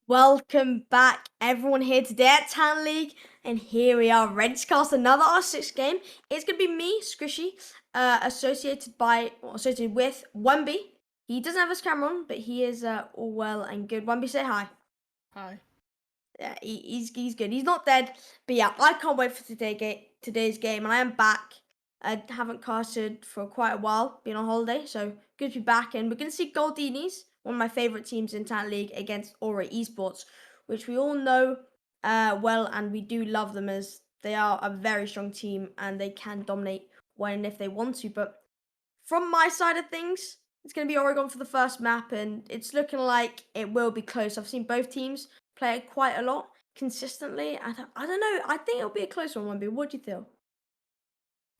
Welcome back, everyone, here today at Town League, and here we are ready to cast another R6 game. It's gonna be me, Squishy, associated with Wemby. He doesn't have his camera on, but he is all well and good. Wemby, say hi. Hi. Yeah, he's good. He's not dead, but yeah, I can't wait for today's game, and I am back. I haven't casted for quite a while, been on holiday, so good to be back. And we're gonna see Goldinis, one of my favorite teams in Talent League, against Aura Esports, which we all know well, and we do love them as they are a very strong team and they can dominate when and if they want to. But from my side of things, it's going to be Oregon for the first map, and it's looking like it will be close. I've seen both teams play it quite a lot consistently. I don't know. I think it'll be a close one, Wemby. What do you feel?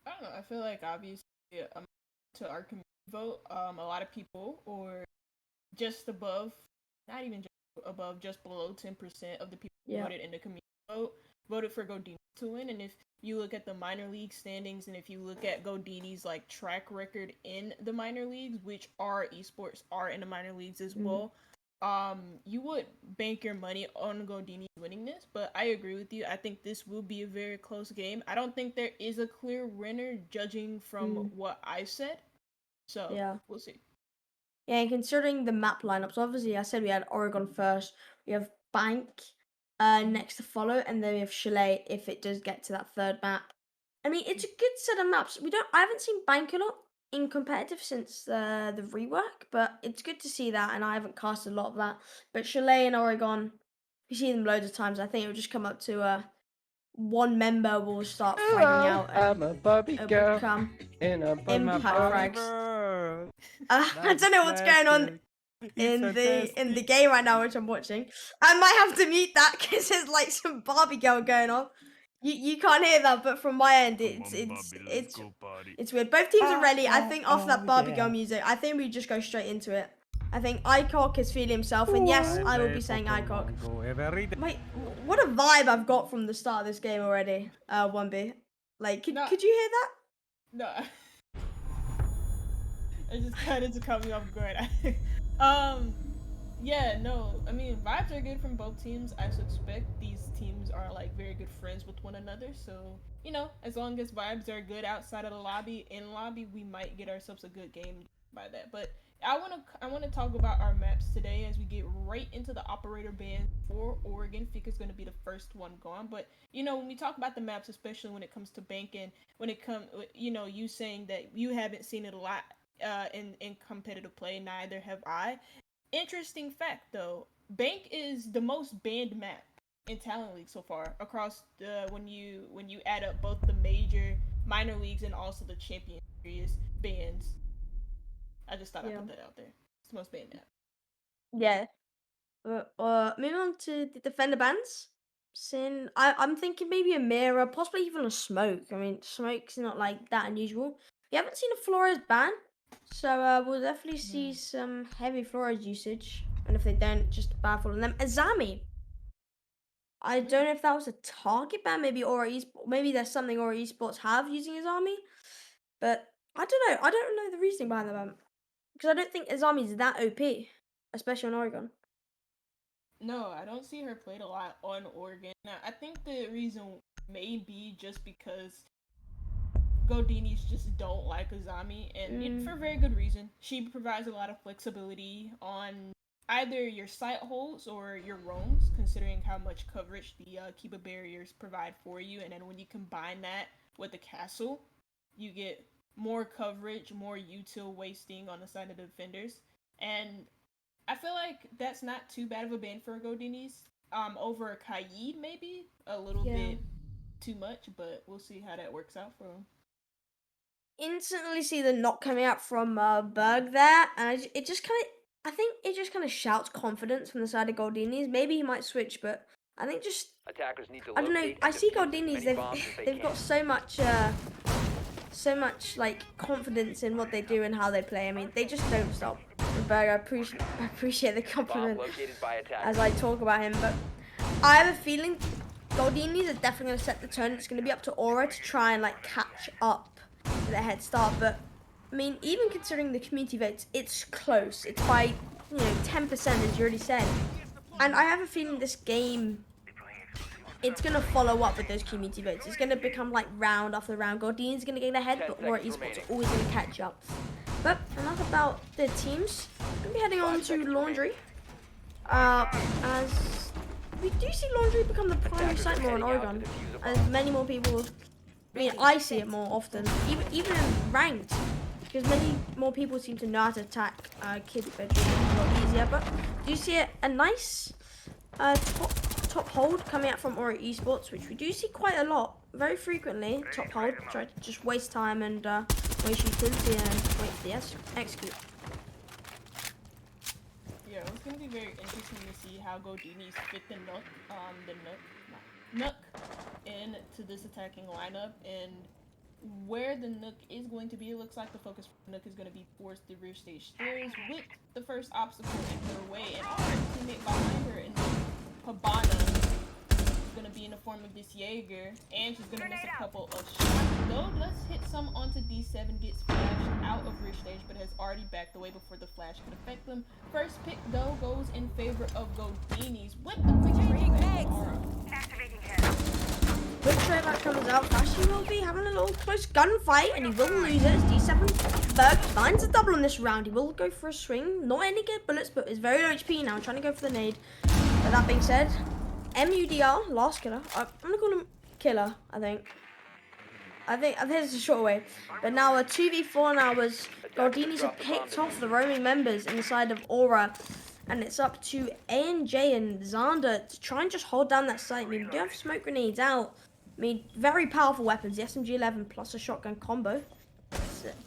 I don't know. I feel like obviously to our community vote, a lot of people or just above, not even just above, just below 10% of the people who Yeah. voted in the community vote voted for Goldinis to win. And if you look at the minor league standings, and if you look at Goldini's like track record in the minor leagues, which are esports are in the minor leagues as well, you would bank your money on Goldini winning this, but I agree with you. I think this will be a very close game. I don't think there is a clear winner judging from Mm, what I said. So yeah. we'll see. Yeah, and considering the map lineups, obviously I said we had Oregon first. We have Bank next to follow, and then we have Chalet if it does get to that third map. I mean, it's a good set of maps. I haven't seen Bank a lot in competitive since the rework, but it's good to see that, and I haven't cast a lot of that. But Chalet and Oregon, we see them loads of times. I think it'll just come up to one member will start fragging Hello, out, I'm and a Barbie it will girl become in a impact Barbie frags. world. I don't know what's going on It's in the fantastic. game right now, which I'm watching. I might have to mute that because there's like some Barbie girl going on. You can't hear that, but from my end, Come on, Bobby, let's go party. it's weird. Both teams are Oh, ready. I oh, think after that oh, Barbie girl yeah. music, I think we just go straight into it. I think ICOC is feeling himself, and yes, I will be saying ICOC. Wait, what a vibe I've got from the start of this game already. 1B. Like, No, could you hear that? no. I just kind of caught me off guard. um, yeah, no. I mean, vibes are good from both teams. I suspect these teams are like very good friends with one another. So as long as vibes are good outside of the lobby, in lobby, we might get ourselves a good game by that. But I wanna talk about our maps today as we get right into the operator ban for Oregon. I think it's gonna be the first one gone. But when we talk about the maps, especially when it comes to banking, when it comes, you saying that you haven't seen it a lot in competitive play. Neither have I. Interesting fact though, Bank is the most banned map in Talent League so far across the when you add up both the major minor leagues and also the champion series bans. I just thought I'd Yeah. put that out there. It's the most banned map. Yeah. Moving on to the defender bans. I'm thinking maybe a mirror, possibly even a smoke. I mean, smoke's not like that unusual. We haven't seen a Flores ban, so we'll definitely see some heavy Flores usage. And if they don't, just bad for them. Azami. I don't know if that was a target ban, maybe there's something Aura Esports have using Azami, but I don't know. I don't know the reasoning behind the ban because I don't think Azami is that OP, especially on Oregon. No, I don't see her played a lot on Oregon. Now, I think the reason may be just because Goldinis just don't like Azami, and for very good reason. She provides a lot of flexibility on either your site holds or your roams, considering how much coverage the Kiba barriers provide for you. And then when you combine that with the castle, you get more coverage, more util wasting on the side of the defenders. And I feel like that's not too bad of a ban for Goldinis. Over Kaid, maybe a little Yeah. bit too much, but we'll see how that works out for him. Instantly see the knock coming out from Berg there, and I think it just kind of shouts confidence from the side of Goldinis. Maybe he might switch, but I think just Attackers need to I don't know. locate I and see defuse as Goldinis. many bombs as they They've can. got so much like confidence in what they do and how they play. I mean, they just don't stop. And Berg, I appreciate the Bomb compliment located by as attackers. I talk about him, but I have a feeling Goldinis are definitely going to set the tone. It's going to be up to Aura to try and like catch up to their head start. But I mean, even considering the community votes, it's close. It's by 10%, as you already said. And I have a feeling this game, it's going to follow up with those community votes. It's going to become like round after round. Goldinis going to get ahead, but Aura Esports are always going to catch up. But enough about the teams. We're going to be heading on to Laundry. As we do see Laundry become the primary site more in Oregon. As many more people, I mean, I see it more often, even in ranked. Because many more people seem to know how to attack kids' bedrooms a lot easier. But do you see a nice top hold coming out from Aura Esports, which we do see quite a lot, very frequently. Top hold, try to just waste time and waste utility and wait for the execute. Yeah, it's gonna be very interesting to see how Goldinis fit the Nook into this attacking lineup, and where the Nook is going to be. It looks like the focus for the Nook is going to be towards the rear stage stairs with the first obstacle in her way, and our teammate behind her in Habana is going to be in the form of this Jaeger, and she's going to miss a couple of shots. Though does hit some onto D7, gets flashed out of rear stage, but has already backed away before the flash could affect them. First pick though goes in favor of Goldinis with the quick trade back from Aura. Quick trade back comes out. Flashy will be having a little close gunfight, and he will lose it. As D7 Berg finds a double on this round. He will go for a swing. Not any good bullets, but is very low HP now, trying to go for the nade. But that being said, MUDR, last killer. I'm gonna call him killer, I think it's a short way. But now a 2v4 now as Goldinis have picked off the roaming members in the side of Aura. And it's up to A&J and Xander to try and just hold down that site. I mean, we do have smoke grenades out. I mean, very powerful weapons. The SMG-11 plus a shotgun combo.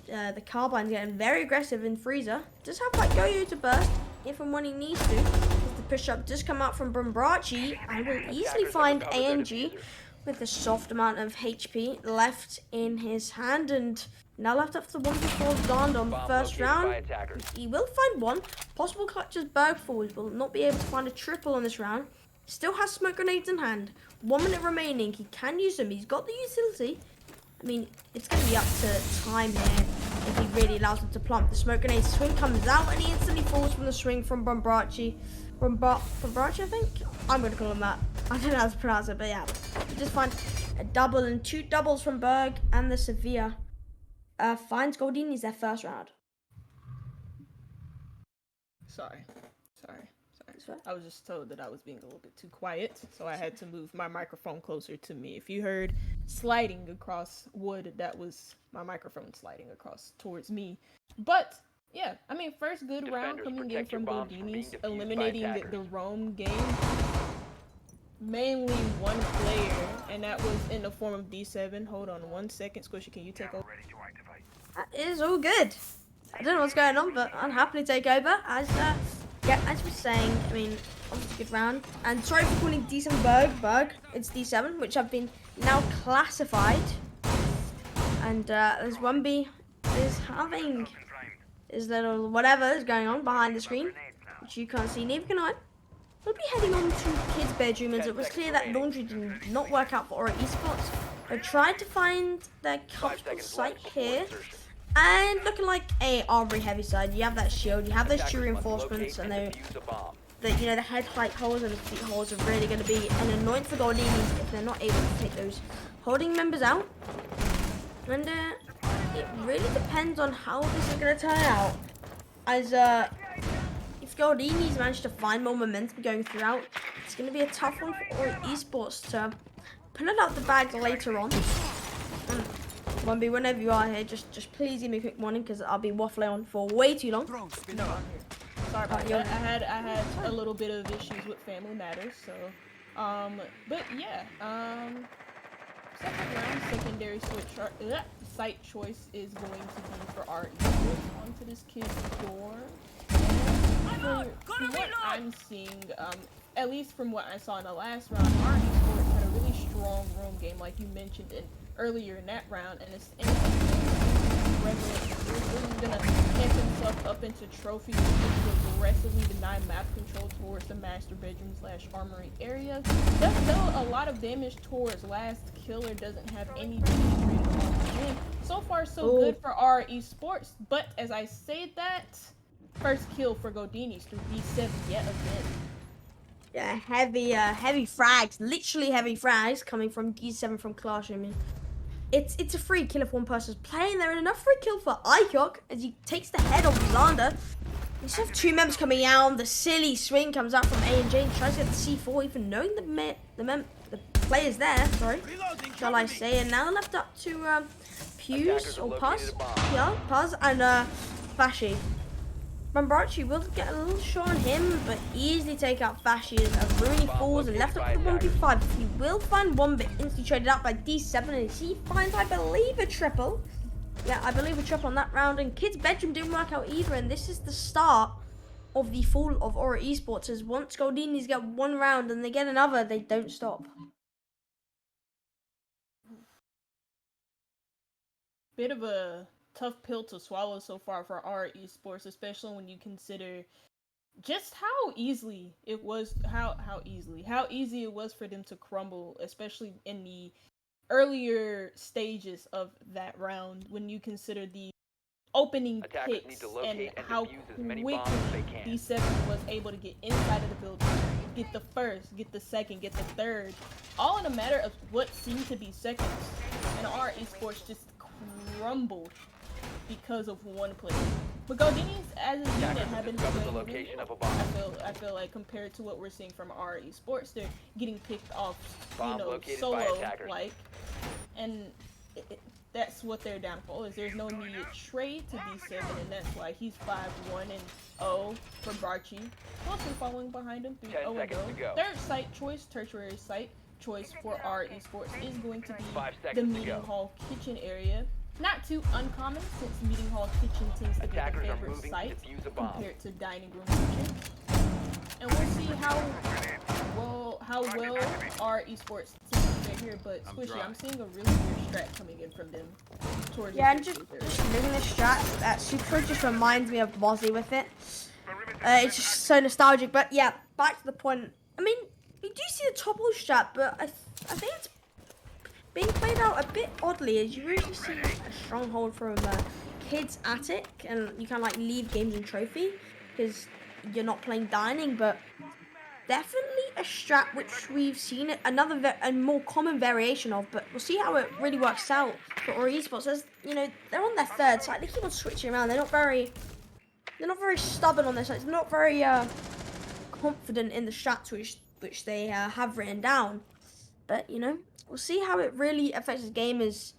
The carbine's getting very aggressive in Freezer. Does have like Yo-Yo to burst if and when he needs to. The push-up does come out from Brumbrachi and will easily find A&G with a soft amount of HP left in his hand, and now left up to 1v4 Xander on the first round. He will find one. Possible clutches Berg forwards will not be able to find a triple on this round. Still has smoke grenades in hand. 1 minute remaining. He can use them. He's got the utility. I mean, it's going to be up to time here if he really allows him to plump. The smoke grenade swing comes out and he instantly falls from the swing from Brumbrachi. Brumbrachi, I think? I'm going to call him that. I don't know how to pronounce it, but yeah. We just find a double and 2 doubles from Berg, and the Sevilla finds Goldinis their first round. Sorry. I was just told that I was being a little bit too quiet, so I had to move my microphone closer to me. If you heard sliding across wood, that was my microphone sliding across towards me. But yeah, I mean, first good round coming in from Goldinis, eliminating the roam game. Mainly one player, and that was in the form of D7. Hold on 1 second. Squishy, can you take over? That is all good. I don't know what's going on, but I'll happily take over. As we're saying, I mean, obviously good round. And sorry for calling D7 Berg. It's D7, which have been now classified. And there's 1B is having his little whatever is going on behind the screen, which you can't see, neither can I. We'll be heading on to kids' bedroom, as it was clear that Laundry did not work out for Aura Esports. They tried to find their comfortable site here, and looking like a armory heavy side. You have that shield, you have those 2 reinforcements, and the head height holes and the feet holes are really going to be an annoyance for Goldinis if they're not able to take those holding members out. And it really depends on how this is going to turn out, as if Goldinis manage to find more momentum going throughout, it's going to be a tough one for Aura Esports to pull it out the bag later on. 1B, whenever you are here, just please give me a quick warning, because I'll be waffling on for way too long. No, I'm here. Sorry about that. I had a little bit of issues with family matters, so but yeah, second round secondary site choice is going to be for our Esports onto this kid's door. From what I'm seeing, at least from what I saw in the last round, our Esports had a really strong roam game, like you mentioned earlier in that round, and it's gonna amp himself up into trophy to aggressively deny map control towards the master bedroom / armory area. Does deal a lot of damage towards last killer, doesn't have any damage rating on him. So far so good for our Esports, but as I say that, first kill for Goldinis through D7 yet again. Yeah, heavy frags, literally heavy frags coming from D7 from Classroom. I mean, it's a free kill if one person's playing there, and enough free kill for Icok as he takes the head off Xander. We still have two members coming out. The silly swing comes out from A&J and tries to get the C4, even knowing the players there. Sorry, shall I say? And now left up to Puz or Puz, yeah, Puz and Fashy. Bambarchi will get a little shot on him, but easily take out Fashy as Rooney falls and left up with the 1v5. He will find one, but instantly traded out by D7, and he finds, I believe, a triple. Yeah, I believe a triple on that round, and Kid's bedroom didn't work out either, and this is the start of the fall of Aura Esports, as once Goldinis get one round and they get another, they don't stop. Bit of a tough pill to swallow so far for Aura Esports, especially when you consider just how easy it was for them to crumble, especially in the earlier stages of that round, when you consider the opening picks and how quickly D7 was able to get inside of the building, get the first, get the second, get the third, all in a matter of what seemed to be seconds, and our esports just crumbled because of one player. But Goldinis as a unit have been playing. I feel like compared to what we're seeing from our esports, they're getting picked off, solo like, and that's what their downfall is. There's no immediate trade to D7, and that's why he's 5-1-0 for Barchi. Closely following behind him, 3-0 go. Third site choice, tertiary site choice for our esports is going to be the meeting hall kitchen area. Not too uncommon, since meeting hall kitchen tends to be the favorite site compared to dining room kitchen. And we'll see how well our esports team is here. But Squishy, I'm seeing a really weird strat coming in from them. Yeah, I'm just living this strat. That Super just reminds me of Mozzie with it. It's just so nostalgic. But yeah, back to the point. I mean, you do see the topple strat, but I think it's being played out a bit oddly, as you usually see a stronghold from Kids Attic, and you can like leave games and trophy because you're not playing dining, but definitely a strat which we've seen a more common variation of, but we'll see how it really works out for Aura Esports. As you know, they're on their third side, they keep on switching around. They're not very stubborn on their side. They're not very confident in the strats which they have written down. But you know, we'll see how it really affects the game. As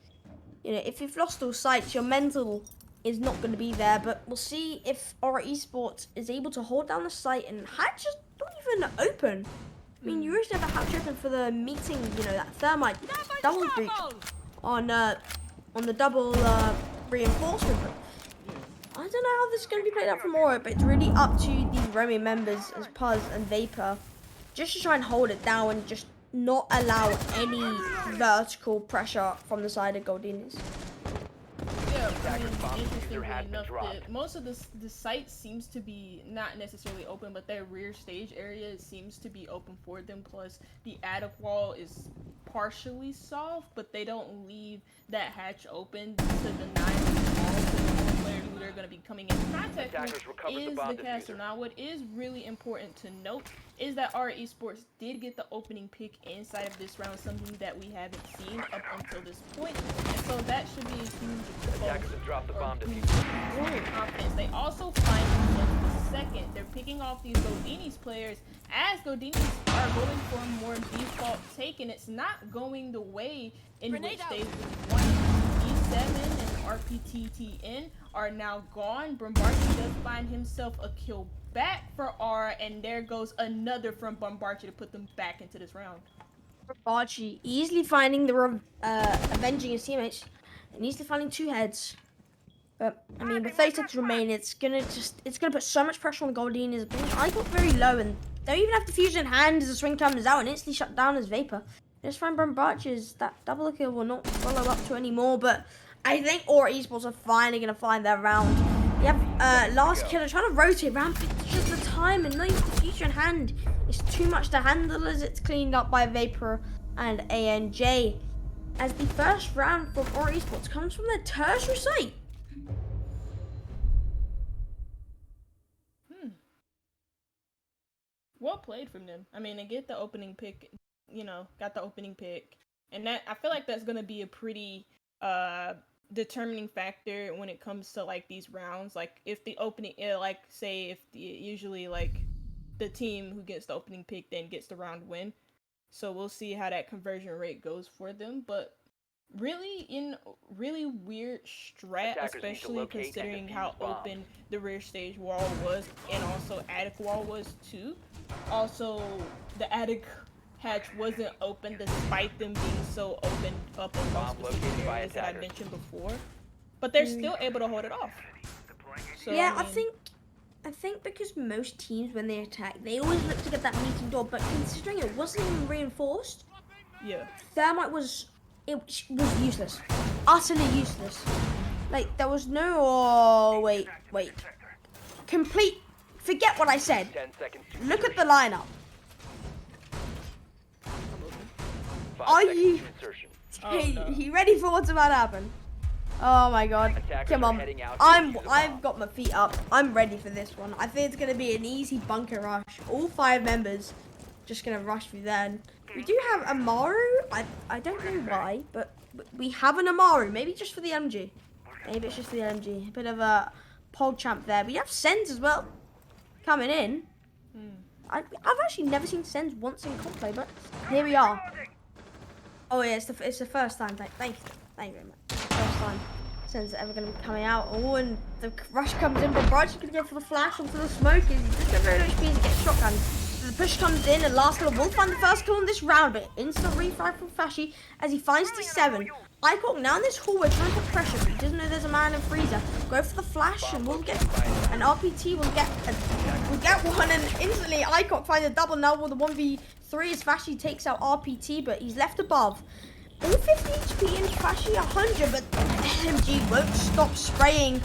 you know, if you've lost all sights, your mental is not going to be there. But we'll see if Aura Esports is able to hold down the site, and hatch just not even open. I mean, you usually have a hatch open for the meeting. You know, that thermite double breach on the double reinforcement. But I don't know how this is going to be played out from Aura, but it's really up to the Romy members as Puz and Vapor just to try and hold it down and just not allow any vertical pressure from the side of Goldinis. Yeah, I mean, interestingly enough, most of the site seems to be not necessarily open, but their rear stage area seems to be open for them. Plus, the attic wall is partially solved, but they don't leave that hatch open to deny the player who they're going to be coming in contact with is the caster. Now, what is really important to note is that our esports did get the opening pick inside of this round, something that we haven't seen up until this point, and so that should be a huge confidence. They also find themselves second. They're picking off these Goldinis players as Goldinis are going for a more default take, and it's not going the way in which they want. E7 and RPTTN are now gone. Bombarchi does find himself a kill back for R, and there goes another from Bombarchi to put them back into this round. Bombarchi easily finding the avenging his teammates, and easily finding two heads. But I mean, with 30 seconds remaining, it's gonna put so much pressure on Goldinis. I got very low, and they don't even have diffusion in hand as the swing comes out and instantly shut down as Vapor. Just find Bombarchi's that double kill will not follow up to anymore. But I think Aura Esports are finally gonna find their round. You have last killer trying to rotate around, but just the time and not even diffusion in hand. It's too much to handle as it's cleaned up by Vapor and ANJ. As the first round from Aura Esports comes from their tertiary site. Well played from them. I mean, they get the opening pick, got the opening pick. And that I feel like that's going to be a pretty determining factor when it comes to like these rounds. Like if the opening like say if usually like the team who gets the opening pick then gets the round win. So we'll see how that conversion rate goes for them, but really weird strat, especially considering how open the rear stage wall was and also attic wall was too. Also, the attic hatch wasn't open despite them being so open up in those specific areas that I mentioned before. But they're still able to hold it off. So, yeah, I think because most teams when they attack, they always look to get that meeting door, but considering it wasn't even reinforced, yeah, Thermite was useless, utterly useless. Like there was no wait. Complete. Forget what I said. 10 seconds. Look at the lineup. Are you? You ready for what's about to happen? Oh my god. Come on. I've got my feet up. I'm ready for this one. I think it's gonna be an easy bunker rush. All 5 members just gonna rush through there. And we do have Amaru. I don't know why, but we have an Amaru. Maybe just for the MG. Maybe it's just for the MG. A bit of a pog champ there. We have Sens as well coming in. I've actually never seen Sens once in Complay, but here we are. Oh yeah, it's the first time. Thank you very much. First time Sens are ever going to be coming out. Oh, and the rush comes in, but Bryce's going to go for the flash onto the smoke. He's just got very HP to get shotgun. So the push comes in, and last kill will find the first kill on this round, but instant refrag from Fashy as he finds D7. Icock now in this hallway trying to put pressure, but he doesn't know there's a man in freezer. Go for the flash, and we'll get an RPT. We'll get one, and instantly Icock finds a double now with the 1v3 as Fashy takes out RPT, but he's left above. All 50 HP and Fashy 100, but LMG won't stop spraying.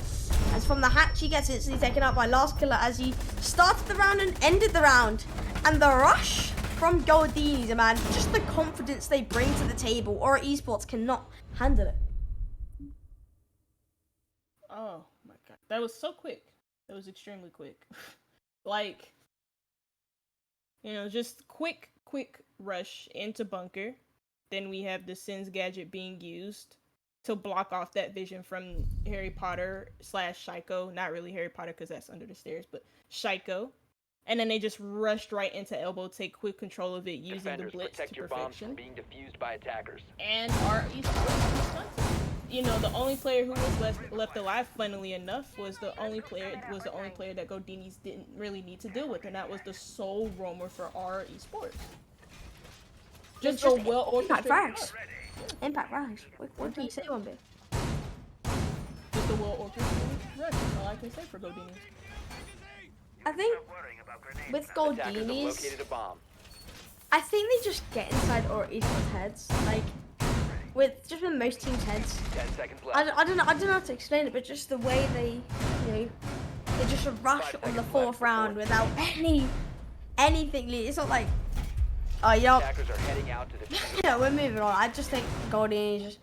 As from the hatch, he gets instantly taken out by Last Killer as he started the round and ended the round. And the rush from Goldinis, man, just the confidence they bring to the table, or Esports cannot handle it. Oh my god, that was so quick. That was extremely quick. Like, just quick rush into bunker. Then we have the Sins gadget being used to block off that vision from Harry Potter / Shaiko. Not really Harry Potter because that's under the stairs, but Shaiko. And then they just rushed right into elbow, take quick control of it using the blitz to perfection. Being diffused by attackers. And our Esports, the only player who was left alive, funnily enough, was the only player that Goldinis didn't really need to deal with, and that was the sole roamer for our Esports. Just a well orchestrated Impact frags. What can you say on it? Just a well orchestrated rush. That's all I can say for Goldinis. I think with Goldinis, I think they just get inside or Esports heads. Like with most teams' heads. 10 seconds left. I don't know how to explain it, but just the way they just rush on the 4th round without anything. It's not like, oh, Attackers are heading out to the yeah, we're moving on. I just think Goldinis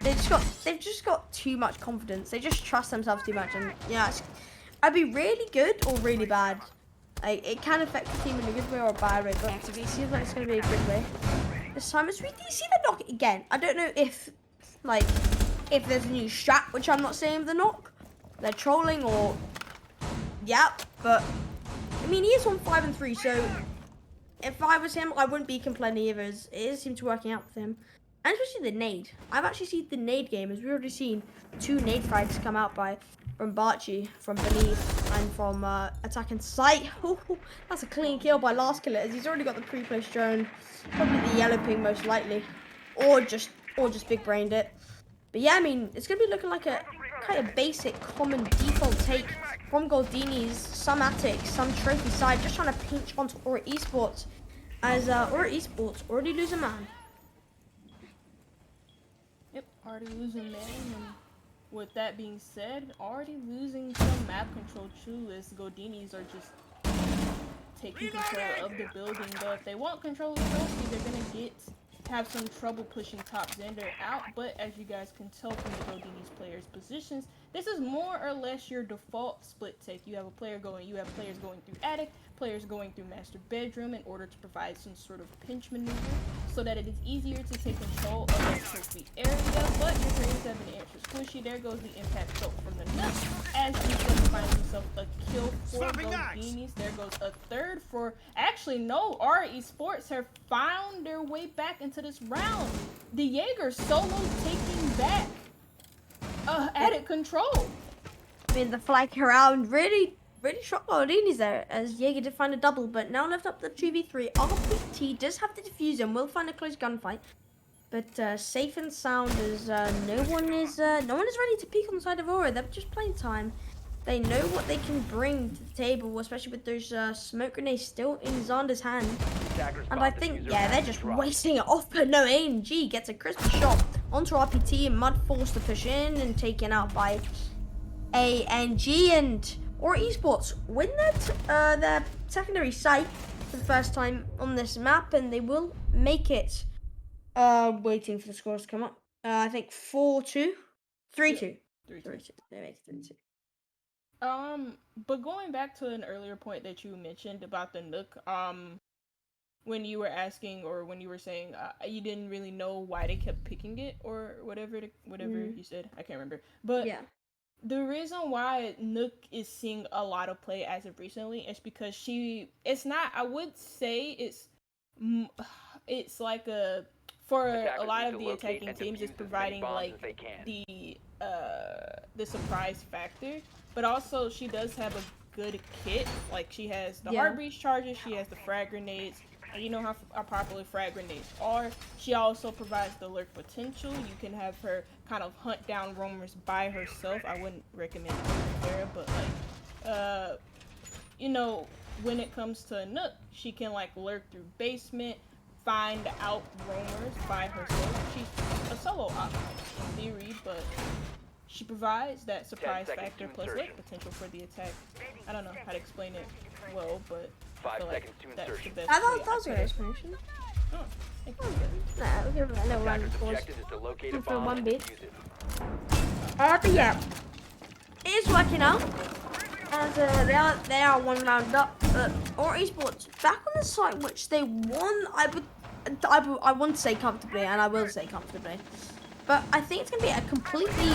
they've just got too much confidence. They just trust themselves too much, and I'd be really good or really bad. Like it can affect the team in a good way or a bad way, but it seems like it's going to be a good way. This time it's really, you see the knock again. I don't know if there's a new strat, which I'm not saying the knock. They're trolling or but I mean he is on 5 and 3, so if I was him, I wouldn't be complaining either. It seems to be working out with him. And especially the nade. I've actually seen the nade game, as we've already seen 2 nade frags come out from Barchi, from beneath, and from attacking site. That's a clean kill by Last Killer, as he's already got the pre-placed drone. Probably the yellow ping most likely. Or just big brained it. But yeah, I mean, it's gonna be looking like a kind of basic common default take from Goldinis, some attic, some trophy side, just trying to pinch onto Aura Esports, as Aura Esports already lose a man. Yep, already losing man. And with that being said, already losing some map control too, as Goldinis are just taking control of the building. But if they want control of the trophy, they're gonna get have some trouble pushing top Xander out, but as you guys can tell from the Goldinis players' positions, this is more or less your default split take. You have players going through attic, players going through master bedroom in order to provide some sort of pinch maneuver so that it is easier to take control of that trophy area, but your players have been extra squishy. There goes the impact choke from the nut as he finds himself a kill for Goldinis. There goes a third for, actually no, our Esports have found their way back into this round. The Jaeger solo taking back attic control. I mean, the flag around really shocked Goldinis there, as Jaeger did find a double, but now left up the 2v3. RPT does have the diffuser and will find a close gunfight, but safe and sound as no one is ready to peek on the side of Aura. They're just playing time. They know what they can bring to the table, especially with those smoke grenades still in Xander's hand. And I think, yeah, they're just wasting it off, but no, ANG gets a crisp shot onto RPT, and Mud forced to push in and taken out by ANG, and or Esports win their secondary site for the first time on this map, and they will make it. Waiting for the scores to come up. I think 4-2, 3-2, 3-2. They make it 3-2. But going back to an earlier point that you mentioned about the Nook, when you were asking or when you were saying you didn't really know why they kept picking it or whatever you said, I can't remember. But yeah, the reason why Nook is seeing a lot of play as of recently is because it's not, I would say it's like for a lot of the attacking teams, it's providing like the surprise factor, but also she does have a good kit. Like she has the heart breach charges, she has the frag grenades, and you know how popular frag grenades are. She also provides the lurk potential. You can have her kind of hunt down roamers by herself. I wouldn't recommend her, but like you know, when it comes to Nook, she can like lurk through basement, find out roamers by herself. She's a solo op in theory, but she provides that surprise factor plus lurk potential for the attack. I don't know how to explain it well, but 5 like seconds to insertion. I thought that was a good explanation. Oh, thank you. Nah, we'll give it a little round of applause. Objective is to locate a For bomb one and bit. defuse it. But yeah, it is working out, and they are 1 round up. Or Esports back on the site which they won. I want to say comfortably, and I will say comfortably. But I think it's going to be a completely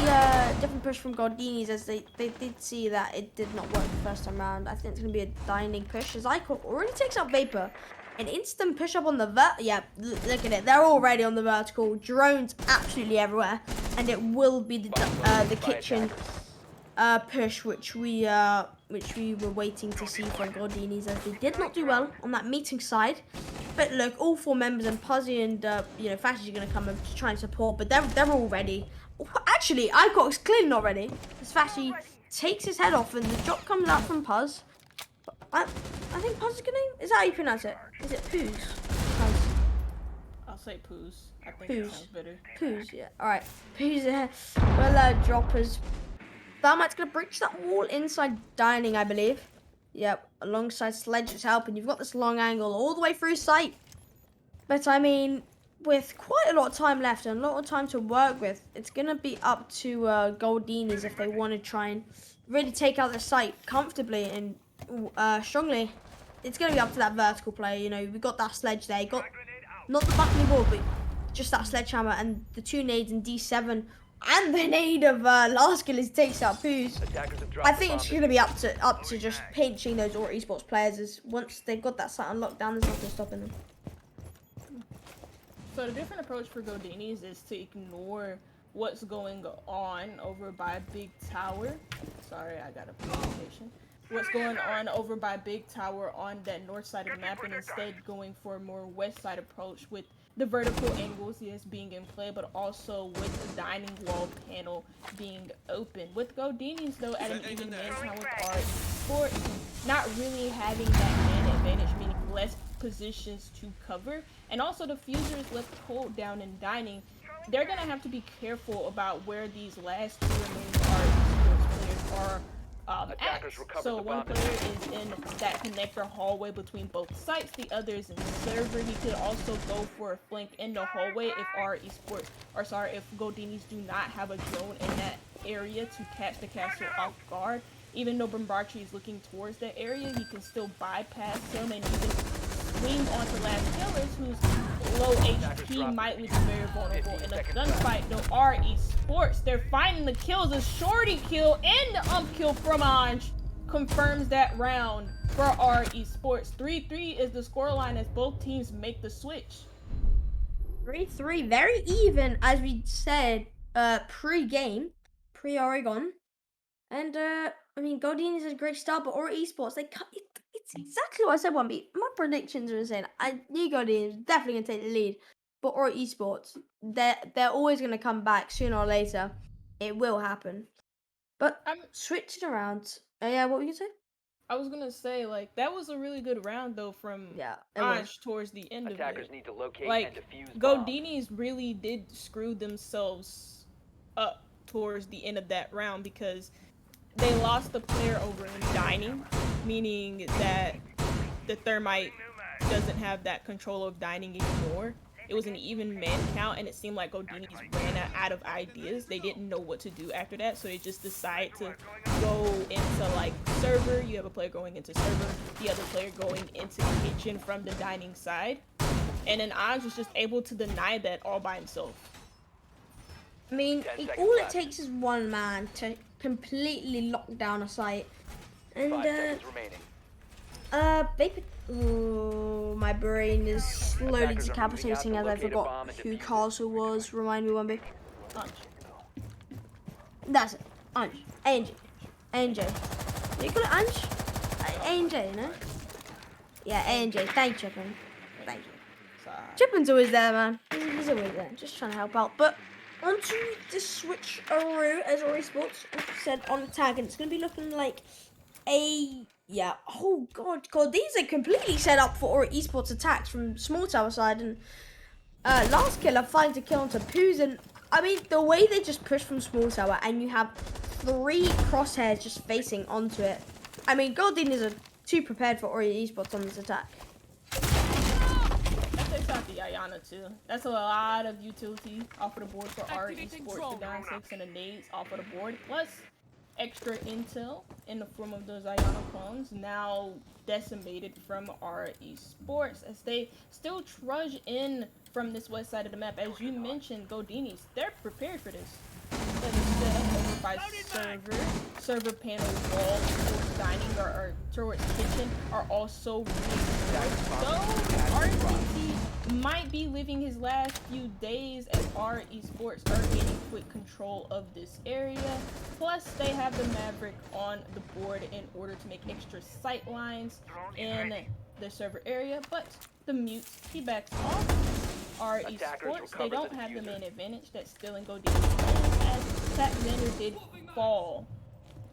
different push from Goldinis, as they did see that it did not work the first time around. I think it's going to be a dining push, as Icon already takes out Vapor. An instant push up on the yeah, look at it. They're already on the vertical. Drones absolutely everywhere. And it will be the kitchen push, which we were waiting to see from Goldinis, as they did not do well on that meeting side. But look, all 4 members and Puzzy and Fashi's are gonna come and try and support, but they're all ready. Actually, Icoc's clearly not ready. As Fashy takes his head off and the drop comes out from Puz. I think Puz is gonna. Is that how you pronounce it? Is it Poos? Puz. I'll say Poos. I think it sounds better. Poos, yeah. Alright. Poos will droppers. Thermite's gonna breach that wall inside dining, I believe. Yep, alongside Sledge's help, and you've got this long angle all the way through sight. But I mean, with quite a lot of time left and a lot of time to work with, it's gonna be up to Goldinis if they want to try and really take out the site comfortably and strongly. It's gonna be up to that vertical play. You know, we got that sledge there. You got not the balcony wall, but just that sledgehammer and the 2 nades in D7. And the nade of last kill is takes out Poos. I think it's going to be up to just pinching those Aura Esports players, as once they've got that site unlocked down, there's nothing stopping them. So the different approach for Goldinis is to ignore what's going on over by Big Tower. Sorry, I got a presentation. What's going on over by Big Tower on that north side of the map, and instead going for a more west side approach with the vertical angles, yes, being in play, but also with the dining wall panel being open. With Goldinis, though, at an even man count with our Esports, not really having that man advantage, meaning less positions to cover, and also the fuser is left cold down in dining. They're gonna have to be careful about where these last 2 remaining Esports players are Attackers acts. recovered So the one bomb. player is in that connector hallway between both sites, the other is in server. He could also go for a flank in the hallway if our esports, or sorry, if Goldinis do not have a drone in that area to catch the castle off guard. Even though Bombarchi is looking towards that area, he can still bypass him and he can swing onto last killers whose low HP might leave them very vulnerable in a gunfight. Though our esports, they're finding the kills. A shorty kill and the kill from Anj confirms that round for our esports. 3-3 is the scoreline as both teams make the switch. 3-3, very even, as we said pre-game, pre-Oregon. And I mean, Goldinis is a great start, but Aura Esports, it's exactly what I said. One beat. My predictions are insane. I knew Goldinis was definitely gonna take the lead, but Aura Esports, they're always gonna come back sooner or later. It will happen. But switching around. Yeah, what were you gonna say? I was gonna say, like, that was a really good round though from It was. Anj towards the end Attackers of it. need to locate Like, and defuse bombs. Goldinis really did screw themselves up towards the end of that round because they lost the player over in dining, meaning that the Thermite doesn't have that control of dining anymore. It was an even man count, and it seemed like Goldinis ran out of ideas. They didn't know what to do after that, so they just decided to go into, like, server. You have a player going into server, the other player going into kitchen from the dining side. And then Anj was just able to deny that all by himself. I mean, all it takes is one man to completely lock down a site. And, 5 seconds remaining. oh, my brain is slowly Attackers are decapitating moving as out I to locate a forgot bomb and who defuse it. Castle was. Remind me, Wemby. Anj. That's it. Anj. ANJ. You call it Anj? ANJ, no? Yeah, ANJ. Thank you, Chippen. Thank you. Chippen's always there, man. He's always there. Just trying to help out. But onto the switcheroo, as Ori Sports said on the tag, and it's going to be looking like a... Yeah, oh god, these are completely set up for Ori Esports attacks from Small Tower side, and last killer finds a kill onto Poos, and I mean, the way they just push from Small Tower, and you have 3 crosshairs just facing onto it. I mean, Goldinis are too prepared for Ori Esports on this attack. That takes out the Ayana too. That's a lot of utility off of the board for our esports. The down 6 and the nades off of the board, plus extra intel in the form of those Ayana clones now decimated from our esports as they still trudge in from this west side of the map. As you mentioned, Goldinis, they're prepared for this. But instead, over by server panel wall towards dining or towards kitchen are also reinforced. So RCT might be living his last few days as our esports are gaining quick control of this area. Plus, they have the Maverick on the board in order to make extra sight lines in the server area. But the mute, he backs off. Our esports, they don't have the main advantage that's still in Goldinis as that vendor did fall.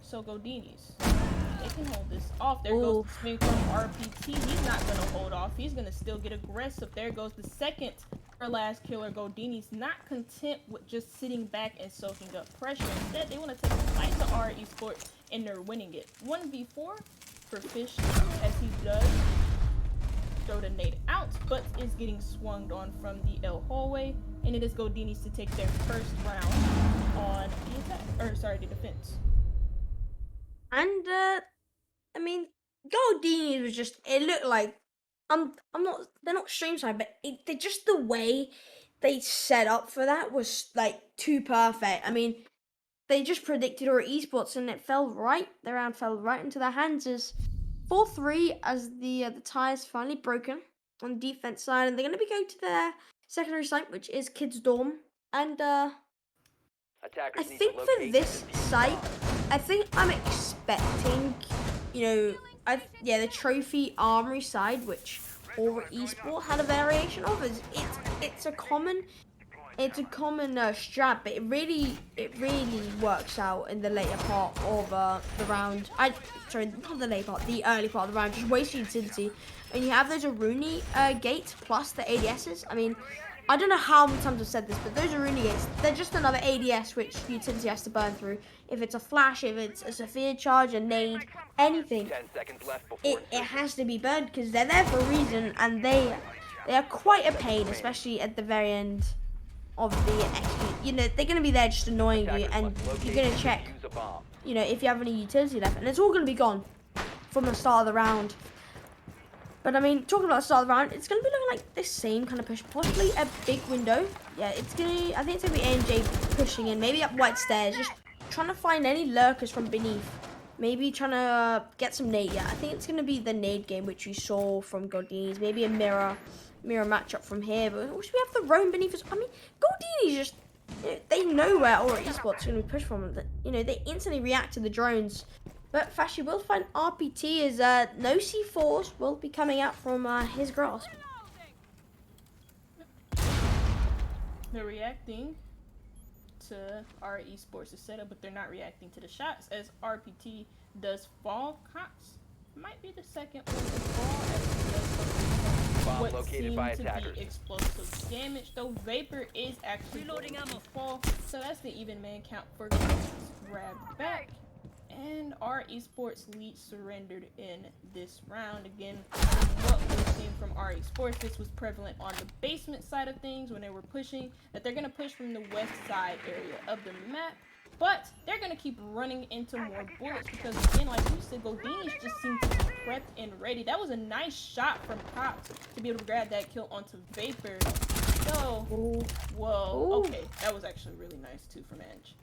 So Goldinis, they can hold this off. There goes the swing from RPT. He's not gonna hold off. He's gonna still get aggressive. There goes the second for last killer. Goldinis not content with just sitting back and soaking up pressure. Instead, they want to take a fight to our esports and they're winning it. 1v4 for Fish as he does throw the nade out, but is getting swung on from the L hallway, and it is Goldinis to take their first round on the attack, or sorry, the defense. And I mean, Goldinis was just, it looked like, they're not stream side, but they just, the way they set up for that was like too perfect. I mean, they just predicted our esports and it fell right. The round fell right into their hands as 4-3 as the tie is finally broken on the defense side, and they're going to be going to their secondary site, which is Kids Dorm. And I think for this site, I think I'm expecting, you know, the trophy armory side, which Aura Esport had a variation of. It's a common strat, but it really works out in the later part of the round. Not the later part, the early part of the round. Just wasting utility, and you have those Aruni gates plus the ADSs. I mean, I don't know how many times I've said this, but those are renegates. They're just another ADS which utility has to burn through. If it's a flash, if it's a severe charge, a nade, anything, 10 seconds left before it insertion. has to be burned because they're there for a reason, and they are quite a pain, especially at the very end of the XP. You know, they're going to be there just annoying you, Attackers and must locate you're going and to check, defuse a bomb. you know, if you have any utility left, and it's all going to be gone from the start of the round. But I mean, talking about the start of the round, it's going to be looking like the same kind of push, possibly a big window. Yeah, it's going to, I think it's going to be A&J pushing in, maybe up white stairs, just trying to find any lurkers from beneath. Maybe trying to get some nade. Yeah, I think it's going to be the nade game, which we saw from Goldinis. Maybe a mirror matchup from here. But should we have the roam beneath us? I mean, Goldinis just, you know, they know where Aura Esports is going to be pushed from. You know, they instantly react to the drones. But Fashy will find RPT as no C4s will be coming out from his grasp. They're reacting to our Esports' setup, but they're not reacting to the shots as RPT does fall. Cox might be the second one to fall as he does Bomb what located seemed by to attackers. be explosive damage, though Vapor is actually going to fall. So that's the even man count for grabbed back. And our Esports lead surrendered in this round. Again, what we've seen from our Esports, this was prevalent on the basement side of things when they were pushing, that they're going to push from the west side area of the map. But they're going to keep running into more bullets because, again, like you said, Goldinis just seem to be prepped and ready. That was a nice shot from Cox to be able to grab that kill onto Vapor. So, whoa, okay, that was actually really nice too from Edge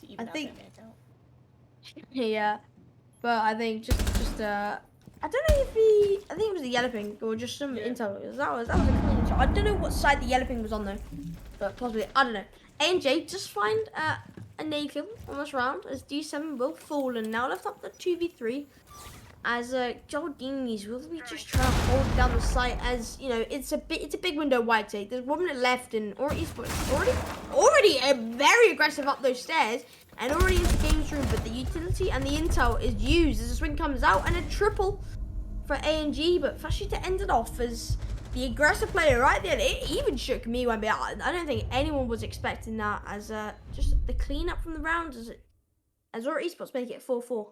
to even out that man count. Yeah, but I think just I don't know if he, I think it was the yellow ping or just some intel. That was a clean shot. I don't know what side the yellow ping was on though, but possibly, I don't know. A&J just find a nade kill on this round as D7 will fall and now left up the 2v3 as Goldinis will be just trying to hold down the site as, you know, it's a big window wide take. There's 1 minute left and Aura Esports already very aggressive up those stairs and already into games room, but the utility and the intel is used as the swing comes out and a triple for A&G, but Fashy to end it off as the aggressive player right there. It even shook me one bit. I don't think anyone was expecting that as just the cleanup from the round as Aura Esports make it 4-4.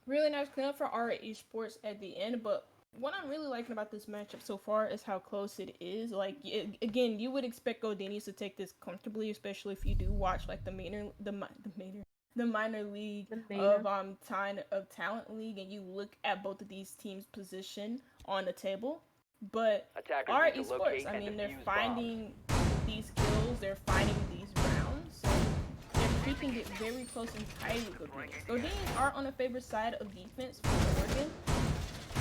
Really nice cleanup for our Esports at the end, but what I'm really liking about this matchup so far is how close it is. Like, again, you would expect Goldinis to take this comfortably, especially if you do watch like the minor league of talent league, and you look at both of these teams' position on the table. But Attackers our need to Esports, locate I and mean, they're defuse finding these kills, they're finding these rounds. So they're keeping it very close and tight with Goldinis. Goldinis are on a favorite side of defense for Oregon,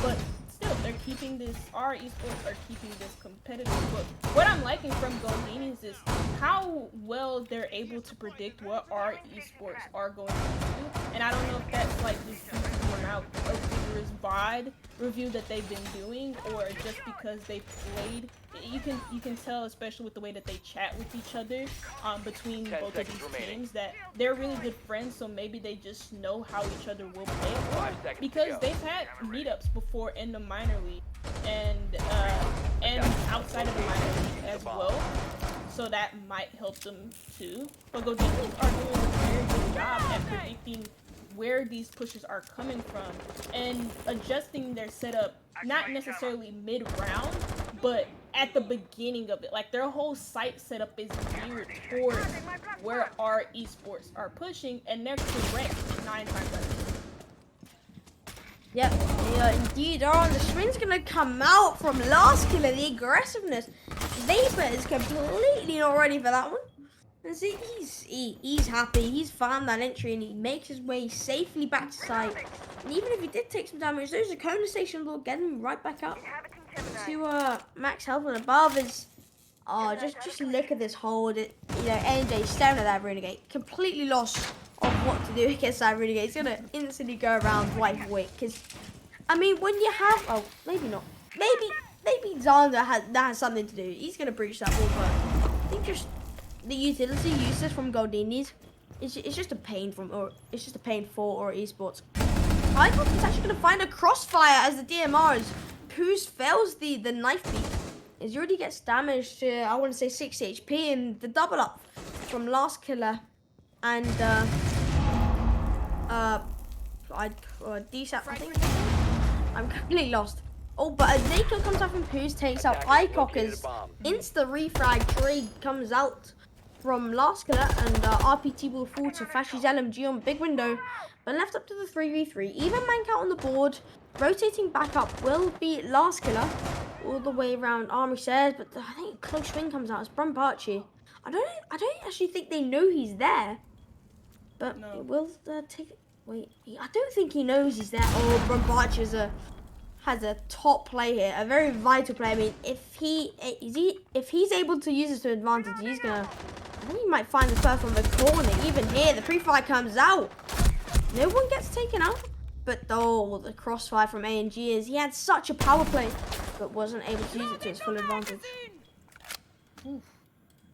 but still, they're keeping this, our Esports are keeping this competitive. But what I'm liking from Goldinis is how well they're able to predict what our Esports are going to do. And I don't know if that's like this amount of vigorous VOD review that they've been doing, or just because they played. You can tell, especially with the way that they chat with each other between both of these teams, that they're really good friends. So maybe they just know how each other will play, or because they've had meetups before in the minor league and outside of the minor league as well. So that might help them too. But Goldinis are doing a very good job at predicting where these pushes are coming from and adjusting their setup, not necessarily mid-round, but at the beginning of it. Like, their whole site setup is geared towards where our Esports are pushing, and they're correct 9 times out of 10. Yep, they indeed are. The swing's gonna come out from last killer. The aggressiveness. Vapor is completely not ready for that one. And see, he's happy. He's found that entry and he makes his way safely back to site. And even if he did take some damage, those Kona stations will get him right back up to max health and above. Is just look at this hold. You know, NJ staring at that renegade, completely lost of what to do against that renegade. He's gonna instantly go around wipe away. Because I mean, when you have maybe not, maybe Xander has something to do. He's gonna breach that wall, but I think just the utility uses from Goldinis, it's just a pain for Aura Esports. I thought he's actually going to find a crossfire as the DMR is Poos fails the knife beat. He already gets damaged to, I want to say 6 HP, and the double up from last killer and DSAP, I think. I'm completely lost. Oh, but a naked comes out from Poos, takes out Icocker's insta refrag trade comes out from last killer, and RPT will fall to Fashi's LMG on big window, but left up to the 3v3. Even Mank out on the board, rotating back up will be last killer all the way around Armory says, but I think a close swing comes out. It's Brumbachi. I don't actually think they know he's there, but No. it will take. Wait, I don't think he knows he's there. Oh, Brumbachi has a top play here, a very vital play. I mean, if he's able to use this to advantage, he's gonna. I think he might find the first on the corner. Even here, the pre-fire comes out. No one gets taken out, but oh, the crossfire from ANG is he had such a power play, but wasn't able to use it to his full advantage. Oof.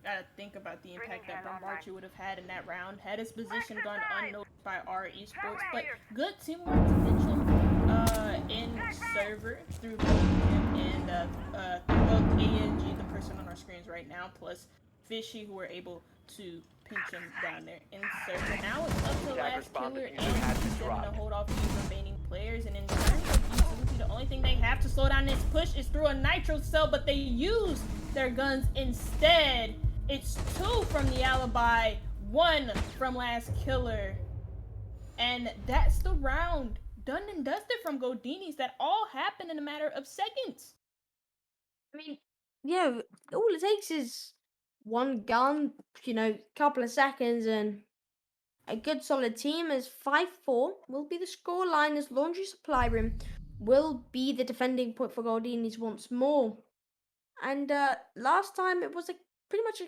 Gotta think about the impact that Brumbachi would have had in that round had his position gone unnoticed by our esports, but good teamwork to mention in server through both him and both ANG, the person on our screens right now, plus Fishy, who were able to pinch him down there in server. Now it's up to the last killer and he's going to hold off these remaining players, and in terms of utility, the only thing they have to slow down this push is through a nitro cell, but they use their guns instead. It's 2 from the alibi, 1 from last killer. And that's the round. Done and dusted from Goldinis. That all happened in a matter of seconds. I mean, yeah, all it takes is one gun, couple of seconds, and a good solid team as 5-4 will be the score line as Laundry Supply Room will be the defending point for Goldinis once more. And last time it was pretty much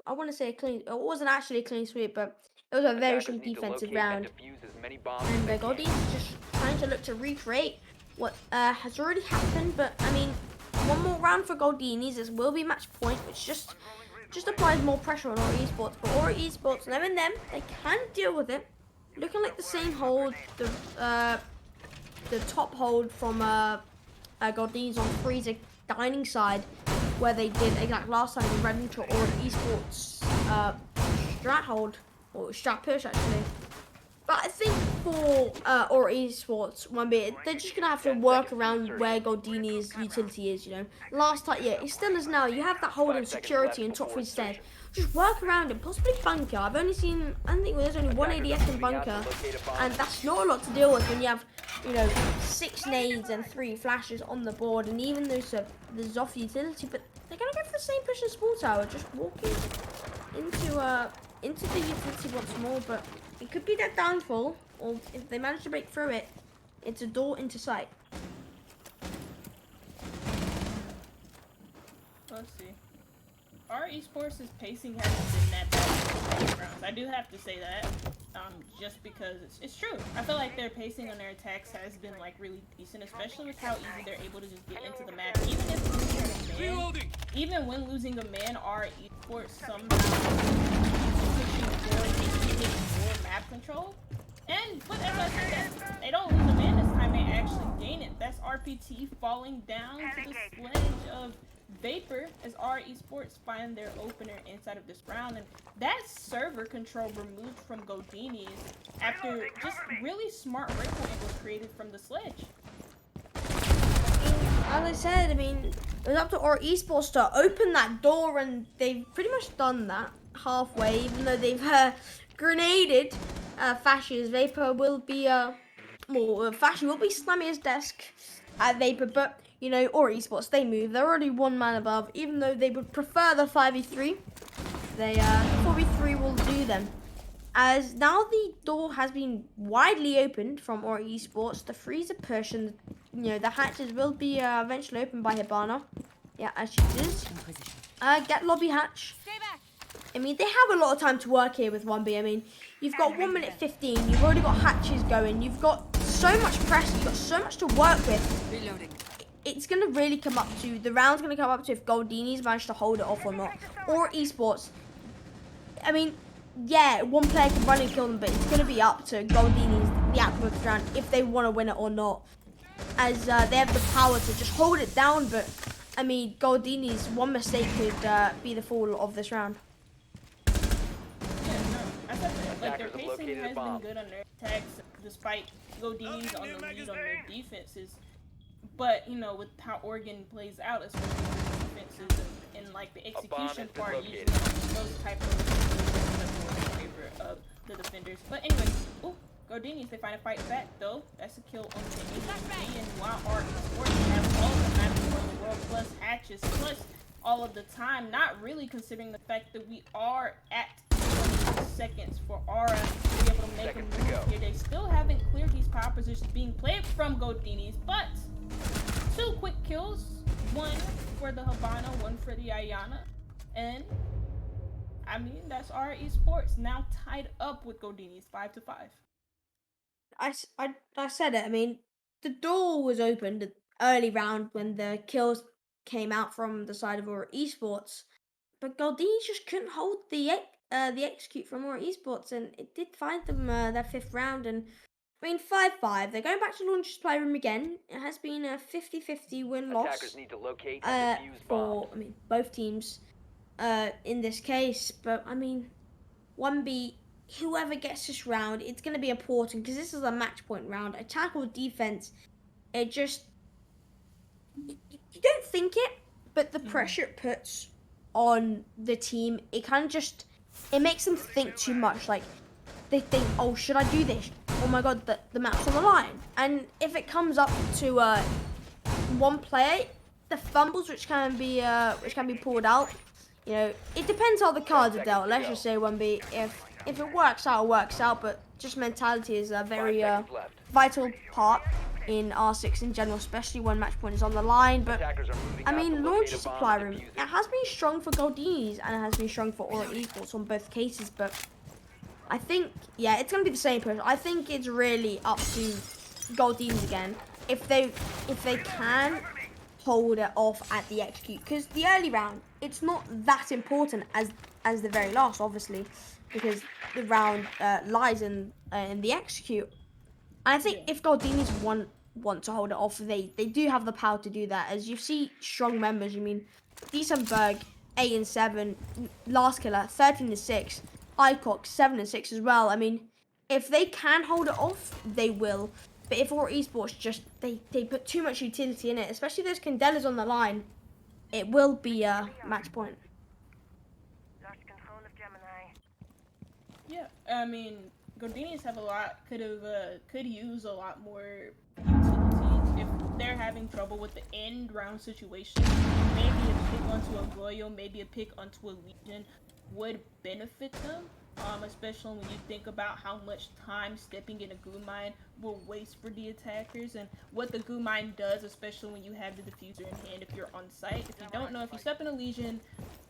I want to say a clean. It wasn't actually a clean sweep, but it was a very strong defensive round. And Goldinis is just trying to look to recreate what has already happened. But I mean, one more round for Goldinis as will be match point, which just applies more pressure on our esports. But our esports, knowing them, they can deal with it. Looking like the same hold, the top hold from Goldinis on Freezer dining side, where they did exactly last time in Red Neutral or esports strat hold or strat push actually. But I think for or esports 1B, they're just gonna have to work around where Goldinis' utility is. Last time, yeah, it still is now. You have that hold in security and top instead. Just work around it, possibly bunker. I think there's only one ADS in bunker, and that's not a lot to deal with when you have 6 nades and 3 flashes on the board. And even though there's off utility, but they're gonna go for the same push as Small Tower, just walking into the utility once more. But it could be their downfall, or if they manage to break through it, it's a door into sight. Let's see. Our esports' pacing hasn't been that bad in the rounds. I do have to say that, just because it's true. I feel like their pacing on their attacks has been really decent, especially with how easy they're able to just get into the map. Even when losing a man, our esports somehow pushing forward and giving more map control. And with FS, they don't lose a man this time; they actually gain it. That's RPT falling down to the sledge of Vapor as our esports find their opener inside of this round, and that server control removed from Goldinis after just really smart rifle angles created from the sledge. As I said, it was up to our esports to open that door, and they've pretty much done that halfway, even though they've grenaded Fashi's. Vapor will be Fashi will be slamming his desk at Vapor, but or esports, they move. They're already 1 man above, even though they would prefer the 5v3. They 4v3 will do them. As now the door has been widely opened from our esports, the freezer push and the hatches will be eventually opened by Hibana. Yeah, as she does. Get lobby hatch. They have a lot of time to work here with 1B. You've got 1 minute 15. You've already got hatches going. You've got so much pressure. You've got so much to work with. Reloading. It's going to really come up to, the round's going to come up to if Goldinis manage to hold it off or not. Or esports. Yeah, one player can run and kill them, but it's going to be up to Goldinis, the outcome of the round, if they want to win it or not. as they have the power to just hold it down. But I mean, Goldinis, one mistake could be the fall of this round. Yeah, no. I said that. Like, their Attackers have pacing located a has been bomb. good on their attacks, despite Goldinis on the lead on their defenses. But, you know, with how Oregon plays out, especially with the defenses and like the execution has been part, usually located. those type of things in favor of the defenders. But anyways, ooh, Goldinis, they find a fight back though. That's a kill on the ADC, and while our Esports have all the matches on the world plus hatches plus all of the time, not really considering the fact that we are at 20 seconds for Aura to be able to make a Seconds to move go. here. They still haven't cleared these power positions being played from Goldinis, but 2 quick kills, 1 for the Havana, 1 for the Ayana, and I mean that's our Esports now tied up with Goldinis 5-5. I said it. I mean, the door was opened early round when the kills came out from the side of Aura Esports, but Goldinis just couldn't hold the execute from Aura Esports, and it did find them their 5th round. And I mean, 5-5. They're going back to launch supply room again. It has been a 50-50 win-loss Attackers need to locate and defuse bombs. for both teams in this case. But I mean, 1B, whoever gets this round, it's going to be important because this is a match point round. Attack or defense, it just you don't think it, but the pressure it puts on the team, it kind of just it makes them think too much. Like they think, oh, should I do this? Oh my god, the map's on the line. And if it comes up to one player, the fumbles which can be pulled out, you know, it depends how the cards are dealt. Let's just say 1B, if it works out, it works out. But just mentality is a very 5 seconds left. vital part in R6 in general, especially when match point is on the line. But Attackers are moving I out to mean, locate launch a bomb supply and room, defuse it has been strong for Goldinis and it has been strong for Aura Esports on both cases. But I think, yeah, it's going to be the same push. I think it's really up to Goldinis again. If they can hold it off at the execute. Because the early round, it's not that important as the very last, obviously. Because the round lies in the execute. And I think if Goldinis want to hold it off, they do have the power to do that. As you see strong members, I mean, Decemberg, 8-7, Last Killer, 13-6. ICOC 7-6 as well. I mean, if they can hold it off, they will. But if Aura Esports just they put too much utility in it, especially those Candelas on the line, it will be a match point. Lost control of Gemini. Yeah, I mean, Goldinis have could use a lot more utility if they're having trouble with the end round situation. Maybe a pick onto a Goyo, maybe a pick onto a Legion would benefit them, especially when you think about how much time stepping in a goo mine will waste for the attackers and what the goo mine does, especially when you have the diffuser in hand if you're on site. If you don't know, if you step in a Legion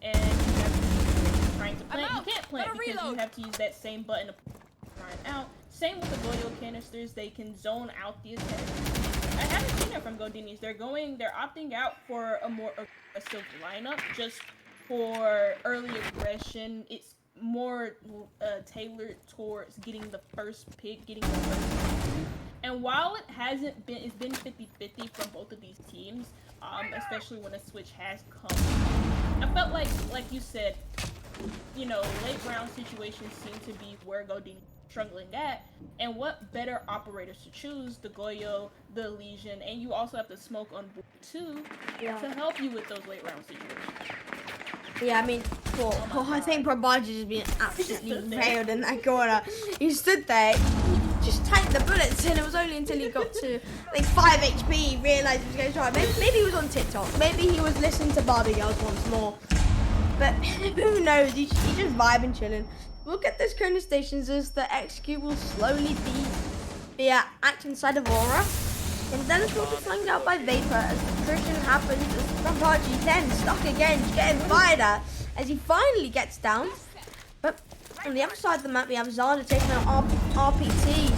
and you have to trying to plant, you can't plant because you have to use that same button to mine out. Same with the Goyo canisters, they can zone out the attack. I haven't seen it from Goldinis. They're opting out for a more aggressive lineup just for early aggression. It's more tailored towards getting the first pick, getting the first pick. And while it's been 50-50 from both of these teams, especially when a switch has come. I felt like you said, you know, late round situations seem to be where Goldinis struggling at, and what better operators to choose, the Goyo, the Legion, and you also have the smoke on board too to help you with those late round situations. Yeah, I mean, I think Probaji has been absolutely railed in that corner. He stood there, he just tanked the bullets, and it was only until he got to like 5 HP he realised he was going to try. Maybe he was on TikTok, maybe he was listening to Barbie Girls once more. But who knows, he's just vibing, chilling. We'll get those corner stations as the execute will slowly be acting inside of Aura. And then it's will be flanked out by Vapor as the Christian happens as Probaji then stuck again, getting fired at as he finally gets down. But on the other side of the map we have Zana taking out RPT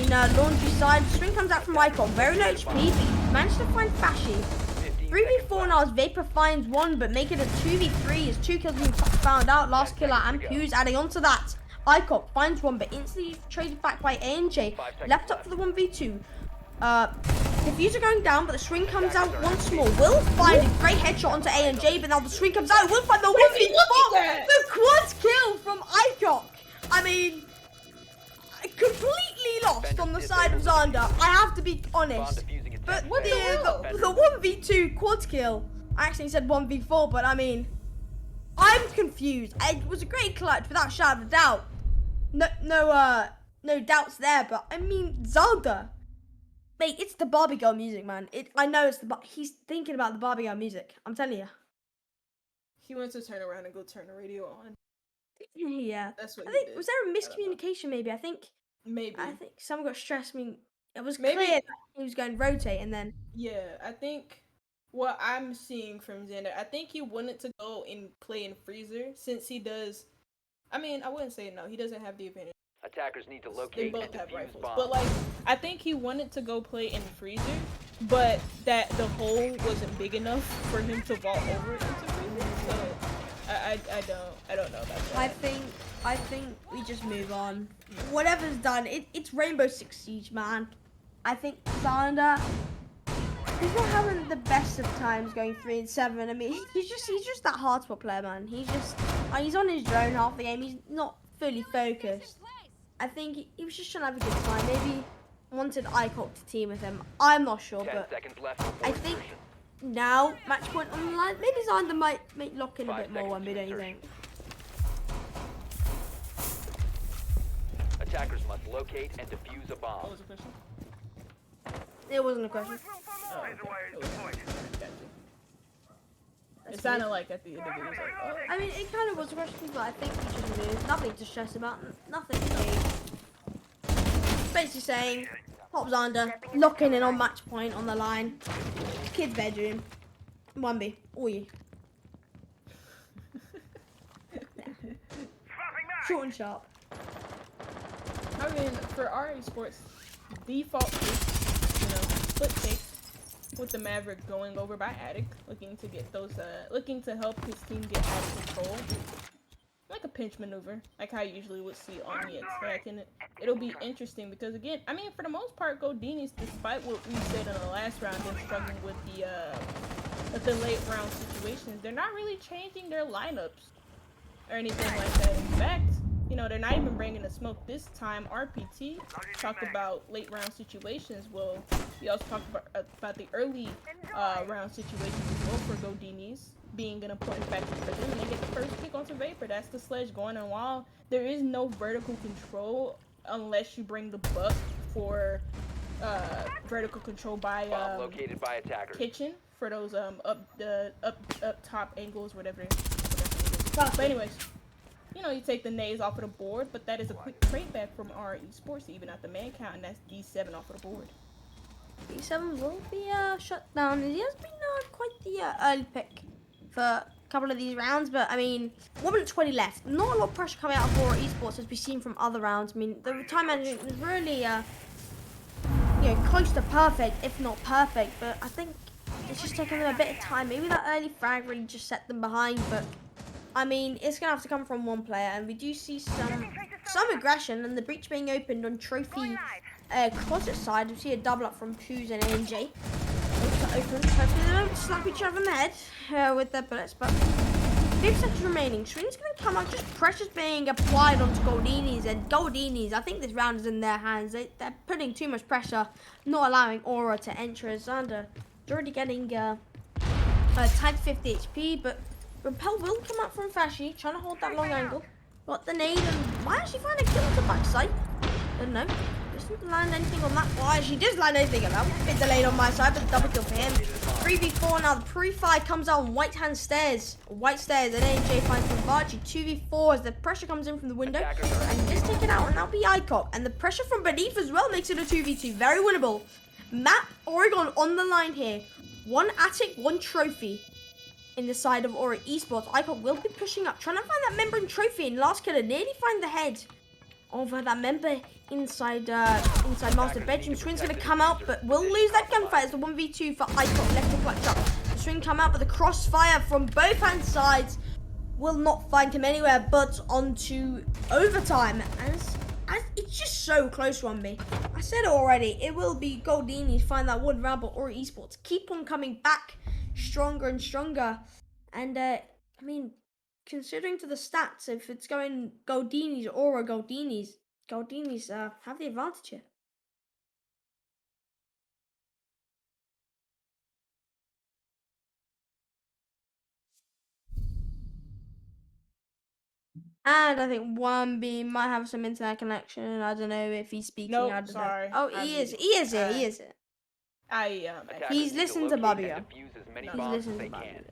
in laundry side. Swing comes out from Icon, very low HP, but he managed to find Fashy. 3v4 now as Vapor finds one, but make it a 2v3 as 2 kills being found out. Last killer and Pew's adding on to that. ICOC finds one, but instantly traded back by ANJ. Left up for the 1v2. Diffuser going down, but the swing comes out once more. Will find a great headshot onto A&J, but now the swing comes out. Will find the 1v4. The quad kill from ICOC. I mean, completely lost on the side of Xander. I have to be honest. But the 1v2 quad kill. I actually said 1v4, but I mean, I'm confused. It was a great clutch without a shadow of a doubt. No doubts there, but I mean, Xander. Mate, it's the Barbie girl music, man. I know it's he's thinking about the Barbie girl music. I'm telling you. He went to turn around and go turn the radio on. Yeah. That's what I he think did. was there a miscommunication? Maybe. I think someone got stressed. I mean, it was clear that he was going to rotate, and then. Yeah, I think what I'm seeing from Xander, I think he wanted to go and play in Freezer since he does. I mean, I wouldn't say no. He doesn't have the advantage. Attackers need to They locate both and have defuse rifles. bombs. But, like, I think he wanted to go play in Freezer, but that the hole wasn't big enough for him to vault over into Freezer. So, I don't know about that. I think we just move on. Whatever's done, it's Rainbow Six Siege, man. I think Xander, he's not having the best of times going 3-7. I mean, he's just that hardspot player, man. He's on his drone half the game. He's not fully focused. I think he was just trying to have a good time. Maybe wanted ICOC to team with him. I'm not sure, 10 but seconds left I before think insertion. now match point on the line. Maybe Xander might lock in a 5 bit more when we seconds don't to think. Attackers must locate and defuse a bomb. What was the question? It wasn't a question. Oh, okay. It sounded like at the end of it was like, oh. I mean, it kind of was a question, but I think we just moved. Nothing to stress about. Nothing to do. Basically saying, pop Xander, locking in on match point on the line. Kid's bedroom. 1B. Oh yeah. Short and sharp. I mean, for our esports, default is, split take with the Maverick going over by Attic, looking to get those, looking to help his team get out of control. Like a pinch maneuver, like I usually would see on the attack, and it'll be interesting because again, I mean, for the most part, Goldinis, despite what we said in the last round, they're struggling with the late round situations. They're not really changing their lineups or anything like that. In fact, they're not even bringing the smoke this time. RPT talked about late round situations. Well, we also talked about the early round situations as well for Goldinis being an important factor for them. And they get the first pick onto Vapor. That's the sledge going. And while there is no vertical control unless you bring the buff for vertical control by located by attackers. Kitchen for those up top angles, whatever it is. But anyways. You take the nades off of the board, but that is a quick trade back from our esports to even out the man count, and that's D7 off of the board. D7 will be shut down. He has been quite the early pick for a couple of these rounds, but I mean, 1 minute 20 left. Not a lot of pressure coming out of our esports as we've seen from other rounds. I mean, the time management was really, close to perfect, if not perfect, but I think it's just taking them a bit of time. Maybe that early frag really just set them behind, but I mean, it's going to have to come from one player, and we do see some aggression, and the breach being opened on Trophy closet side. We see a double up from Poos and AJ. Open. Hopefully they don't slap each other in the head with their bullets, but 5 seconds remaining. Swing's going to come out, just pressure's being applied onto Goldinis, and Goldinis, I think this round is in their hands. They're putting too much pressure, not allowing Aura to enter as Xander. They're already getting tagged 50 HP, but Repel will come out from Fashy, trying to hold that long angle. Got the nade and might actually find a kill on the backside. Don't know. Doesn't land anything on that. Well, actually does land anything on that. Bit delayed on my side, but double kill for him. 3v4 now. The pre-fire comes out on white hand stairs. White stairs, and AJ finds Vivaci. 2v4 as the pressure comes in from the window. And just take it out, and that'll be ICOC. And the pressure from beneath as well makes it a 2v2. Very winnable. Map Oregon on the line here. 1 attic, 1 trophy. In the side of Aura Esports, ICOC will be pushing up, trying to find that member and trophy. And last killer nearly find the head of that member inside master bedroom. Swing's gonna come out, but will lose that gunfight as the 1v2 for ICOC left to clutch up. The swing come out, but the crossfire from both hand sides will not find him anywhere but onto overtime. As It's just so close, 1B. I said it already. It will be Goldinis find that one round, but or Esports keep on coming back stronger and stronger. And I mean, considering to the stats, if it's going Goldinis or Goldinis, Goldinis have the advantage here. And I think 1B might have some internet connection. I don't know if he's speaking. Nope, I don't sorry. know. Oh, he is. He is it. He is it. Attackers He's need to listened to locate Babio. and defuse as many He's bombs as listened they to can.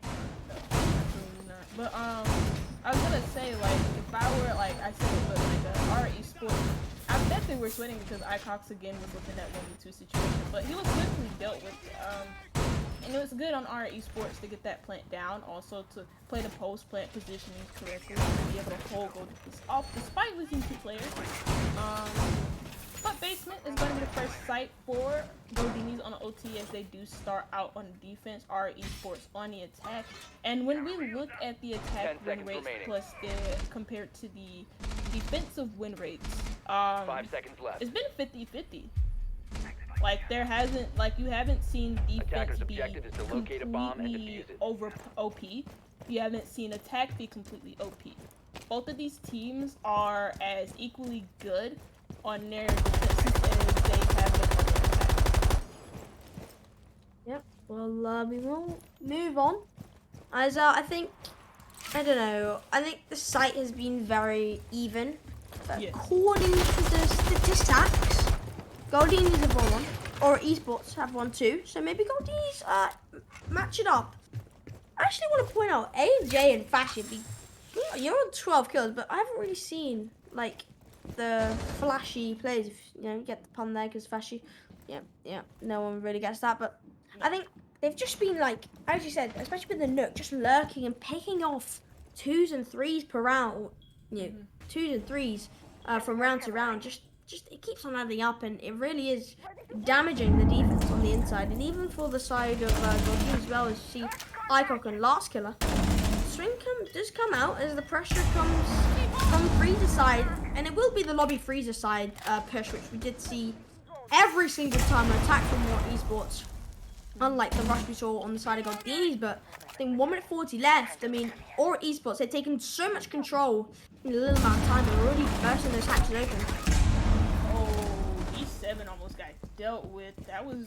Absolutely not. But I was gonna say, like, if I were like I said it, but like our esports, I bet they were sweating because Icox again was looking at 1v2 situation, but he was quickly dealt with. And it was good on our esports to get that plant down, also to play the post plant positioning correctly, to be able to hold Goldinis off despite losing 2 players. But basement is going to be the first site for Goldinis on the OT as they do start out on the defense, our esports on the attack. And when we look at the attack 10 win seconds rates remaining. plus compared to the defensive win rates, 5 seconds left. it's been 50-50. Like there hasn't, like you haven't seen defense Attacker's be objective is to locate a bomb and completely defuse it. over OP. You haven't seen attack be completely OP. Both of these teams are as equally good on their defenses as they have been on their attack. Yep. Well, we will move on. As I think, I don't know. I think the site has been very even. Yes. According to the statistics, Goldinis have won one, or Esports have won 2. So maybe Goldinis match it up. I actually want to point out AJ and Fashy. You're on 12 kills, but I haven't really seen like the flashy plays. If you get the pun there, because Fashy, yeah, no one really gets that. But I think they've just been like, as you said, especially with the Nook, just lurking and picking off 2s and 3s per round. 2s and 3s from round to round. Just it keeps on adding up, and it really is damaging the defense on the inside. And even for the side of Goldinis as well, as you see, Icock and Last Killer, swing does come out as the pressure comes from Freezer side, and it will be the lobby Freezer side push, which we did see every single time an attack from War Esports, unlike the rush we saw on the side of Goldinis. But I think 1 minute 40 left. I mean, Aura Esports, they've taken so much control in a little amount of time. They're already bursting those hatches open. Oh, E7 almost got dealt with. That was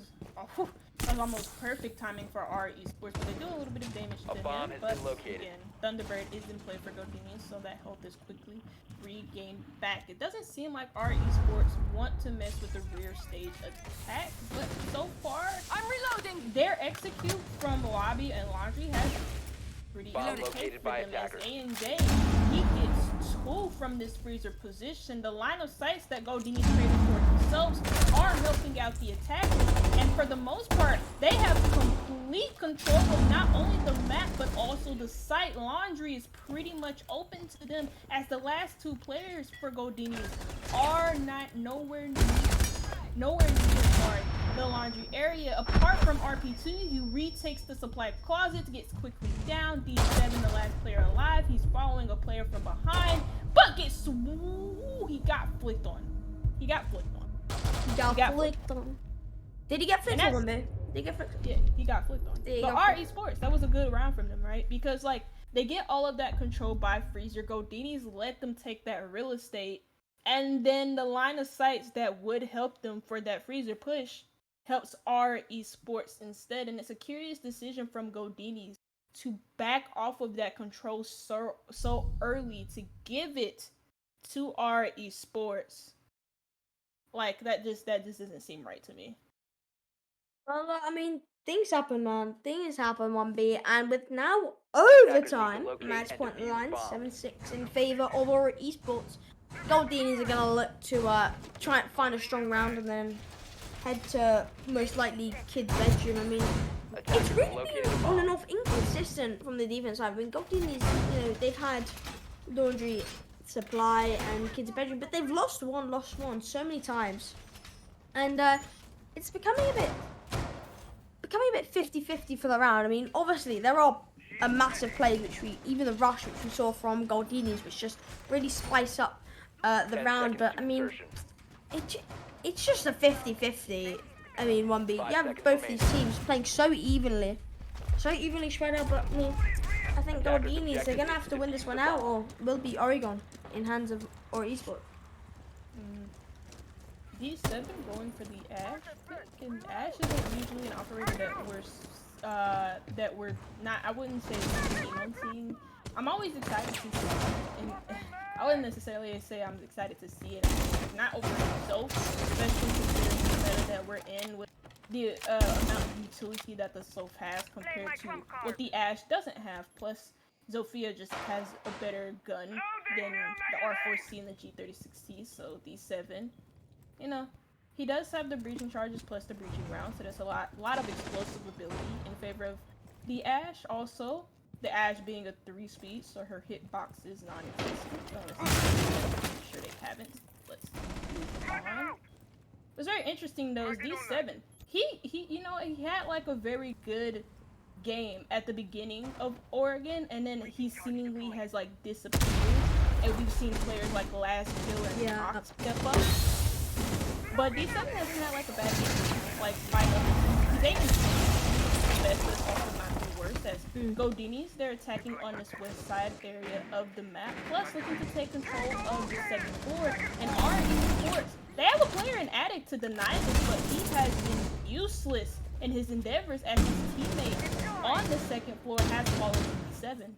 almost perfect timing for our esports, but they do a little bit of damage to him. bomb has But been located. again, Thunderbird is in play for Goldinis, so that health is quickly regained back. It doesn't seem like our esports want to mess with the rear stage attack, but so far, I'm reloading. their execute from lobby and laundry has pretty Bomb easy located for by them as attackers. A&J, he gets 2 from this freezer position. The line of sights that Goldinis created for themselves are helping out the attack, and for the most part, they have complete control of not only the map but also the site. Laundry is pretty much open to them, as the last 2 players for Goldinis are nowhere near the laundry area. Apart from RP2, he retakes the supply closet, gets quickly down. D7, the last player alive. He's following a player from behind, but gets he got flicked on. He got flicked on. Did he get flicked on, Did he get flicked? Yeah, he got flicked on. But our esports, that was a good round from them, right? Because like they get all of that control by Freezer. Goldinis let them take that real estate, and then the line of sights that would help them for that Freezer push helps our esports instead. And it's a curious decision from Goldinis to back off of that control so early, to give it to our esports. Like that just doesn't seem right to me. Well, I mean, things happen, man. Things happen, 1B. And with now overtime, locate match and point defuse line, bombs. 7-6 in favor of Aura Esports. Goldinis are going to look to try and find a strong round and then head to most likely Kid's bedroom. I mean, it's Attackers really located been a on bomb. and off inconsistent from the defense side. I mean, Goldinis, they've had laundry, supply, and Kid's bedroom, but they've lost one so many times. And it's becoming a bit 50-50 for the round. I mean, obviously there are a massive plays, even the rush which we saw from Goldinis, which just really spice up the 10 round, seconds but to I mean, insertion. it's just a 50-50. I mean, 1B. 5 You have seconds both remaining. these teams playing so evenly spread out. But I mean, I think Attackers' Goldinis, they're objective gonna is have to to win this defuse one the out, bomb. or will be Oregon in hands of or Esports. D7 going for the Ash pick, and Ash isn't usually an operator that we're not. I wouldn't say keen on seeing. I'm always excited to see it, and I wouldn't necessarily say I'm excited to see it. Not over itself, especially considering the meta that we're in with the amount of utility that the Soph has compared to what the Ash doesn't have. Plus, Zofia just has a better gun than the R4C and the G36C, so D7. You know, he does have the breaching charges plus the breaching round, so there's a lot of explosive ability in favor of the Ash. Also, the Ash being a 3-speed, so her hitbox is non-existent. I'm sure they haven't. Let's move on. What's very interesting though is D7. He had like a very good game at the beginning of Oregon, and then he seemingly has like disappeared. And we've seen players like Last Kill and Fox step up. But D7 hasn't had like a bad game, like he's aiming the best, but it's also not the worst. As Goldinis, they're attacking on this west side area of the map, plus looking to take control of the second floor. And Esports, they have a player in Attic to deny this, but he has been useless in his endeavors as his teammate on the second floor has fallen to D7.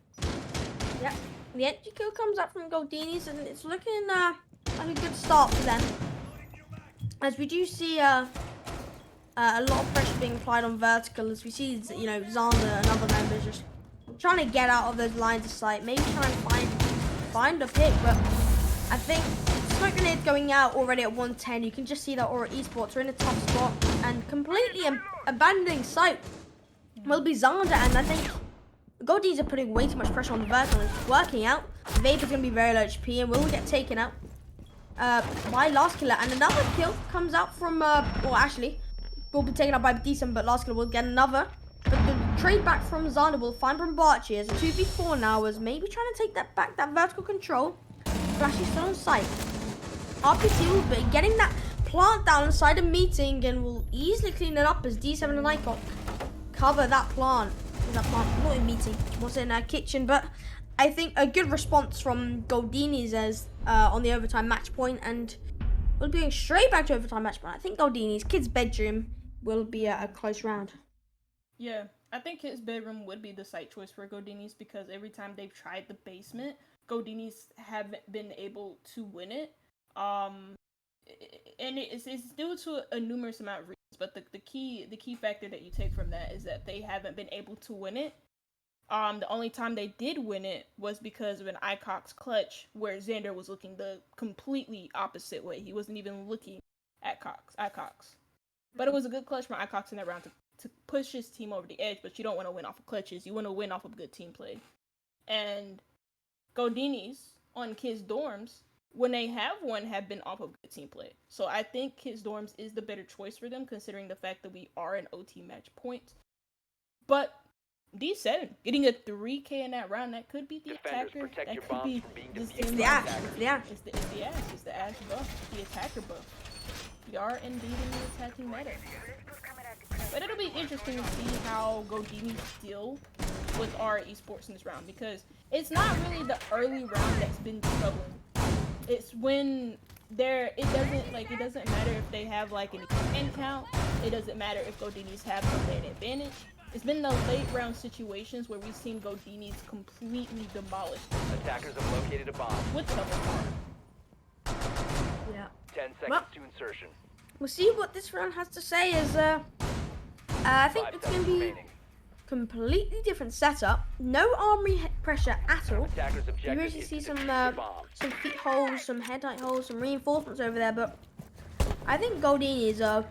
Yeah, the entry kill comes up from Goldinis, and it's looking like a good start for them. As we do see a lot of pressure being applied on vertical, as we see, you know, Xander and other members just trying to get out of those lines of sight, maybe try and find a pick, but I think smoke grenade going out already at 110. You can just see that Aura Esports are in a tough spot and completely abandoning sight will be Xander, and I think Goldinis are putting way too much pressure on the vertical. It's working out. Vapor's going to be very low HP and will get taken out by Last Killer, and another kill comes out from well, actually will be taken out by D7, but Last Killer will get another. But the trade back from Xander will find Bombardier as a 2v4 now, as maybe trying to take that back, that vertical control. Flash is still on sight. RPT will be getting that plant down inside a meeting and will easily clean it up as D7 and Icon cover that plant. That plant, not in meeting, was in a kitchen, but I think a good response from Goldinis as on the overtime match point, and we'll be going straight back to overtime match point. I think Goldinis' kid's bedroom will be a close round. Yeah, I think his bedroom would be the site choice for Goldinis, because every time they've tried the basement, Goldinis haven't been able to win it. And it's due to a numerous amount of reasons, but the key factor that you take from that is that they haven't been able to win it. The only time they did win it was because of an Icox clutch where Xander was looking the completely opposite way. He wasn't even looking at Icox. But it was a good clutch from Icox in that round to push his team over the edge, but you don't want to win off of clutches. You want to win off of good team play. And Goldinis on Kids Dorms, when they have won, have been off of good team play. So I think Kids Dorms is the better choice for them, considering the fact that we are an OT match point. But D7 getting a 3K in that round, that could be the attacker. That could be It's the Ash. It's the Ash. It's the Ash. It's the Ash buff. The attacker buff. We are indeed in the attacking meta. But it'll be interesting to see how Goldinis deal with our Esports in this round, because it's not really the early round that's been troubling. It's when it doesn't matter if they have like an end count. It doesn't matter if Goldinis have an advantage. It's been the late round situations where we've seen Goldinis completely demolished. Attackers have located a bomb. With cover. Yeah. 10 seconds to insertion. We'll see what this round has to say. I think it's going to be remaining. completely different setup. No armory pressure at all. Attackers' You objective usually is see to some defuse the bomb. feet holes, some head height holes, some reinforcements over there, but I think Goldinis are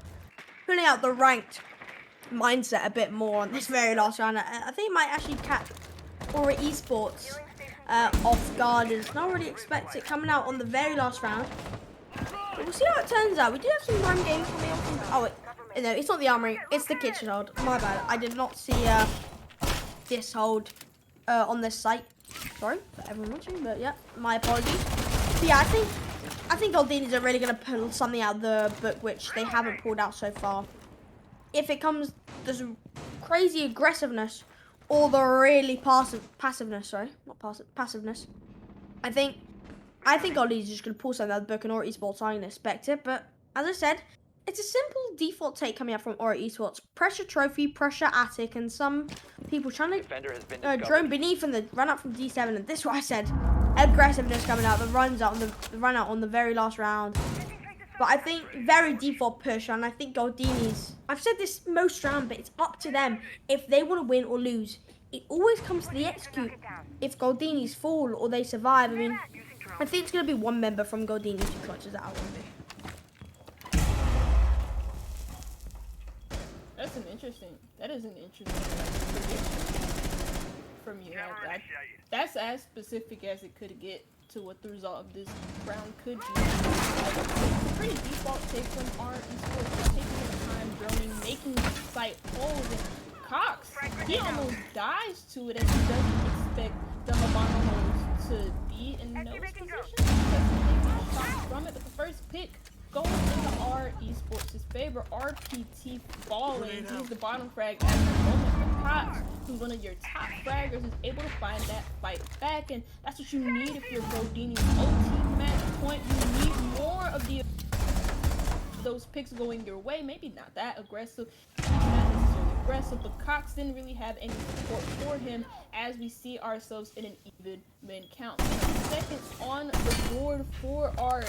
pulling out the ranked mindset a bit more on this very last round. I think it might actually catch Aura Esports off guard, as not really expect it coming out on the very last round. But we'll see how it turns out. We do have some run games coming up. Oh wait, no, it's not the armory, it's the kitchen hold. My bad. I did not see this hold on this site. Sorry for everyone watching, but yeah, my apologies. But yeah, I think I think Goldinis are really going to pull something out of the book, which they haven't pulled out so far. If it comes this crazy aggressiveness or the really passiveness, sorry, not passiveness. I think Goldinis is just going to pull something out of the book, and Aura Esports are going to expect it. But as I said, it's a simple default take coming out from Aura Esports. Pressure trophy, pressure attic, and some people trying to Defender has been drone discovered. beneath and the run up from D7. And this is what I said. Aggressiveness coming out, the run out on the very last round. But I think very default push, and I think Goldinis, I've said this most round, but it's up to them if they want to win or lose. It always comes to the execute. If Goldinis fall or they survive, I mean, I think it's going to be one member from Goldinis who clutches that out one day. That is an interesting prediction from you. That's as specific as it could get to what the result of this round could be. Pretty default take from our Esports, just taking their time, droning, making site holes, and Cox, he almost dies to it as he doesn't expect the Habana holes to be in those positions. Because they got shots from it, but the first pick goes into our Esports' favor. RPT falling, he's the bottom frag at the moment. Cox, who's one of your top fraggers, is able to find that fight back, and that's what you need if you're Goldinis. OT match point, you need more of those picks going your way. Maybe not that aggressive, not necessarily aggressive, but Cox didn't really have any support for him as we see ourselves in an even min count. Second on the board for our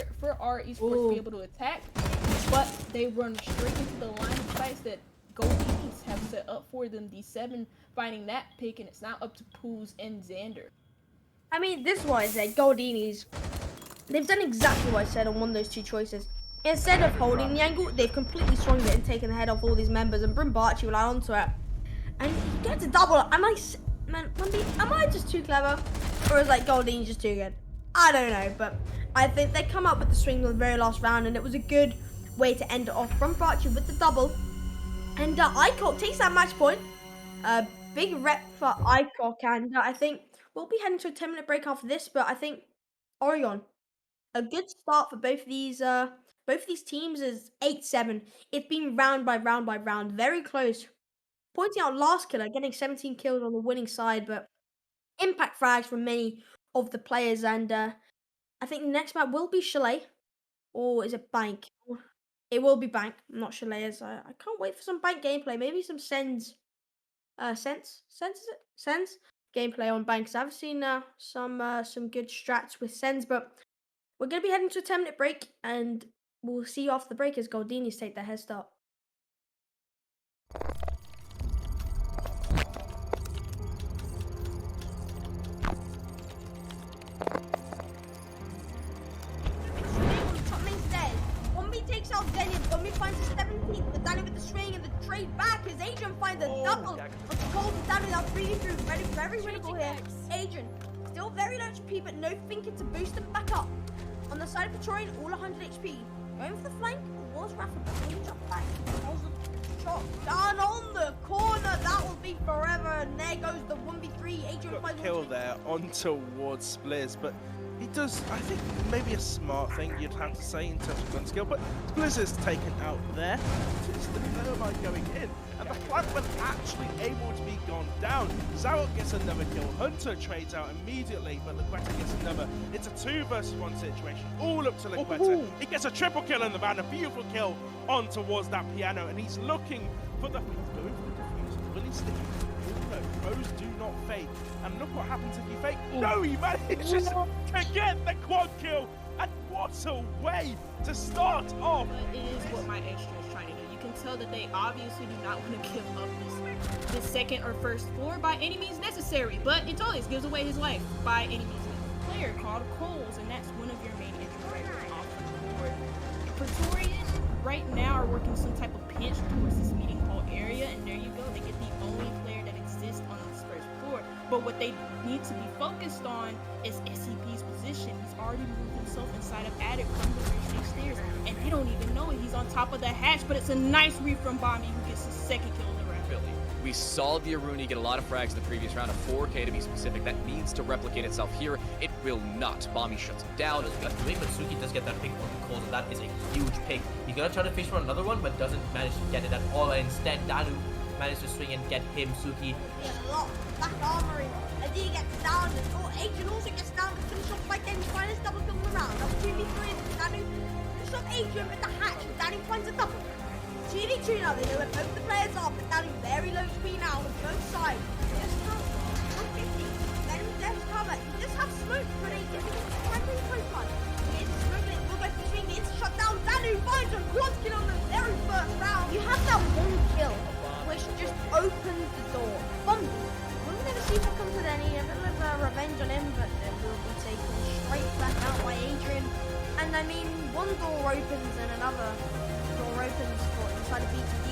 Esports to be able to attack, but they run straight into the line of fights that Goldinis have set up for them. D7 finding that pick, and it's now up to Poos and Xander. I mean, this is what I said. Goldinis, they've done exactly what I said on one of those two choices. Instead of holding the angle, they've completely swung it and taken the head off all these members, and Brimbarchi will add onto it. And he gets a double. Am I just too clever? Or is like Goldinis just too good? I don't know, but I think they come up with the swing on the very last round, and it was a good way to end it off. Brimbarchi with the double. And Icock takes that match point. Big rep for Icock, and I think we'll be heading to a 10-minute break after this, but I think Oregon, a good start for both of these teams is 8-7. It's been round by round by round, very close. Pointing out last killer, getting 17 kills on the winning side, but impact frags from many of the players, and I think the next map will be Chalet, or is it Bank? It will be Bank, not Chalet. I can't wait for some Bank gameplay, maybe some Sense is it? Sense gameplay on Bank, 'cause I've seen some good strats with Sense, but we're going to be heading to a 10-minute break, and we'll see you after the break as Goldinis take their head start. Takes out Daniel, Gummy finds the 17th, but Danny with the swing and the trade back as Adrian finds a double. Gold Danny now 3v3, very winnable here. Adrian, still very low HP, but no thinking to boost him back up. On the side of Petrorian, all 100 HP. Going for the flank, was Rafa, but he dropped back. Shot down on the corner, that will be forever, and there goes the 1v3. Adrian finds kill there on towards Spliz, but he does, I think, maybe a smart thing you'd have to say in terms of gun skill, but Spliz is taken out there. It's the thermite going in, and the flagman actually able to be gone down. Zawok gets another kill, Hunter trades out immediately, but Lequeta gets another. It's a 2 versus 1 situation, all up to Lequeta. He gets a triple kill in the van, a beautiful kill on towards that piano, and he's looking for the, going for the defuse. Will he stick? No, pros do not fake. And look what happens if you fake. No, he manages to get the quad kill. And what a way to start off. But it is what my extra is trying to do. You can tell that they obviously do not want to give up this second or first floor by any means necessary. But it always gives away his life by any means necessary. Player called Coles, and that's one of your main entry drivers off the board. Praetorians right now are working some type of pinch towards this meeting hall area, and there you go. They get the only player that exists on this first floor. But what they need to be focused on is SCP's position. He's already moved himself inside of attic from the bridge stairs, and they don't even know it. He's on top of the hatch, but it's a nice read from Bombi, who gets his second kill in the round. We saw the Aruni get a lot of frags in the previous round, a 4K to be specific. That needs to replicate itself here. It will not. Bomby shuts him down. But Suki does get that pick from Coles, and that is a huge pick. He's gonna try to fish for another one, but doesn't manage to get it at all. And instead, Danu managed to swing and get him, Suki. Yeah, a lot. Back armory. As he gets down, and Adrian also gets down to finish off by Danny, finds double kill in the round. That's 2v3 and Danu finishes off Adrian with the hatch, and Danny finds a double. 2v2 now, they know where both the players are, but Danny very low speed now on both sides. Just have 150, let him cover. You just have smoke grenade, just directly close one. He is smoking, will go between, he needs to shut down. Danu finds a quad kill on the very first round. You have that one kill, which just opens the door. Bomb. We're going to see what comes with Danny, a bit of revenge on him, but then will be taken straight back out by Adrian. And I mean, one door opens and another door opens for inside of BTD.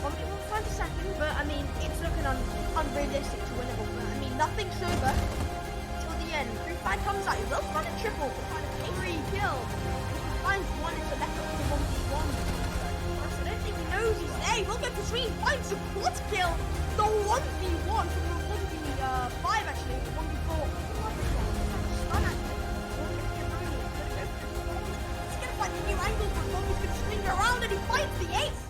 Obviously, we'll find a second, but I mean, it's looking unrealistic to winnable. But I mean, nothing's over till the end. Free flag comes out, he will find a triple, we'll find a 3 kill. If he finds one, it's a left up to 1v1. I don't think he knows he's there. He will go for 3, finds a quad kill. The 1v1 from the 1v5 actually, the 1v4. Stun actually. Find a new angle for Bobby's going to swing around and he finds the ace!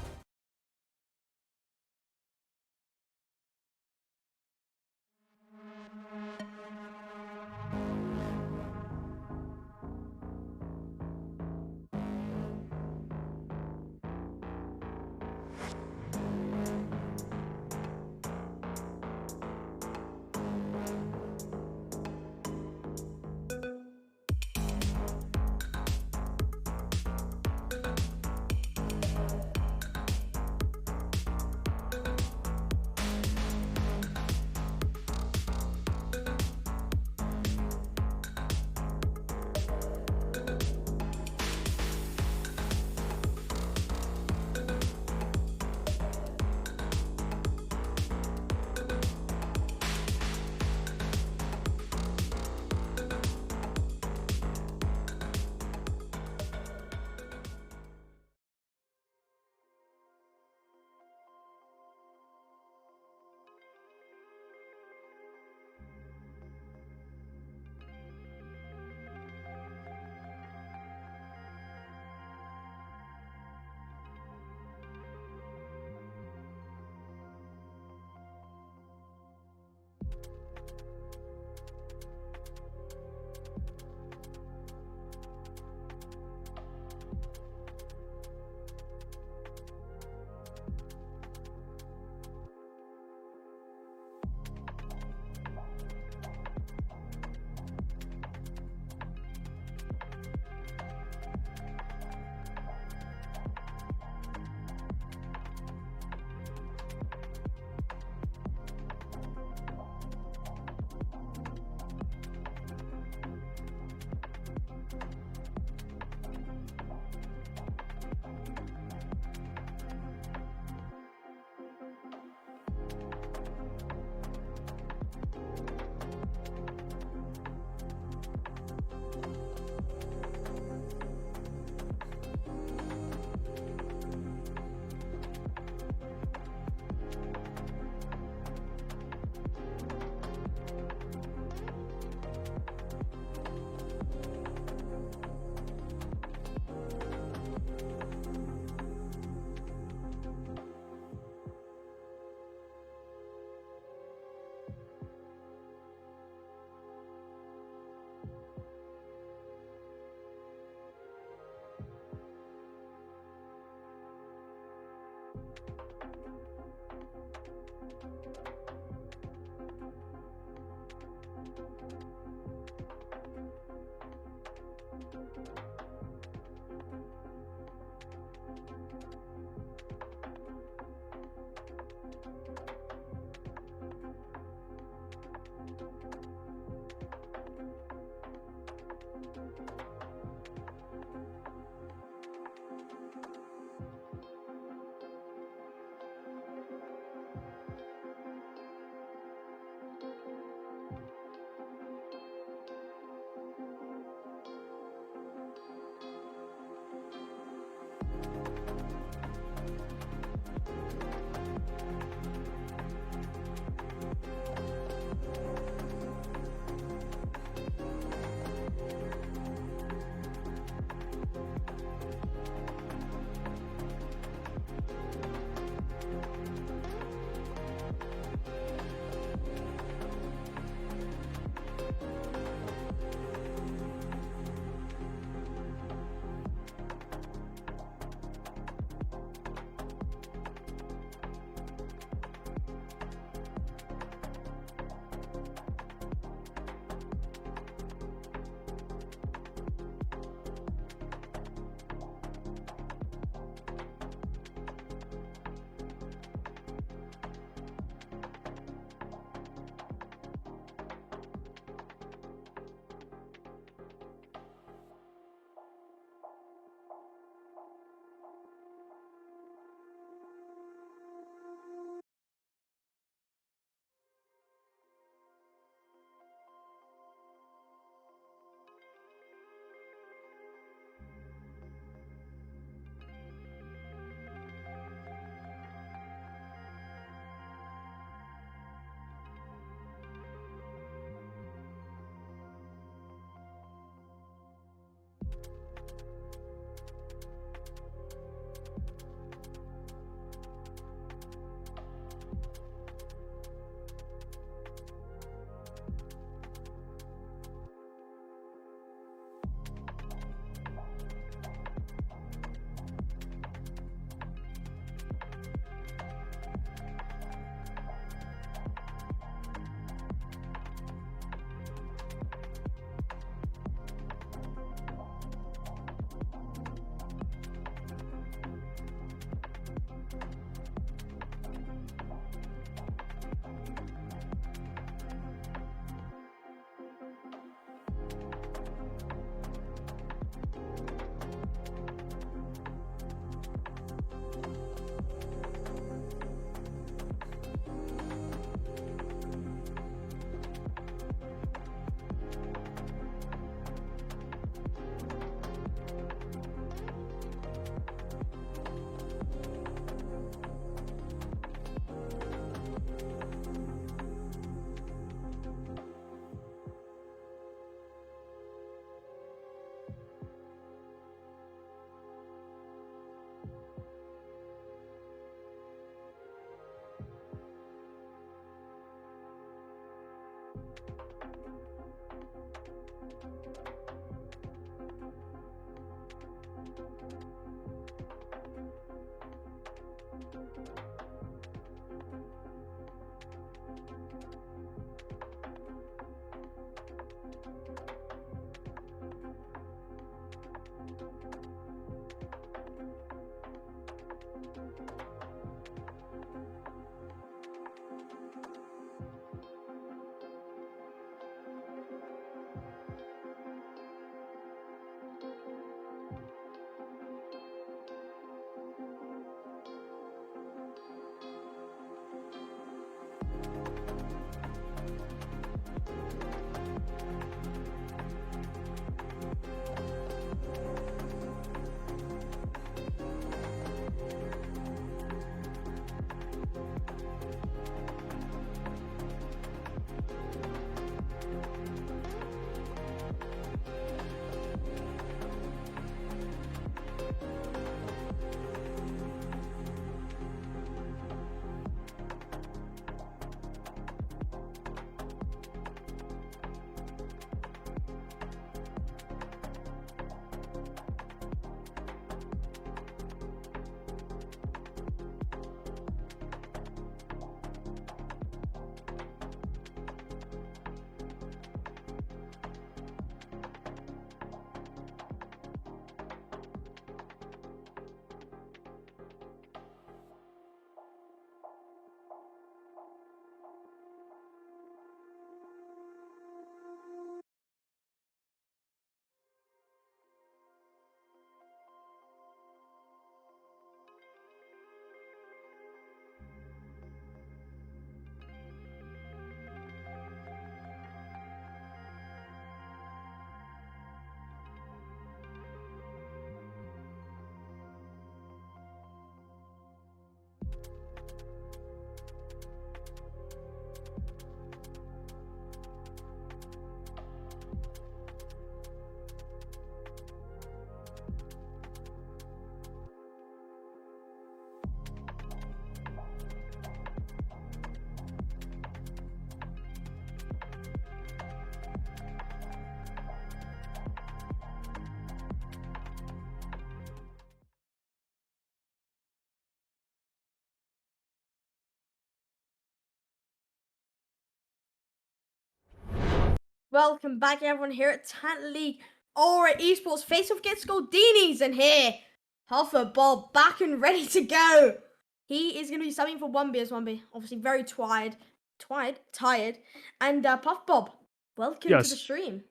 Welcome back, everyone, here at Talent League or at Esports. Face-off gets Goldinis, and here, Huffer Bob back and ready to go. He is going to be subbing for 1B as 1B. Obviously, very tired. And Puff Bob, welcome to the stream.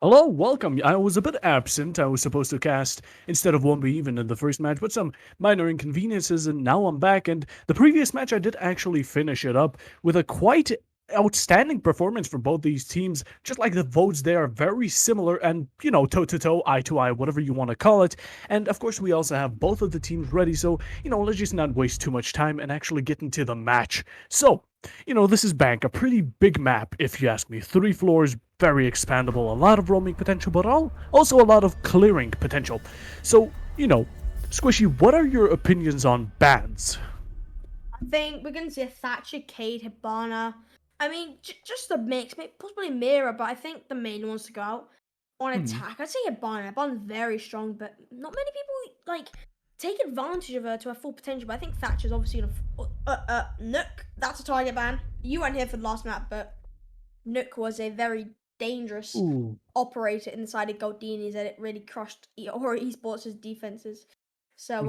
Hello, welcome. I was a bit absent. I was supposed to cast instead of 1B even in the first match, but some minor inconveniences, and now I'm back. And the previous match, I did actually finish it up with a quite outstanding performance from both these teams. Just like the votes, they are very similar and, you know, toe-to-toe, eye-to-eye, whatever you want to call it. And, of course, we also have both of the teams ready, so, you know, let's just not waste too much time and actually get into the match. So, you know, this is Bank, a pretty big map, if you ask me. 3 floors, very expandable, a lot of roaming potential, but also a lot of clearing potential. So, you know, Squishy, what are your opinions on bans? I think we're going to see a Thatcher, Cade, Hibana. I mean, just a mix, maybe possibly Mira, but I think the main ones to go out on attack. I'd say Hibana. Hibana's very strong, but not many people, like, take advantage of her to her full potential. But I think Thatcher's obviously gonna Nook. That's a target ban. You weren't here for the last map, but Nook was a very dangerous operator inside of Goldinis, and it really crushed Esports' defenses. So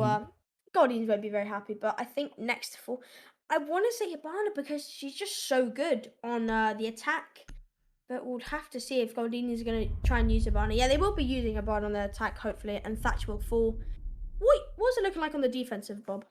Goldinis won't be very happy. But I think next to full, I want to say Hibana because she's just so good on the attack. But we'll have to see if Goldinis is going to try and use Hibana. Yeah, they will be using Hibana on the attack, hopefully, and Thatcher will fall. What's it looking like on the defensive, Bob?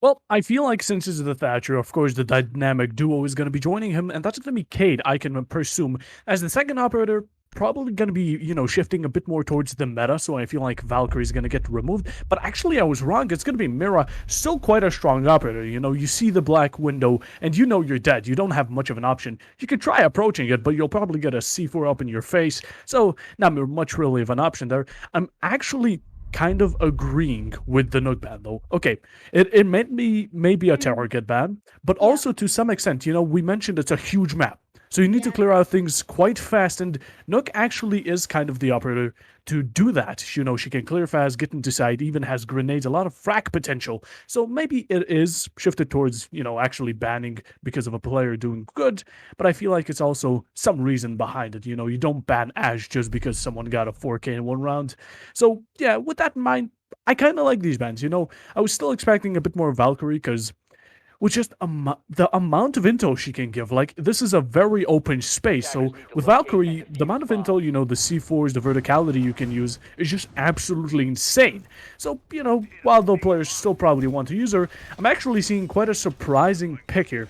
Well, I feel like since it's the Thatcher, of course, the dynamic duo is going to be joining him, and that's going to be Cade, I can presume. As the second operator, probably going to be, you know, shifting a bit more towards the meta, so I feel like Valkyrie is going to get removed. But actually, I was wrong. It's going to be Mira, still quite a strong operator. You know, you see the black window, and you know you're dead. You don't have much of an option. You could try approaching it, but you'll probably get a C4 up in your face, so not much really of an option there. I'm actually kind of agreeing with the Nook ban, though. Okay, it meant me maybe a target ban, but also to some extent, you know, we mentioned it's a huge map. So you need to clear out things quite fast, and Nook actually is kind of the operator to do that. You know, she can clear fast, get into side, even has grenades, a lot of frag potential. So maybe it is shifted towards, you know, actually banning because of a player doing good, but I feel like it's also some reason behind it. You know, you don't ban Ash just because someone got a 4K in one round. So yeah, with that in mind, I kind of like these bans. You know, I was still expecting a bit more Valkyrie because with just the amount of intel she can give, like, this is a very open space. So with Valkyrie, the amount of intel, you know, the C4s, the verticality you can use is just absolutely insane. So, you know, while the players still probably want to use her, I'm actually seeing quite a surprising pick here.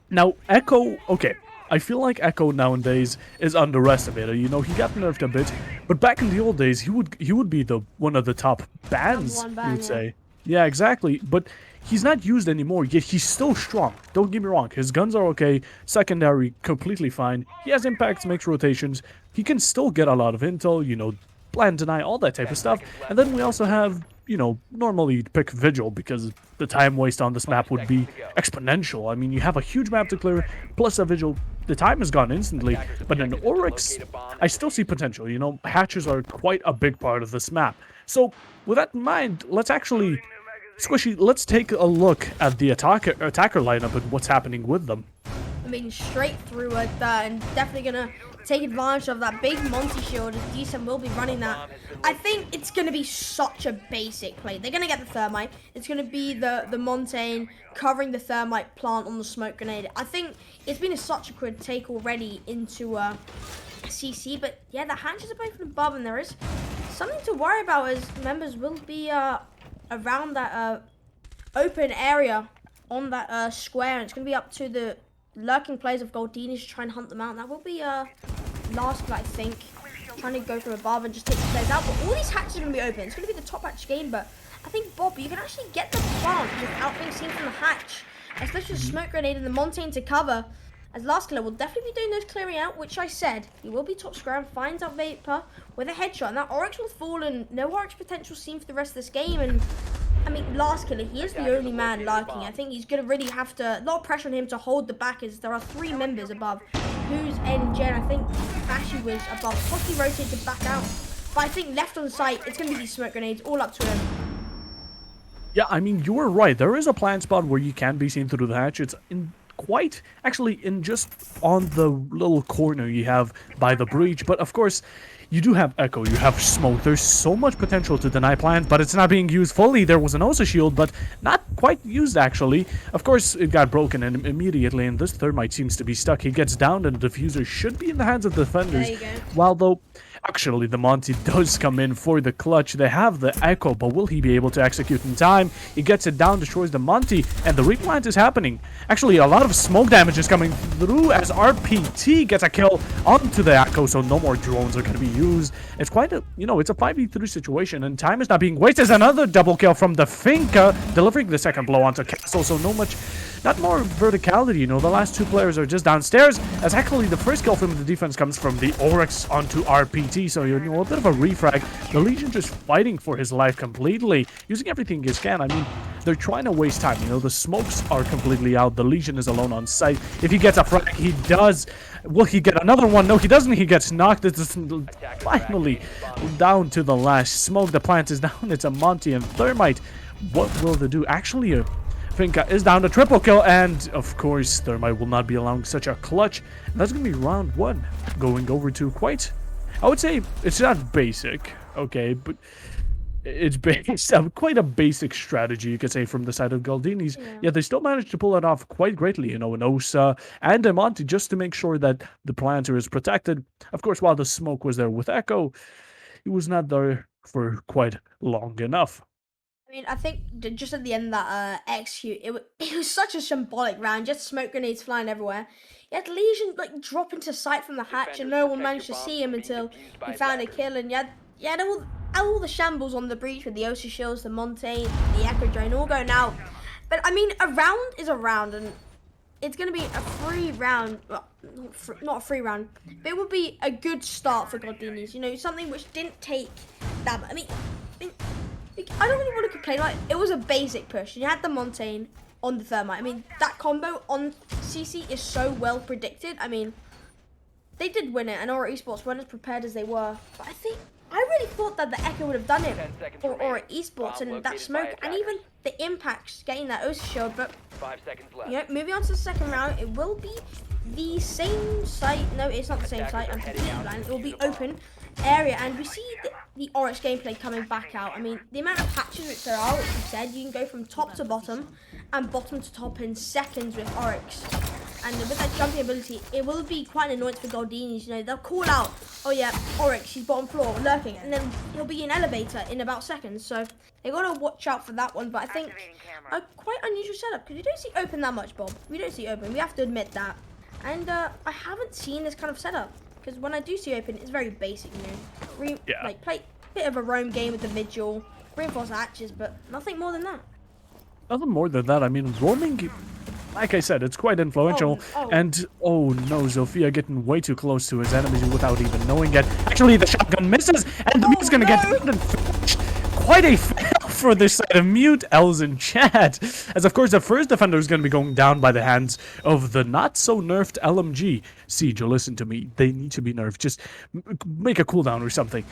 Now, Echo, okay, I feel like Echo nowadays is underestimated. You know, he got nerfed a bit, but back in the old days, he would be one of the top bans, you would say. Yeah, exactly. But he's not used anymore, yet he's still strong. Don't get me wrong. His guns are okay. Secondary, completely fine. He has impacts, makes rotations. He can still get a lot of intel, you know, plan deny, all that type of stuff. And then we also have, you know, normally you'd pick Vigil because the time waste on this map would be exponential. I mean, you have a huge map to clear, plus a Vigil. The time is gone instantly. But in Oryx, I still see potential. You know, hatches are quite a big part of this map. So with that in mind, let's actually... Squishy, let's take a look at the attacker lineup and what's happening with them. I mean, straight through it, and definitely going to take advantage of that big Monty shield, as Decent will be running that. I think it's going to be such a basic play. They're going to get the thermite. It's going to be the Montaigne covering the thermite plant on the smoke grenade. I think it's been such a quick take already into CC, but yeah, the hatches are both above, and there is something to worry about as members will be around that open area on that square, and it's going to be up to the lurking players of Goldinis to try and hunt them out. And that will be last play, I think, trying to go from above and just take the players out. But all these hatches are going to be open. It's going to be the top hatch game, but I think, Bob, you can actually get the plant without being seen from the hatch, especially the smoke grenade and the Montaigne to cover. As last killer will definitely be doing those clearing out, which I said. He will be top square and finds out Vapor with a headshot. And that Oryx will fall, and no Oryx potential seen for the rest of this game. And I mean, last killer, he is the only man lurking. I think he's going to really have to, a lot of pressure on him to hold the back, as there are 3 members above. Who's NGen? I think Ashy was above. Possibly rotated back out. But I think left on site, it's going to be these smoke grenades all up to him. Yeah, I mean, you were right. There is a plant spot where you can be seen through the hatch. It's quite actually in just on the little corner you have by the breach. But of course, you do have Echo, you have Smoke. There's so much potential to deny plans, but it's not being used fully. There was an Osa shield, but not quite used actually. Of course, it got broken and immediately, and this Thermite seems to be stuck. He gets down, and the diffuser should be in the hands of the defenders. There you go. While though, actually, the Monty does come in for the clutch. They have the Echo, but will he be able to execute in time? He gets it down, destroys the Monty, and the replant is happening. Actually, a lot of smoke damage is coming through as RPT gets a kill onto the Echo, so no more drones are going to be used. It's quite a, it's a 5v3 situation, and time is not being wasted. There's another double kill from the Finka, delivering the second blow onto Castle, so not more verticality, the last two players are just downstairs, as actually the first kill from the defense comes from the Oryx onto RPT, so a bit of a refrag. The Legion just fighting for his life completely, using everything he can. I mean, they're trying to waste time, the smokes are completely out, the Legion is alone on site. If he gets a frag, he does. Will he get another one? No, he doesn't. He gets knocked. It's finally down to the last smoke. The plant is down. It's a Monty and Thermite. What will they do? Actually, Finka is down to triple kill, and of course, Thermite will not be allowing such a clutch. And that's going to be round one, going over to quite, I would say, it's not basic, okay, but it's based on quite a basic strategy, you could say, from the side of Goldinis. Yeah, they still managed to pull it off quite greatly, an Osa and a Monty, just to make sure that the planter is protected. Of course, while the smoke was there with Echo, he was not there for quite long enough. I mean, I think just at the end of that execute, it was such a symbolic round, just smoke grenades flying everywhere. You had Legion drop into sight from the hatch, and no one managed to see him until he found a kill. And you had all the shambles on the breach with the Osa shields, the Monte, the Echo drone all going out. But I mean, a round is a round, and it's going to be a free round. Well, not a free round, but it would be a good start for Goldinis. Something which didn't take that. I mean, I don't really want to complain. It was a basic push. You had the Montaigne on the Thermite. I mean, that combo on CC is so well predicted. I mean, they did win it, and Aura Esports weren't as prepared as they were. But I really thought that the Echo would have done it for Aura Esports, and that smoke, and even the impacts getting that Osa shield. But 5 seconds left. moving on to the second round, it will be the same site. No, it's not the same site. I'm completely blind. It will be open area, and we see the Oryx gameplay coming back out. I mean, the amount of patches which there are, which you said, you can go from top to bottom and bottom to top in seconds with Oryx. And with that jumping ability, it will be quite an annoyance for Goldinis. They'll call out, oh yeah, Oryx, he's bottom floor, lurking, and then he'll be in elevator in about seconds. So they got to watch out for that one. But I think a quite unusual setup, because you don't see open that much, Bob. We don't see open. We have to admit that. And I haven't seen this kind of setup. Because when I do see open, it's very basic, play a bit of a roam game with the Vigil, reinforce hatches, but nothing more than that. Nothing more than that. I mean, roaming, like I said, it's quite influential. And, oh no, Zofia getting way too close to his enemies without even knowing it. Actually, the shotgun misses, and the Mute's going to get finished. Quite a fail for this side of Mute. L's in chat. As, of course, the first defender is going to be going down by the hands of the not-so-nerfed LMG. Siege, listen to me. They need to be nerfed. Just make a cooldown or something.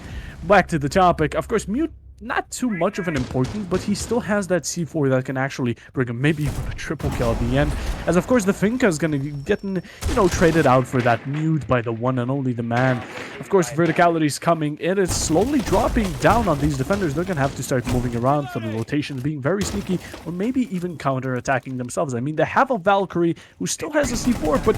Back to the topic. Of course, Mute, not too much of an importance, but he still has that C4 that can actually bring him maybe even a triple kill at the end. As of course the Finka is gonna be getting, traded out for that Mute by the one and only the man. Of course, verticality is coming. It is slowly dropping down on these defenders. They're gonna have to start moving around for the rotations, being very sneaky, or maybe even counter-attacking themselves. I mean, they have a Valkyrie who still has a C4, but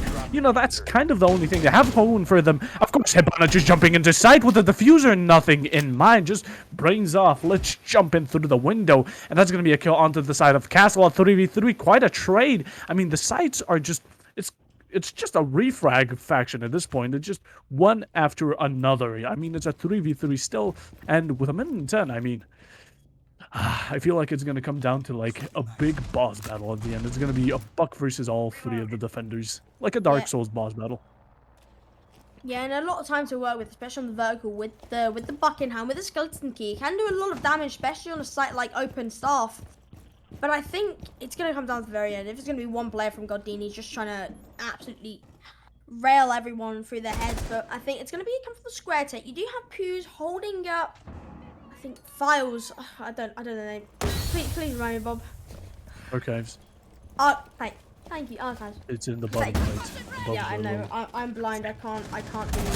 that's kind of the only thing they have going for them. Of course, Hibana just jumping into sight with the diffuser, nothing in mind, just brains off. Let's jump in through the window, and that's going to be a kill onto the side of Castle at 3v3. Quite a trade. I mean, the sites are just, it's just a refrag faction at this point. It's just one after another. I mean, it's a 3v3 still, and with a minute and 10, I mean, I feel like it's going to come down to like a big boss battle at the end. It's going to be a Buck versus all three of the defenders, like a Dark Souls boss battle. Yeah, and a lot of time to work with, especially on the vertical with the Buckingham, with the skeleton key. It can do a lot of damage, especially on a site like Open Staff. But I think it's going to come down to the very end. If it's going to be one player from Goldini just trying to absolutely rail everyone through their heads, but I think it's going to be come from the square take. You do have Pews holding up, I think, Files. I don't know the name. Please remind me, Bob. Archives. Right. Thank you, Archives. It's in the bottom right. Above Yeah, I the know. logo. I'm blind. I can't do it.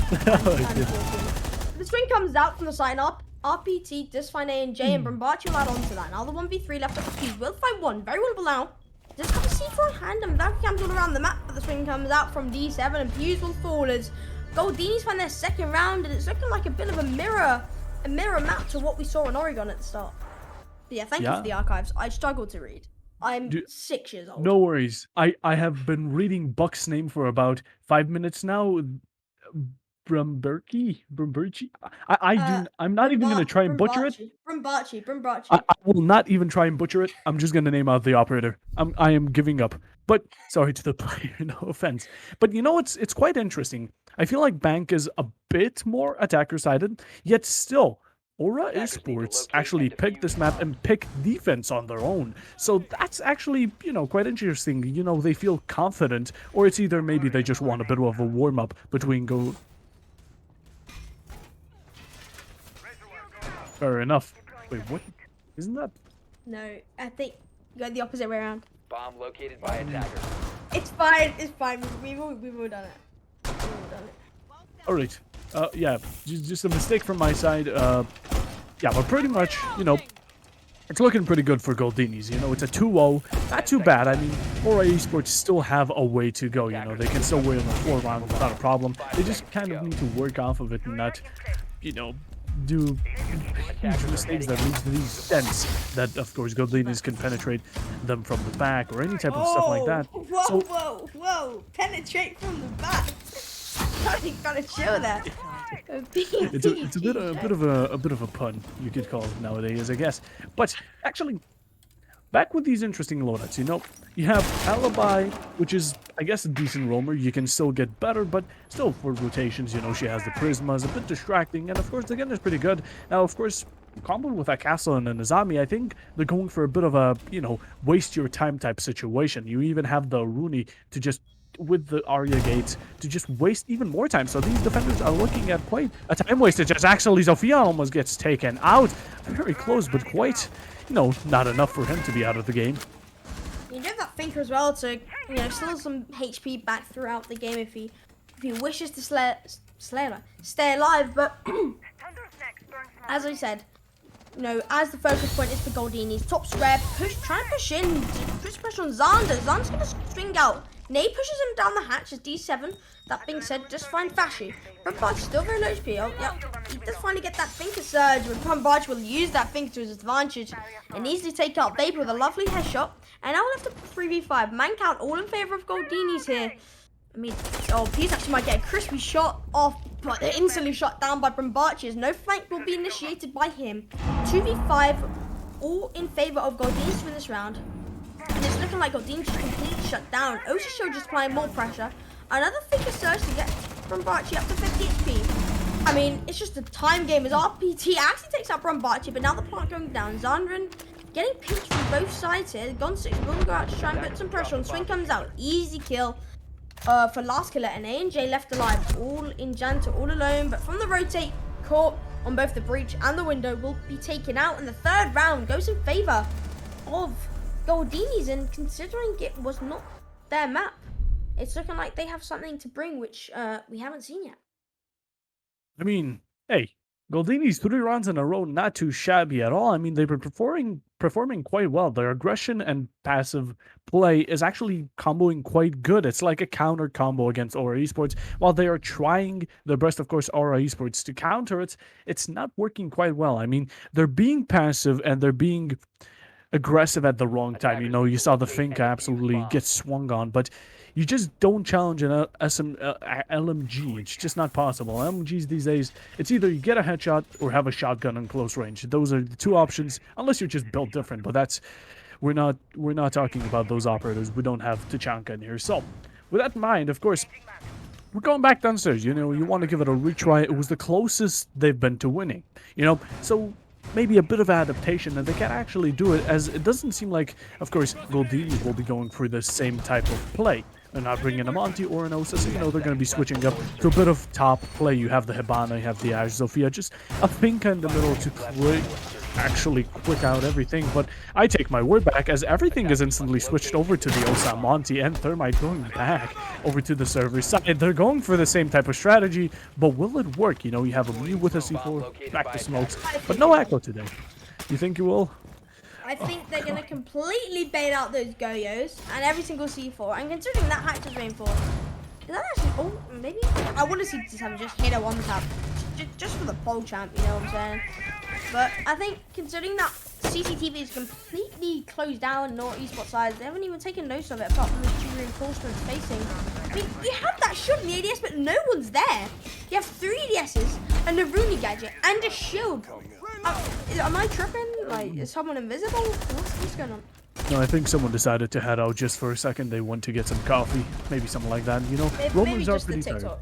The swing comes out from the sign up. RPT does find A and J, and Brumbachi will add on to that. Now the 1v3 left up to Fuse will find one. Very winnable now. Just have a C4 in hand and vacuum cams all around the map, but the swing comes out from D7 and Fuse will fall as Goldinis find their second round, and it's looking like a bit of a mirror map to what we saw in Oregon at the start. But yeah, thank you for the Archives. I struggled to read. I'm 6 years old. No worries. I have been reading Buck's name for about 5 minutes now. Brumberchi. I'm not even gonna try and butcher it. Brumbachi. I will not even try and butcher it. I'm just gonna name out the operator. I am giving up. But sorry to the player, no offense. But you know, it's quite interesting. I feel like Bank is a bit more attacker sided, yet still Aura Esports actually picked this map and picked defense on their own. So that's actually, quite interesting. They feel confident, or it's either maybe they just want a bit of a warm-up between go. Fair enough. Wait, what? Isn't that? No, I think you got the opposite way around. Bomb located by attacker. It's fine. We've all done it. All right. Yeah, just a mistake from my side. Yeah, but pretty much, it's looking pretty good for Goldinis. It's a 2-0. Not too bad. I mean, Aura Esports still have a way to go. They can still win in the 4 round without a problem. They just kind of need to work off of it and not, do huge mistakes that lead to these dents that, of course, Goldinis can penetrate them from the back or any type of stuff like that. Whoa! Penetrate from the back. You gotta show that. It's a bit of a pun, you could call it nowadays, I guess. But actually, back with these interesting loadouts, you have Alibi, which is, I guess, a decent roamer. You can still get better, but still for rotations, she has the Prismas, a bit distracting, and of course the gun is pretty good. Now, of course, comboed with a Castle and a Nizami, I think they're going for a bit of a, waste your time type situation. You even have the Rooney to just, with the Arya gates, to just waste even more time. So these defenders are looking at quite a time wastage, as actually Zofia almost gets taken out. Very close, but quite, not enough for him to be out of the game. You have that thinker as well to, still some HP back throughout the game if he wishes to stay alive. But as I said, as the focus point is for Goldinis, top square, try and push in, push on Xander. Xander's gonna swing out. Nate pushes him down the hatch as D7. That being said, just find Fashy. Brumbachi still very low HP. Oh, yeah. He does finally get that Finker surge, but Brumbachi will use that Finker to his advantage and easily take out Vapor with a lovely headshot. And now we're left up 3v5. Man count all in favor of Goldinis here. I mean, Fuse actually might get a crispy shot off, but they're instantly shot down by Brumbachi as no flank will be initiated by him. 2v5, all in favor of Goldinis to win this round. And it's looking like Goldinis just completely shut down. Oshisho just applying more pressure. Another Finker surge to get Brumbachi up to 50 HP. I mean, it's just a time game as RPT actually takes out Brumbachi, but now the plant going down. Zandran getting pinched from both sides here. Gon 6 will go out to try and put some pressure on. Swing comes out. Easy kill for last killer. And A&J left alive. All in Janta, all alone. But from the rotate, caught on both the breach and the window will be taken out. And the third round goes in favor of Goldinis, and considering it was not their map, it's looking like they have something to bring which we haven't seen yet. I mean, hey, Goldinis 3 rounds in a row, not too shabby at all. I mean, they've been performing quite well. Their aggression and passive play is actually comboing quite good. It's like a counter combo against Aura Esports. While they are trying their best, of course, Aura Esports to counter it, it's not working quite well. I mean, they're being passive and they're being aggressive at the wrong time. You saw the Finka absolutely get swung on, but you just don't challenge an LMG. It's just not possible. LMGs these days, it's either you get a headshot or have a shotgun in close range. Those are the two options, unless you're just built different. But we're not talking about those operators. We don't have Tachanka in here. So with that in mind, of course, we're going back downstairs. You want to give it a retry. It was the closest they've been to winning. So maybe a bit of adaptation, and they can actually do it, as it doesn't seem like, of course, Goldinis will be going for the same type of play. They're not bringing a Monty or an Osa, so they're going to be switching up to a bit of top play. You have the Hibana, you have the Ash Zofia, just a Finka in the middle to actually quick out everything, but I take my word back as everything is instantly switched over to the Osa Monty and Thermite going back over to the server side. They're going for the same type of strategy, but will it work? You know, you have a Mew with a C4, back to smokes, but no echo today. You think you will? I think they're going to completely bait out those Goyos and every single C4. And considering that hack is reinforced, is that actually... Oh, maybe... I want to see T7 just hit a one tap. Just for the pole champ, you know what I'm saying? But I think considering that CCTV is completely closed down Nor Esports side, they haven't even taken notice of it apart from the two reinforcements facing. I mean, you have that shot in the ADS, but no one's there. You have 3 ADSs, a Naruni gadget, and a shield. Am I tripping? Like, is someone invisible? What's going on? No, I think someone decided to head out just for a second. They went to get some coffee, maybe something like that. You know, Maybe Romans are just the pretty tired. TikTok.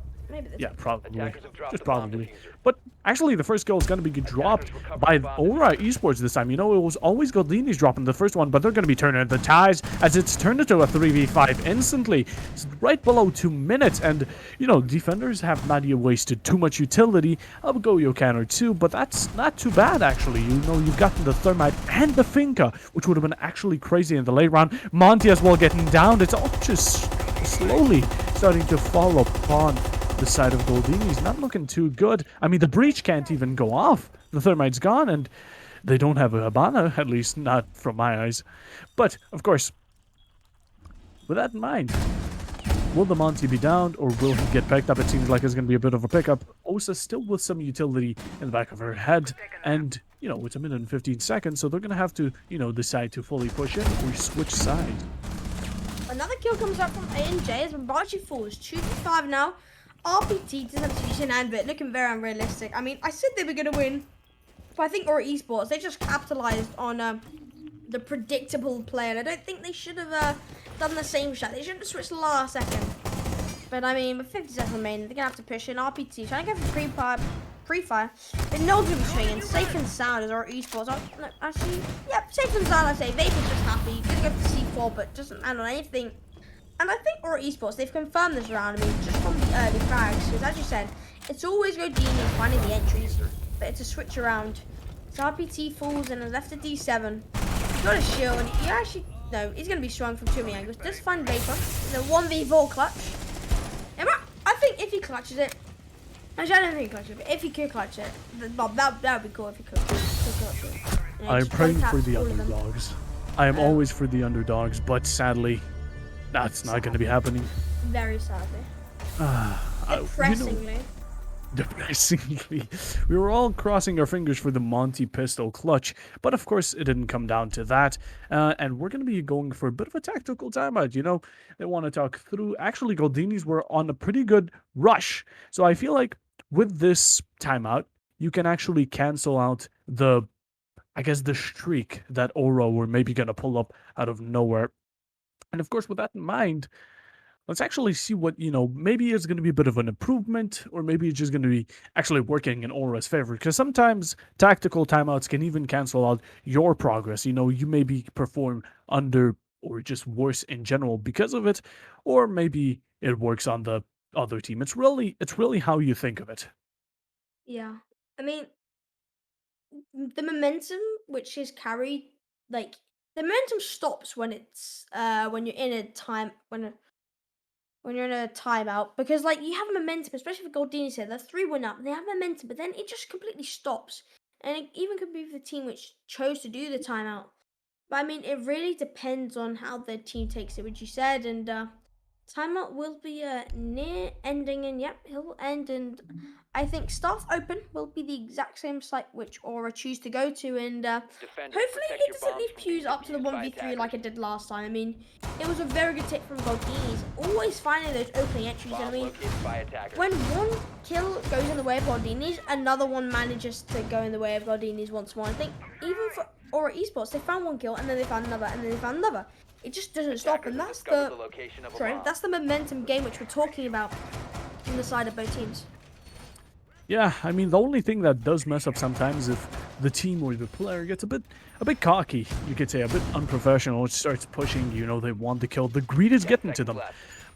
Yeah, probably. Just probably. But actually, the first kill is going to be dropped by Aura Esports this time. You know, it was always Goldinis dropping the first one, but they're going to be turning the ties as it's turned into a 3v5 instantly. It's right below 2 minutes, and, you know, defenders have not yet wasted too much utility. I'll go Yokan or 2, but that's not too bad, actually. You know, you've gotten the Thermite and the Finka, which would have been actually crazy in the late round. Monty as well getting down. It's all just slowly starting to fall upon the side of Goldinis. Not looking too good. I mean, the breach can't even go off. The Thermite's gone, and they don't have a Habana, at least not from my eyes. But, of course, with that in mind, will the Monty be down, or will he get picked up? It seems like it's going to be a bit of a pickup. Osa still with some utility in the back of her head, and, you know, it's a minute and 15 seconds, so they're going to have to, you know, decide to fully push in or switch sides. Another kill comes up from ANJ as Mbachi falls 2-5 now. RPT doesn't have to use an hand, but looking very unrealistic. I mean, I said they were going to win, but I think Aura Esports, they just capitalized on the predictable play, and I don't think they should have done the same shot. They should have switched last second. But I mean, with 50 seconds remaining, they're going to have to push in. RPT trying to go for pre-fire, but no one's going to be swinging. Safe and sound as Aura Esports. No, actually, yep, safe and sound, I say. Vapor's just happy. Going to go for C4, but doesn't land on anything. And I think Aura Esports, they've confirmed this round, I mean, just from the early frags, because as you said, it's always Goldinis finding the entries, but it's a switch around. So RPT falls and has left a D7. He's got a shield, and he actually, no, he's going to be strong from too many angles. Does find Vapor, in a 1v4 clutch. And I think if he clutches it, actually I don't think he clutches it, but if he could clutch it, Bob, that would be cool if he could clutch it. You know, I'm just praying one for the tap all of them. underdogs. I am always for the underdogs, but sadly, that's not going to be happening. Very sadly. Depressingly. Depressingly. We were all crossing our fingers for the Monty pistol clutch, but of course it didn't come down to that. And we're going to be going for a bit of a tactical timeout. You know, they want to talk through. Actually, Goldinis were on a pretty good rush. So I feel like with this timeout, you can actually cancel out the, I guess, the streak that Aura were maybe going to pull up out of nowhere. And of course, with that in mind, let's actually see what, you know, maybe it's going to be a bit of an improvement, or maybe it's just going to be actually working in Aura's favor. Because sometimes tactical timeouts can even cancel out your progress. You know, you maybe perform under or just worse in general because of it, or maybe it works on the other team. It's really how you think of it. Yeah. I mean, the momentum which is carried, like, the momentum stops when it's when you're in a time when you're in a timeout, because like you have momentum, especially for Goldinis here. They're 3-1 up, they have momentum, but then it just completely stops. And it even could be the team which chose to do the timeout. But I mean, it really depends on how the team takes it, which you said, and timeout will be near ending, and yep, he'll end, and I think Staff Open will be the exact same site which Aura choose to go to, and hopefully it doesn't leave Pews up to the 1v3 like it did last time. I mean, it was a very good tip from Goldinis, always finding those opening entries. I mean, when one kill goes in the way of Goldinis, another one manages to go in the way of Goldinis once more. I think even for Aura Esports, they found one kill, and then they found another, and then they found another. It just doesn't stop, and that's that's the momentum game which we're talking about on the side of both teams. Yeah, I mean, the only thing that does mess up sometimes if the team or the player gets a bit cocky, you could say, a bit unprofessional, it starts pushing, you know, they want the kill. The greed is getting to them.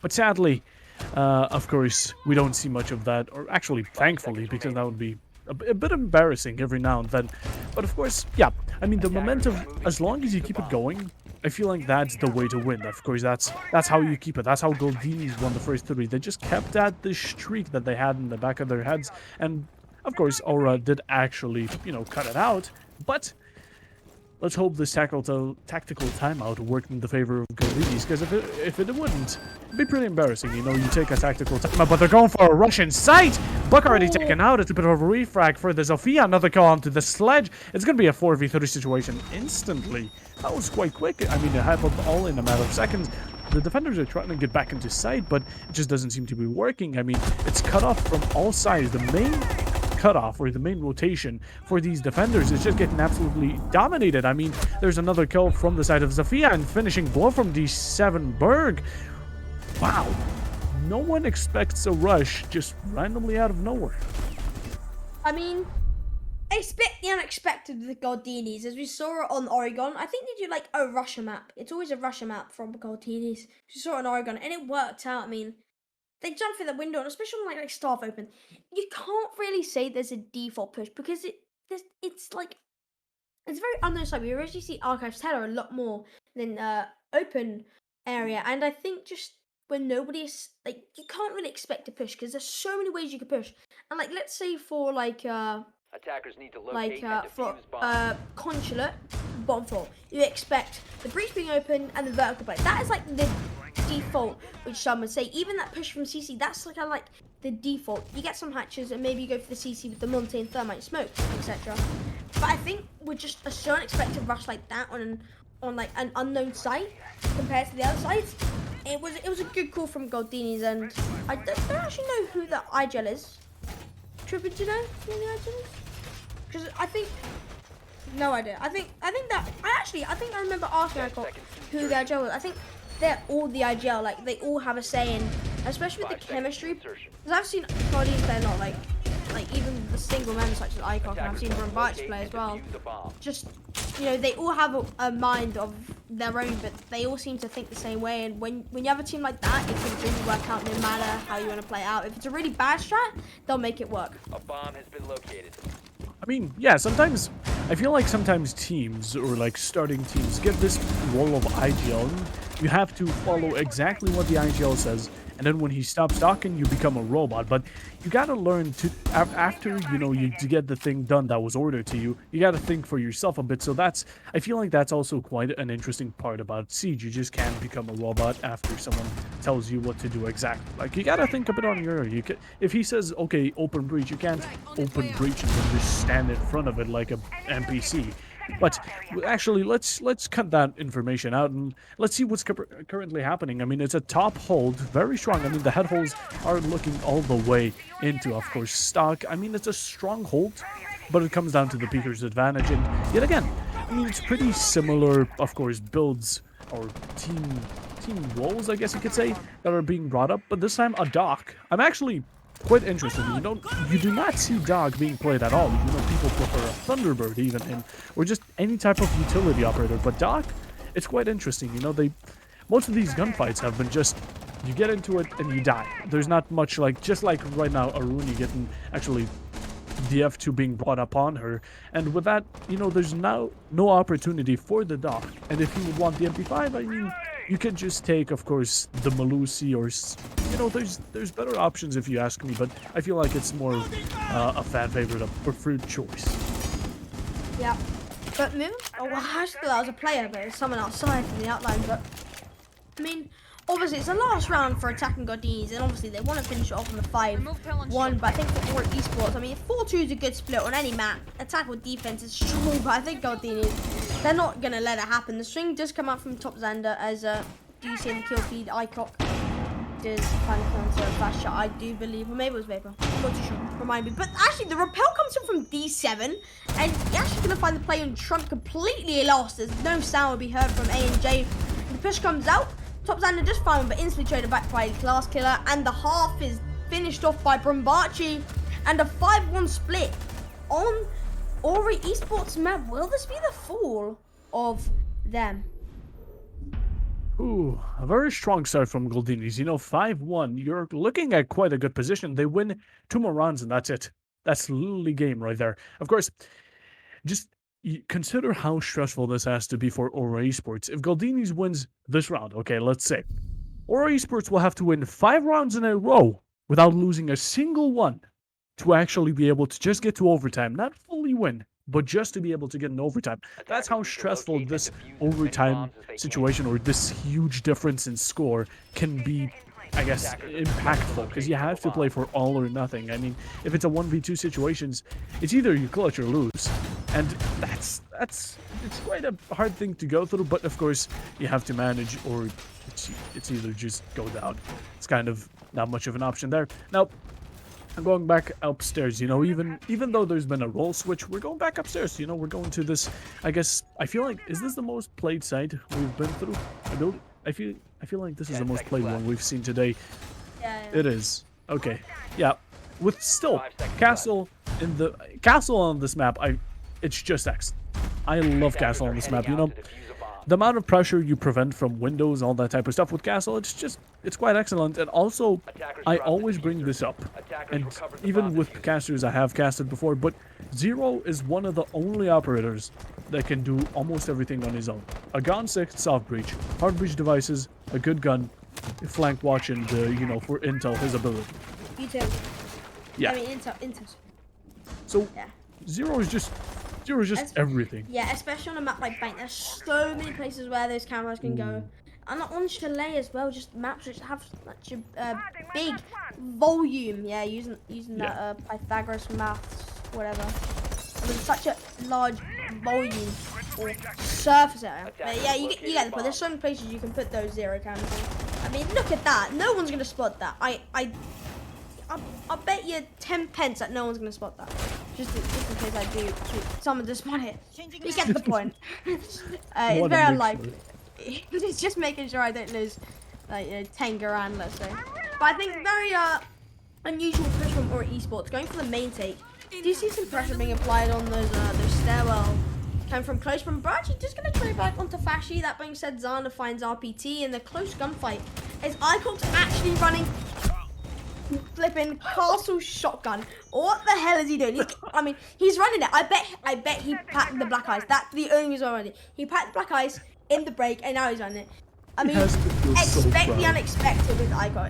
But sadly, of course, we don't see much of that, or actually, thankfully, because that would be a bit embarrassing every now and then. But of course, yeah, I mean, the momentum, as long as you keep it going, I feel like that's the way to win. Of course, that's how you keep it. That's how Goldinis won the first 3. They just kept at this streak that they had in the back of their heads. And, of course, Aura did actually, cut it out. But let's hope this tactical timeout worked in the favor of Goldinis, because if it wouldn't, it'd be pretty embarrassing. You take a tactical timeout, but they're going for a rush in sight. Buck already taken out. It's a bit of a refrag for the Zofia. Another call onto the sledge. It's going to be a 4v3 situation instantly. That was quite quick. I mean, it happened all in a matter of seconds. The defenders are trying to get back into sight, but it just doesn't seem to be working. I mean, it's cut off from all sides. The main cutoff or the main rotation for these defenders is just getting absolutely dominated. I mean, there's another kill from the side of Zofia and finishing blow from D7 Berg. Wow. No one expects a rush just randomly out of nowhere. I mean, expect the unexpected with the Goldinis, as we saw it on Oregon. I think they do like a Russia map. It's always a Russia map from Goldinis. We saw it on Oregon, and it worked out. I mean, they jumped through the window, and especially when like Staff Open, you can't really say there's a default push because it's very unknown side. We originally see Archives Terror a lot more than Open area, and I think just when nobody is like, you can't really expect to push because there's so many ways you could push, and like let's say for Attackers need to locate and for defuse bombs. consulate bottom floor, you expect the breach being open and the vertical blade. That is like the default, which some would say. Even that push from CC, that's like the default. You get some hatches and maybe you go for the CC with the Monte and Thermite smoke, etc. But I think with just a so unexpected rush like that on like an unknown site compared to the other sites, it was a good call from Goldinis, and I don't actually know who the IGL is. Trippin', do you know who the IGL is? Because I think, no idea. I think I remember asking who the IGL was. I think they're all the IGL. Like they all have a say in, especially with the chemistry. Because I've seen Goldinis play a lot, like even the single men such as Icon, and I've seen Brumbarch play as well. Just they all have a mind of their own, but they all seem to think the same way. And when you have a team like that, it can really work out no matter how you want to play it out. If it's a really bad strat, they'll make it work. A bomb has been located. I mean, yeah, sometimes I feel like sometimes teams or like starting teams get this role of IGL. You have to follow exactly what the IGL says, and then when he stops talking, you become a robot. But you gotta learn to, after you get the thing done that was ordered to you, you gotta think for yourself a bit. So I feel like that's also quite an interesting part about Siege. You just can't become a robot after someone tells you what to do exactly. Like, you gotta think a bit on your own. If he says, okay, open breach, you can't open breach and then just stand in front of it like a NPC. But actually, let's cut that information out and let's see what's currently happening. I mean, it's a top hold, very strong. I mean, the head holes are looking all the way into, of course, stock. I mean, it's a strong hold, but it comes down to the peaker's advantage. And yet again, I mean, it's pretty similar, of course, builds or team roles, I guess you could say, that are being brought up. But this time, a Doc. I'm actually quite interested. You do not see Dog being played at all. People prefer a Thunderbird even or just any type of utility operator. But Dog, it's quite interesting. Most of these gunfights have been just you get into it and you die. There's not much just like right now, Aruni getting actually the F2 being brought upon her, and with that, there's now no opportunity for the Doc. And if you would want the MP5, I mean, you could just take, of course, the Malusi, or there's better options if you ask me. But I feel like it's more a fan favorite, a preferred choice. Yeah, but I thought that was a player, but it's someone outside from the outline. But I mean, obviously it's the last round for attacking Goldinis, and obviously they want to finish it off on the 5-1. But I think for Esports, I mean, 4-2 is a good split on any map. Attack or defense is strong, but I think Goldinis, they're not gonna let it happen. The string does come out from top Xander as you see in the kill feed. Icock does find a counter flash shot, I do believe, or maybe it was Vapor. I'm not too sure. Remind me. But actually, the repel comes in from D7, and you're actually gonna find the play on Trump completely lost. There's no sound will be heard from A&J. The push comes out. Top Xander just found, but instantly traded back by Class Killer, and the half is finished off by Brumbarchi, and a 5-1 split on Ori Esports map. Will this be the fall of them? Ooh, a very strong start from Goldinis. 5-1. You're looking at quite a good position. They win 2 more rounds, and that's it. That's literally game right there. Of course, just consider how stressful this has to be for Aura Esports. If Goldinis wins this round, okay, let's say, Aura Esports will have to win 5 rounds in a row without losing a single one to actually be able to just get to overtime. Not fully win, but just to be able to get an overtime. That's how stressful this overtime situation or this huge difference in score can be, I guess, impactful, because you have to play for all or nothing. I mean, if it's a 1v2 situations, it's either you clutch or lose. And it's quite a hard thing to go through, but of course you have to manage, or it's either just go down. It's kind of not much of an option there. Now, I'm going back upstairs, you know, even though there's been a role switch, we're going back upstairs, you know, we're going to this, I guess, I feel like, is this the most played site we've been through? I feel like this is the most played one we've seen today. Yeah. It is. Okay. Yeah. With still, castle on this map, it's just X. I love castle on this map, you know. The amount of pressure you prevent from windows, all that type of stuff with castle, it's quite excellent. And also, I always bring this up, and even with casters I have casted before, but Zero is one of the only operators that can do almost everything on his own. A Gon 6 soft breach, hard breach devices, a good gun, flank watch, and you know, for intel, his ability. You too. Yeah. I mean, intel. So Yeah. Zero is just everything. Yeah, especially on a map like Bank. There's so many places where those cameras can go. And on Chalet as well, just maps which have such a big volume. Yeah, using that Pythagoras maths, whatever. With such a large volume or surface area. But yeah, you get the point. There's so many places you can put those Zero cameras in. I mean, look at that. No one's gonna spot that. I'll bet you 10 pence that no one's gonna spot that. Just in case I do someone to spot it. You get the point. It's very unlikely. It's just making sure I don't lose, like, 10 grand, let's say. But I think very unusual push from Aura Esports going for the main take. Do you see some pressure being applied on those stairwell coming from close? From Brachi, just gonna trade back onto Fashi. That being said, Xander finds RPT in the close gunfight. Is Icons actually running? Flipping castle shotgun. What the hell is he doing? I mean, he's running it. I bet he packed the black ice. That's the only reason why I did. He packed the black ice in the break, and now he's running it. I mean, expect the unexpected with Icon.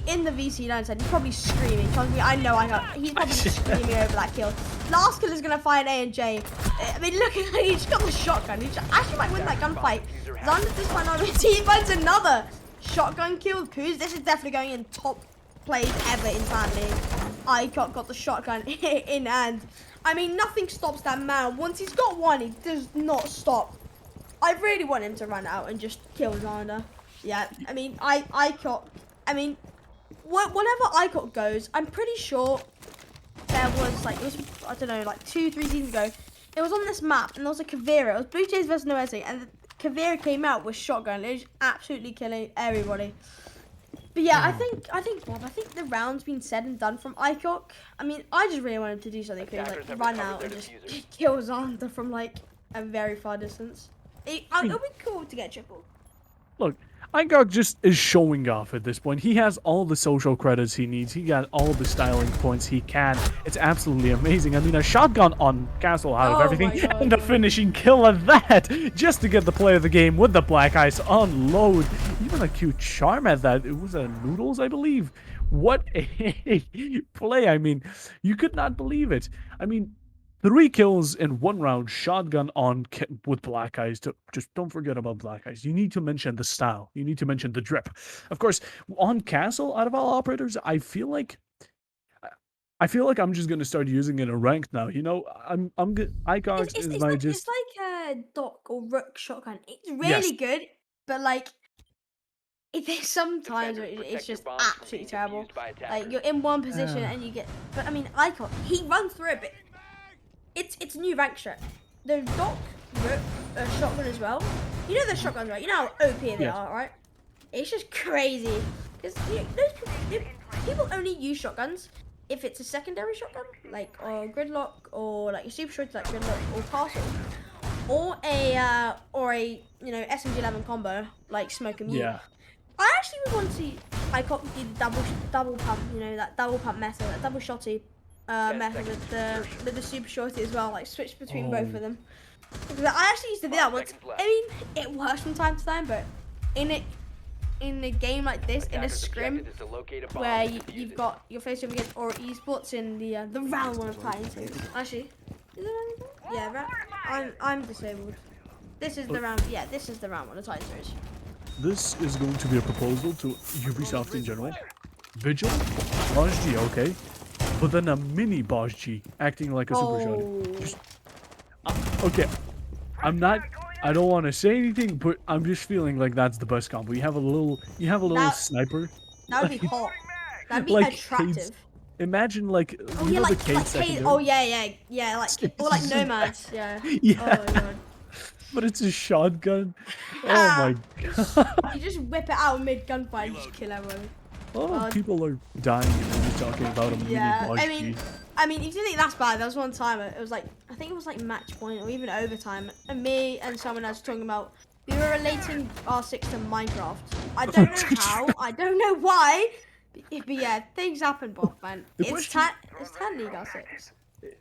In the VC9 said he's probably screaming. Trust me, I know he's probably screaming over that kill. Last kill is gonna find A&J. I mean, look at he just got the shotgun. He actually might win that gunfight. Xander just find RPT. He finds another shotgun kill with Kuz. This is definitely going in top plays ever in Fan League. Icon got the shotgun in hand. I mean, nothing stops that man. Once he's got one, he does not stop. I really want him to run out and just kill Xander. Yeah, I mean, Icon. I mean, whenever Icon goes, I'm pretty sure there was like, I don't know, like 2-3 seasons ago, it was on this map and there was a Kavira. It was Blue Jays versus Noese, and Kavira came out with shotgun. It was absolutely killing everybody. But yeah, I think Bob, I think the round's been said and done from Icon. I mean, I just really want him to do something cool, like run out and just kill Xander from like a very far distance. It'll be cool to get triple. Look, Icon just is showing off at this point. He has all the social credits he needs. He got all the styling points he can. It's absolutely amazing. I mean, a shotgun on Castle out of everything, and the finishing kill of that, just to get the play of the game with the black ice unload. Even a cute charm at that. It was a Noodles, I believe. What a play. I mean, you could not believe it. I mean, 3 kills in 1 round, shotgun on with black eyes. Just don't forget about black eyes. You need to mention the style. You need to mention the drip. Of course, on Castle, out of all operators, I feel like I'm just gonna start using it in ranked now. You know, I'm good. Icox is my just. It's like a Doc or Rook shotgun. It's really good, but like. Sometimes it's just absolutely terrible. Like you're in one position and you get. But I mean, Icon, he runs through it, but it's a new rank strat. The Doc Rook shotgun as well. You know the shotguns, right? You know how OP they are, right? It's just crazy because people only use shotguns if it's a secondary shotgun, like or Gridlock or like a super short like Gridlock or Castle, or a SMG11 combo like Smoke and Mute. Yeah. I actually would want to see Icon do the double pump, that double pump method, that double shotty. method with the super shorty as well, like switch between both Oh. of them. Because I actually used to do that 5 once. seconds left. I mean, it works from time to time, but in a game like this, in a Attackers' scrim, objective is to locate a bomb where and defuse you've it. got your face over against or Esports in the round one of Titan Series. Actually, is it round one? Yeah, I'm disabled. This is the round. Yeah, this is the round one of Titan Series. This is going to be a proposal to Ubisoft in general. Vigil, Boss G, okay, but then a mini Boss G acting like a super shot. Oh, Just, okay, I don't want to say anything, but I'm just feeling like that's the best combo. You have a little That- sniper. that would be hot. That'd be Like attractive. Cade's- Imagine like Oh you yeah, know like the Cade Cade. secondary, Oh yeah, like or like nomads. Yeah. Yeah. Oh my god. but it's a shotgun. Oh my god! You just whip it out mid gunfight and just kill everyone. Oh, people are dying and you're talking about a Yeah, mini Boss I G. mean, if you think that's bad, there was one time it was like I think it was like match point or even overtime, and me and someone else talking about we were relating R6 to Minecraft. I don't know how, I don't know why, but yeah, things happen, Bob, man. The It's question- it's Tan League R6.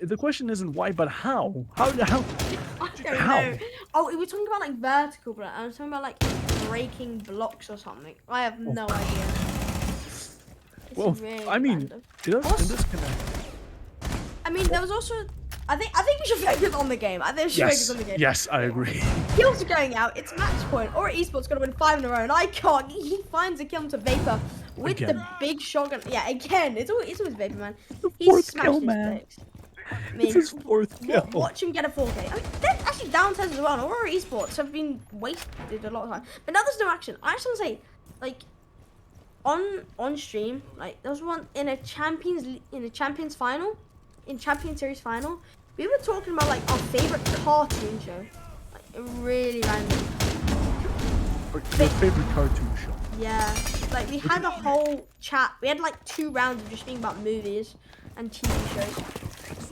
The question isn't why, but how? How? I don't How? know. Oh, we were talking about like vertical, but I was talking about like breaking blocks or something. I have no idea. It's Well, really I mean, random. in this connect. I mean, there was also. I think we should focus on the game. I think we should focus Yes, on the game. yes, I agree. Kills are going out. It's match point. Or Esports gonna win 5 in a row, and I can't. He finds a kill to Vapor with Again. the big shotgun. Yeah, again. It's always Vapor, man. He fourth smashed kill, his man. picks. I It's mean, his fourth kill. watch him get a 4K. I mean, they're actually down 10 as well. And Aurora Esports have been wasted a lot of time. But now there's no action. I actually want to say, like, on stream, like there was one in a Champions final, in Champions Series final. We were talking about like our favorite cartoon show, like really random. Your favorite cartoon show? Yeah, like we had a whole chat. We had like 2 rounds of just being about movies and TV shows.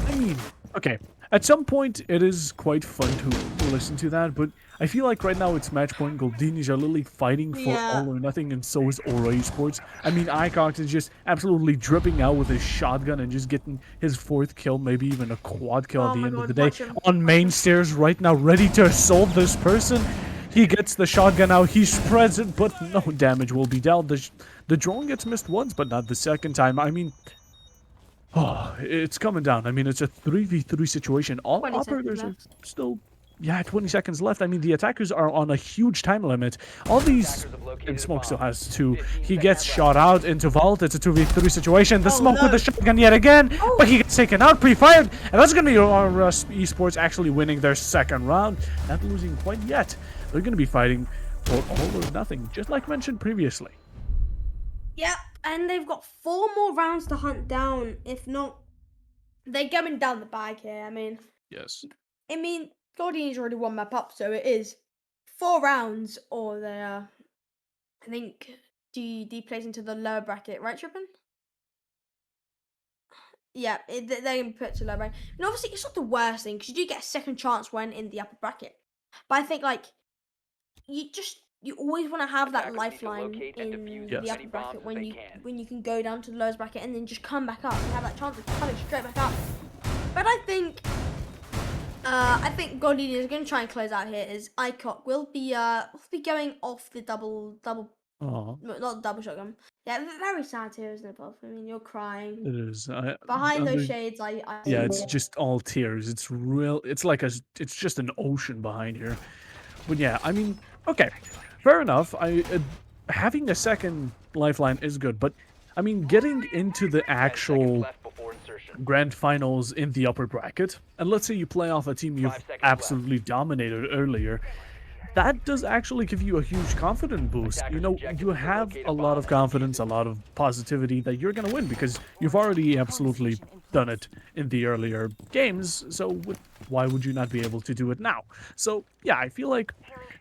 I mean, okay. At some point, it is quite fun to listen to that, but I feel like right now it's match point. Goldinis are literally fighting for Yeah. all or nothing, and so is Aura Esports. I mean, Icox is just absolutely dripping out with his shotgun and just getting his 4th kill, maybe even a quad kill Oh at the my end of God, the day. watch him. On main stairs right now, ready to assault this person. He gets the shotgun out, he spreads it, but no damage will be dealt. The drone gets missed once, but not the second time. I mean, oh, it's coming down. I mean, it's a 3v3 situation. All 20 seconds operators are left. still... Yeah, 20 seconds left. I mean, the attackers are on a huge time limit. All these... Attackers have located And a Smoke still bomb. has 2. 15 He gets seconds shot out into Vault. It's a 2v3 situation. The Oh, Smoke with no. the shotgun yet again. But he gets taken out, pre-fired. And that's going to be our Esports actually winning their 2nd round. Not losing quite yet. They're going to be fighting for all or nothing, just like mentioned previously. Yep, and they've got 4 more rounds to hunt down. If not, they're going down the bag here. I mean, Yes. Goldinis already 1 map up, so it is 4 rounds, or they are, I think, deplays into the lower bracket, right, Trippin? Yeah, they're going to be put to lower bracket. And obviously, it's not the worst thing, because you do get a second chance when in the upper bracket. But I think, like, you always want to have that Attackers need to lifeline locate and in defuse the as upper many bracket bombs as they can. when you can go down to the lowest bracket and then just come back up and have that chance of coming straight back up. But I think Goldinis is going to try and close out here. Is ICOC will be going off the double, Oh, not double shotgun. Yeah, very sad here, isn't it, Bob? I mean, you're crying it is. behind under- those shades. I Yeah, see it's it. just all tears. It's real. It's like it's just an ocean behind here. But yeah, I mean, okay, fair enough. Having a second lifeline is good, but I mean, getting into the 10 seconds actual left before insertion. grand finals in the upper bracket, and let's say you play off a team you've 5 seconds absolutely dominated earlier, that does actually give you a huge confidence boost. You know, you have a lot of confidence, a lot of positivity that you're gonna win because you've already absolutely done it in the earlier games, so why would you not be able to do it now? So yeah, I feel like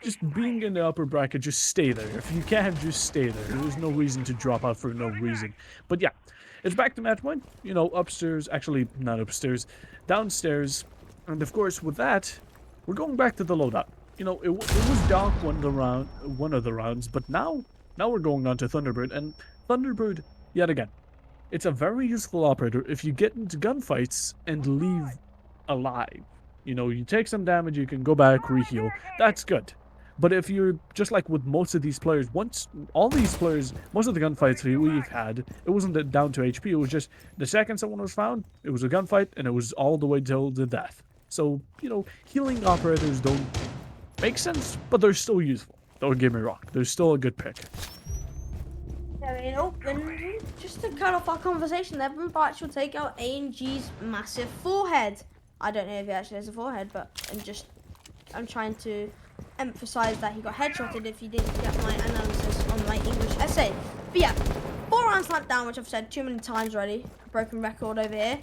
just being in the upper bracket, just stay there. If you can, just stay there. There's no reason to drop out for no reason. But yeah, it's back to match point. You know, upstairs, actually not upstairs, downstairs, and of course with that, we're going back to the loadout. You know, it was Doc one of the rounds, but now we're going on to Thunderbird, and Thunderbird yet again. it's a very useful operator if you get into gunfights and leave alive. You take some damage, you can go back, reheal. That's good. But if you're just like with most of these players, once all these players, most of the gunfights we've had, it wasn't down to HP. It was just the second someone was found, it was a gunfight, and it was all the way till the death. So healing operators don't make sense, but they're still useful. Don't get me wrong. They're still a good pick. I mean, and just to cut off our conversation there, Brumbarch will take out A&G's massive forehead. I don't know if he actually has a forehead, but I'm trying to emphasize that he got headshotted if you didn't get my analysis on my English essay. But yeah, 4 rounds slapped down, which I've said too many times already. A broken record over here.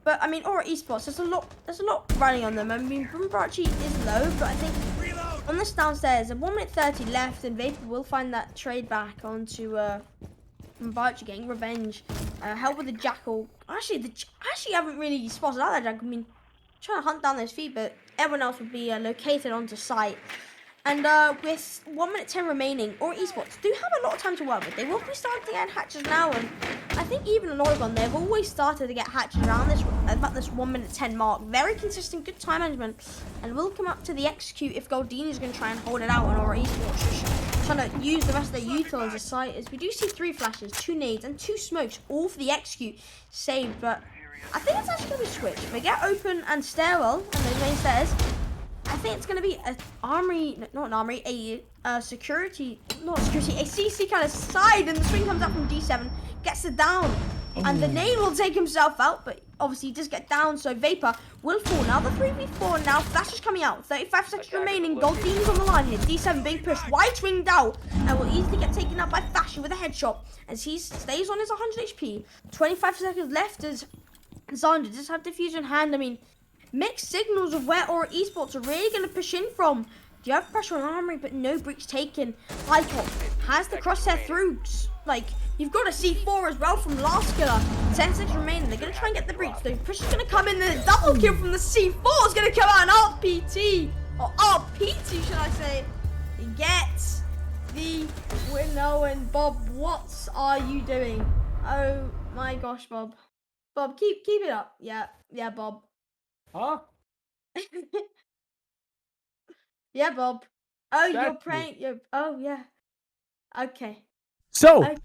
But I mean, Aura Esports, there's a lot running on them. I mean, Brumbarchi is low, but I think on this downstairs, at 1 minute 30 left, and Vapor will find that trade back onto Brumbarchi getting revenge. Help with the Jackal. Actually, haven't really spotted out that Jackal. I mean, trying to hunt down those feet, but everyone else would be located onto site. And with 1 minute 10 remaining, Aura Esports do have a lot of time to work with. They will be starting to get hatches now, and I think even in Oregon, they've always started to get hatches around about this 1 minute 10 mark. Very consistent, good time management, and will come up to the execute if Goldinis is going to try and hold it out on Aura Esports. Just trying to use the rest of their util as a site, as we do see 3 flashes, 2 nades, and 2 smokes, all for the execute saved, but I think it's actually going to be switched. They get open and stairwell, and those main stairs. I think it's going to be an armory, not an armory, a security, not security, a CC kind of side, and the swing comes up from G7, gets it down, and the nade will take himself out, but obviously he does get down, so Vapor will fall. Now the 3v4, now Flash is coming out, 35 seconds remaining, Goldinis on the line here, D7 being pushed, wide swinged out, and will easily get taken out by Flash with a headshot, as he stays on his 100 HP, 25 seconds left as Zander just have diffusion in hand. I mean, mixed signals of where Aura Esports are really going to push in from. Do you have pressure on Armory, but no breach taken? Icon has the crosshair through. Like, you've got a C4 as well from last killer. 10 seconds remaining. They're going to try and get the breach. The push is going to come in. The double kill from the C4 is going to come out. An RPT, or RPT, should I say. He gets the winner. And Bob, what are you doing? Oh my gosh, Bob. Bob, keep it up. Yeah, Bob. Huh? Yeah, Bob. Oh, Thank you're you. praying. Oh, yeah. Okay. So,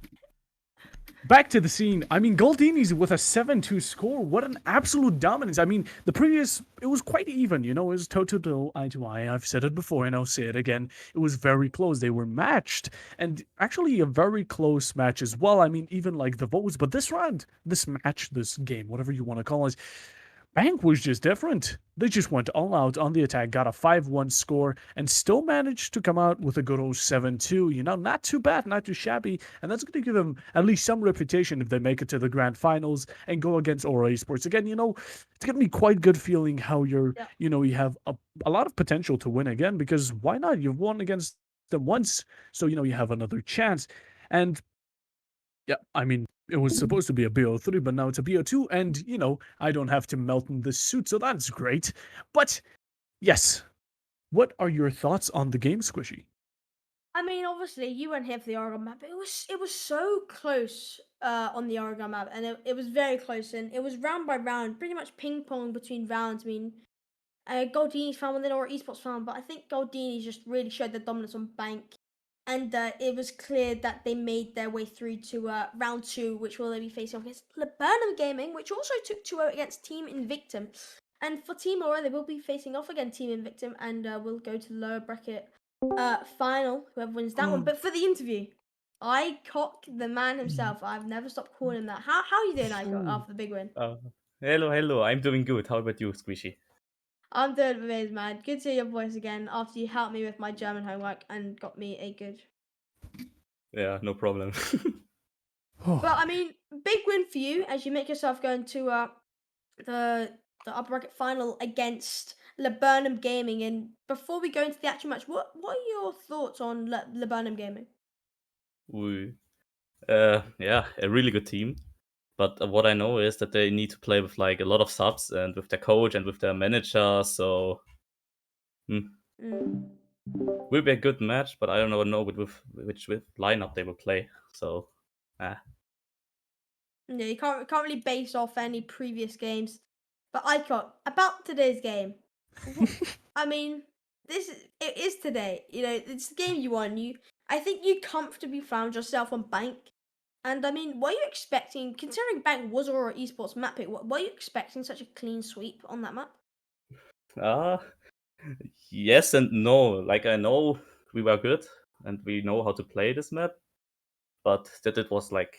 back to the scene. I mean, Goldinis with a 7-2 score. What an absolute dominance. I mean, the previous, it was quite even, it was toe-to-toe, eye-to-eye. I've said it before, and I'll say it again. It was very close. They were matched, and actually a very close match as well. I mean, even like the votes. But this round, this match, this game, whatever you want to call it, Bank was just different. They just went all out on the attack, got a 5-1 score, and still managed to come out with a good old 7-2. Not too bad, not too shabby, and that's going to give them at least some reputation if they make it to the grand finals and go against Aura Esports. Again, it's going to be quite good feeling how you have a lot of potential to win again, because why not? You've won against them once, so, you have another chance. And yeah, I mean, it was supposed to be a BO3, but now it's a BO2, and, I don't have to melt in this suit, so that's great. But, yes, what are your thoughts on the game, Squishy? I mean, obviously, you weren't here for the Oregon map. It was so close on the Oregon map, and it was very close, and it was round by round, pretty much ping pong between rounds. I mean, Goldini's found one, then Aura Esports found, but I think Goldini's just really showed their dominance on Bank. And it was clear that they made their way through to round 2, which will they be facing off against Laburnum Gaming, which also took 2-0 against Team Invictum. And for Team Aura, they will be facing off against Team Invictum, and will go to the lower bracket final, whoever wins that one. But for the interview, Icock, the man himself, I've never stopped calling him that. How are you doing, Icock, after the big win? Hello. I'm doing good. How about you, Squishy? I'm doing amazing, man. Good to hear your voice again after you helped me with my German homework and got me a good. Yeah, no problem. Well, I mean, big win for you as you make yourself go into the upper bracket final against Laburnum Gaming. And before we go into the actual match, what are your thoughts on Laburnum Gaming? Yeah, a really good team. But what I know is that they need to play with like a lot of subs and with their coach and with their manager. So will be a good match, but I don't know which lineup they will play. So, Yeah, you can't really base off any previous games. But Icon, about today's game. I mean, it is today. You know, it's the game you won. I think you comfortably found yourself on Bank. And I mean, what are you expecting? Considering Bank was Aurora Esports map pick, what are you expecting such a clean sweep on that map? Ah, yes and no. Like I know we were good and we know how to play this map, but that it was like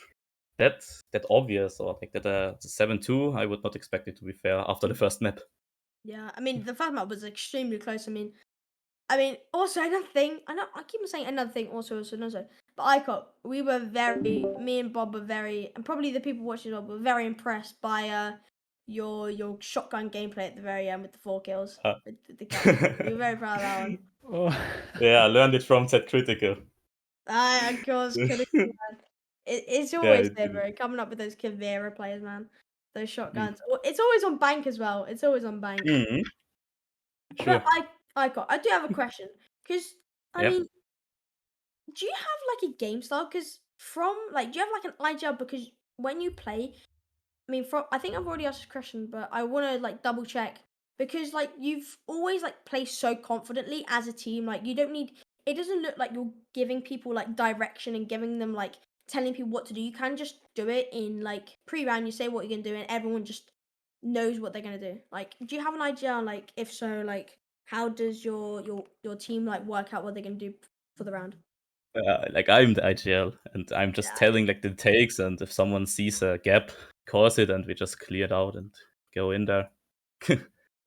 that obvious or like that 7-2, I would not expect it to be fair after the first map. Yeah, I mean, the first map was extremely close. I mean, also another thing. I keep on saying another thing. Also, but Icon, me and Bob were very, and probably the people watching Bob were very impressed by your shotgun gameplay at the very end with the 4 kills Uh, with the captain. We were very proud of that one. Oh. yeah, I learned it from Set Critical. Of course, it's Yeah, always it, favorite coming up with those Kavera players, man. Those shotguns. It's always on Bank as well. It's always on Bank. Mhm, But sure. I do have a question because I Yep. mean, do you have like a game style? Because from like, do you have like an IGL? Because when you play, I mean, from I think I've already asked this question, but I want to like double check because like you've always like played so confidently as a team. Like you don't need. It doesn't look like you're giving people like direction and giving them like telling people what to do. You can just do it in like pre-round. You say what you're gonna do, and everyone just knows what they're gonna do. Like, do you have an idea? Like, if so, like, how does your team like work out what they're gonna do for the round? Like I'm the IGL and I'm just Yeah, telling like the takes, and if someone sees a gap, calls it and we just clear it out and go in there.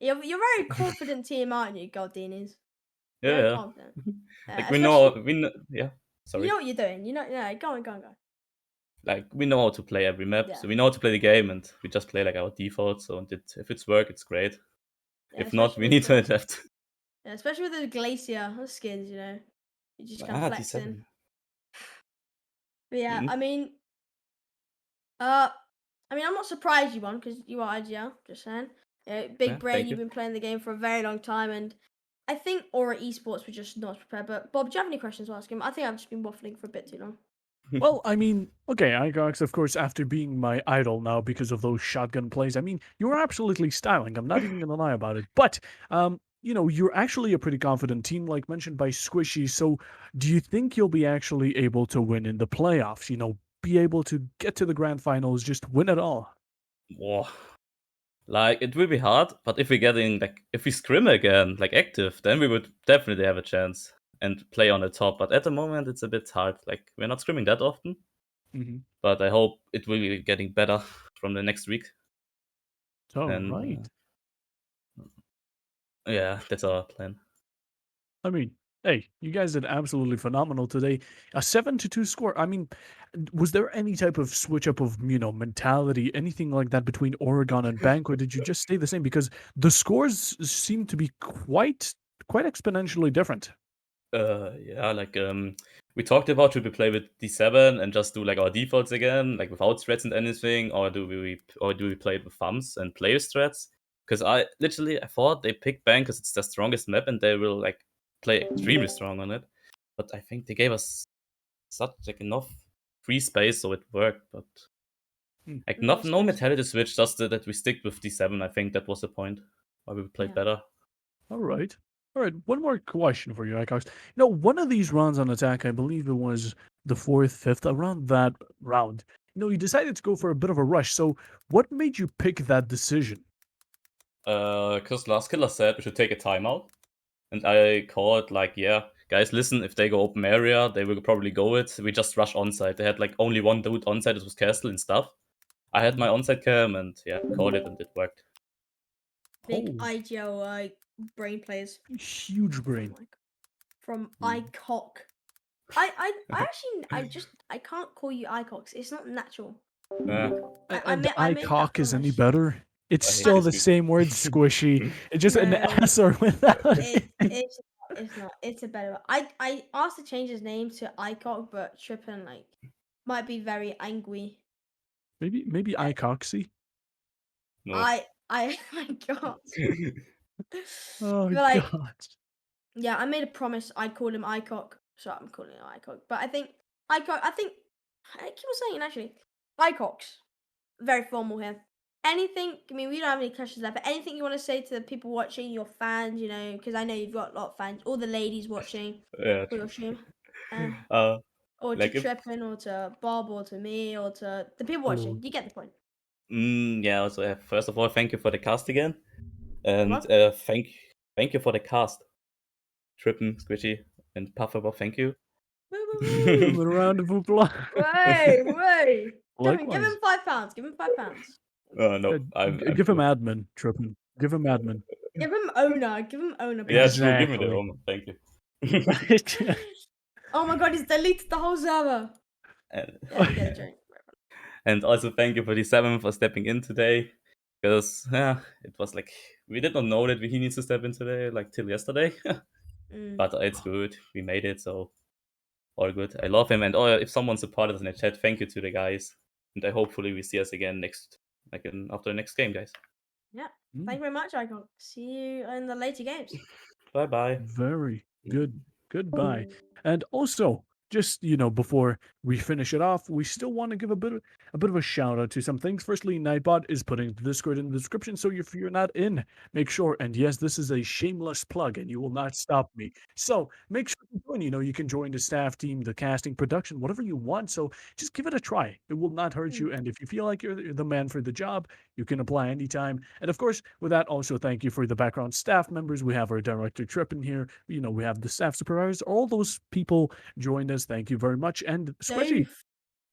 you're a very confident team, aren't you, Goldinis? Yeah, Very yeah. confident. Like Especially we know, yeah. you know Sorry. what you're doing. You know, yeah. Go on. Like we know how to play every map, Yeah, so we know how to play the game, and we just play like our default. So if it's work, it's great. yeah. If not, we Especially with need to the adapt. yeah, especially with the glacier skins. You know, you just kind of Ah, flexing. D7. But yeah, Mhm. uh, I'm not surprised you won because you are IGL. Just saying, big Yeah, brain. thank You've you. been playing the game for a very long time, and I think Aura Esports were just not prepared. But Bob, do you have any questions to ask him? I think I've just been waffling for a bit too long. Well, I mean, okay, Igox, of course, after being my idol now because of those shotgun plays, I mean, you are absolutely styling. I'm not even gonna lie about it. But, you're actually a pretty confident team, like mentioned by Squishy. So, do you think you'll be actually able to win in the playoffs? Be able to get to the grand finals, just win it all? Whoa. Like it will be hard, but if we scrim again, like active, then we would definitely have a chance and play on the top. But at the moment, it's a bit hard. Like we're not scrimming that often, Mm-hmm. but I hope it will be getting better from the next week. All And right. yeah, that's our plan. I mean, hey, you guys did absolutely phenomenal today. A 7-2 score. I mean, was there any type of switch up of, mentality, anything like that between Oregon and Bank, or did you just stay the same? Because the scores seem to be quite exponentially different. Yeah, like we talked about should we play with D7 and just do like our defaults again, like without strats and anything, or do we play it with thumbs and player strats? Because I thought they picked Bank because it's their strongest map and they will like play extremely strong on it. But I think they gave us such like enough free space so it worked. But Hmm, like No, no especially mentality switch, just that we stick with D7. I think that was the point why we played yeah. better. All right. All right. One more question for you, Ikox. One of these rounds on attack, I believe it was the fourth, fifth, around that round. You decided to go for a bit of a rush. So, what made you pick that decision? Because last killer said we should take a timeout. And I called like, yeah, guys, listen, if they go open area, they will probably go it. We just rush onside. They had like only one dude onside, it was Castle and stuff. I had my onside cam and yeah, called it and it worked. Big Oh, IGL brain players huge from brain. from Mm. ICOC. I can't call you ICOX. It's not natural. Yeah, And I made that ICOC is any promise. better? It's I hate still this the week. same word, squishy. It's just an No, S or without it it. it's not. It's a better. I asked to change his name to ICOC, but Trippin like might be very angry. Maybe Uh, icoxy. No. my God. Oh But like, god. yeah, I made a promise. I'd call him ICOC, so I'm calling him ICOC. But I think ICOC. I think I keep on saying it, actually. ICOX. very formal here. Anything? I mean, we don't have any questions left, but anything you want to say to the people watching, your fans? You know, because I know you've got a lot of fans. All the ladies watching Yeah, for your stream, uh, uh, or to like if Trippin, or to Bob, or to me, or to the people Hello. watching. You get the point. yeah. Also, first of all, thank you for the cast again, You're and welcome. thank you for the cast, Trippin, Squishy, and Pufferbop. Thank you. Woo, woo, Give woo. him a round of applause. Way. Give him Likewise. £5. Give him £5. No, I'm Give him cool. admin, Trippin. Give him admin. Give him owner. Give him owner. Yeah, Points. true. Give me the Exactly. home. Thank you. Oh my god, he's deleted the whole server. and, Yeah, you get a drink. and also thank you for the 7 for stepping in today, because yeah, it was like we did not know that he needs to step in today, like till yesterday. But it's good. We made it, so all good. I love him, and if someone supported us in the chat, thank you to the guys. And I hopefully we see us again after the next game, guys. Yeah. Thank you very much, Icon. See you in the later games. Bye bye. Very good. Goodbye. And also, just before we finish it off, we still want to give a bit of a shout out to some things. Firstly, Nightbot is putting the Discord in the description, so if you're not in, make sure. And yes, this is a shameless plug, and you will not stop me. So make sure to join. You can join the staff team, the casting, production, whatever you want. So just give it a try. It will not hurt you. And if you feel like you're the man for the job, you can apply anytime. And of course, with that, also thank you for the background staff members. We have our director Trip in here. We have the staff supervisors. All those people joined us. Thank you very much. And Squishy, Dave.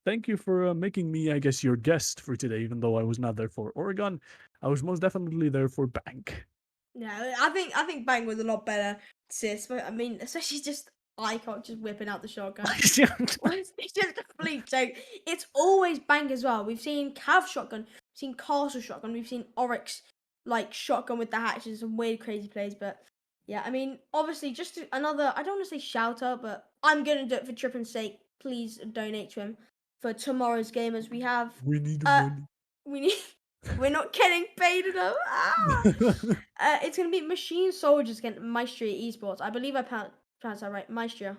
thank you for making me, I guess, your guest for today. Even though I was not there for Oregon, I was most definitely there for Bank. Yeah, I think Bang was a lot better, sis. But I mean, especially just Icon just whipping out the shotgun. It's just a complete joke. It's always Bang as well. We've seen Cav shotgun, we've seen Castle shotgun, we've seen Oryx like shotgun with the hatches, some weird crazy plays. But yeah, I mean, obviously, another. I don't want to say shout out, but I'm gonna do it for Trippin's sake. Please donate to him for tomorrow's game, as we have. We need Uh, money. we need. We're not getting paid enough. It's gonna be Machine Soldiers against Maestria Esports. I believe I pronounced that right. Maestria.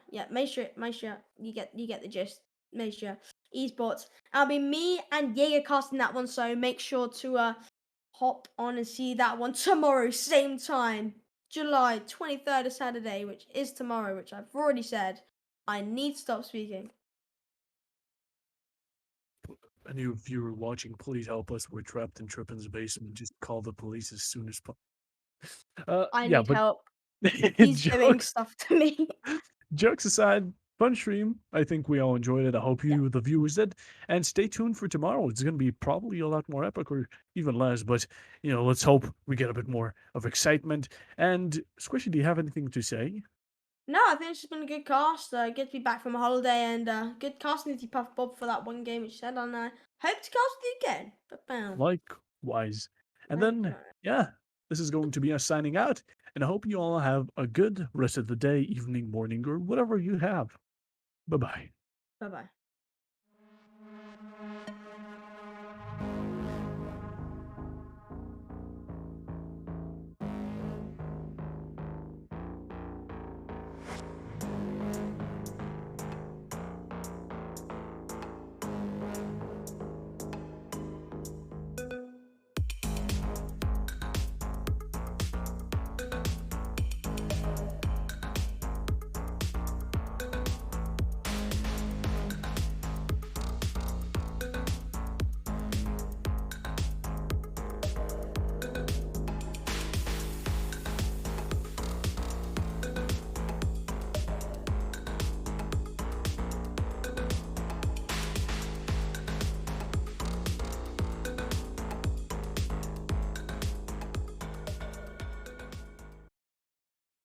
Yeah, Maestria. You get the gist. Maestria Esports. It'll be me and Jaeger casting that one. So make sure to hop on and see that one tomorrow, same time, July 23rd, of Saturday, which is tomorrow, which I've already said. I need to stop speaking. And if you were watching, please help us. We're trapped in Trippin's basement. Just call the police as soon as possible. I Yeah, need but help. He's doing jokes, stuff to me. jokes aside, fun stream. I think we all enjoyed it. I hope you, the viewers, did. And stay tuned for tomorrow. It's going to be probably a lot more epic, or even less. But let's hope we get a bit more of excitement. And Squishy, do you have anything to say? No, I think it's just been a good cast. Good to be back from a holiday, and good casting with you, Puff Bob, for that one game, which you said. And I hope to cast with you again. But bam. Likewise. And then, yeah, this is going to be us signing out. And I hope you all have a good rest of the day, evening, morning, or whatever you have. Bye-bye. Bye bye.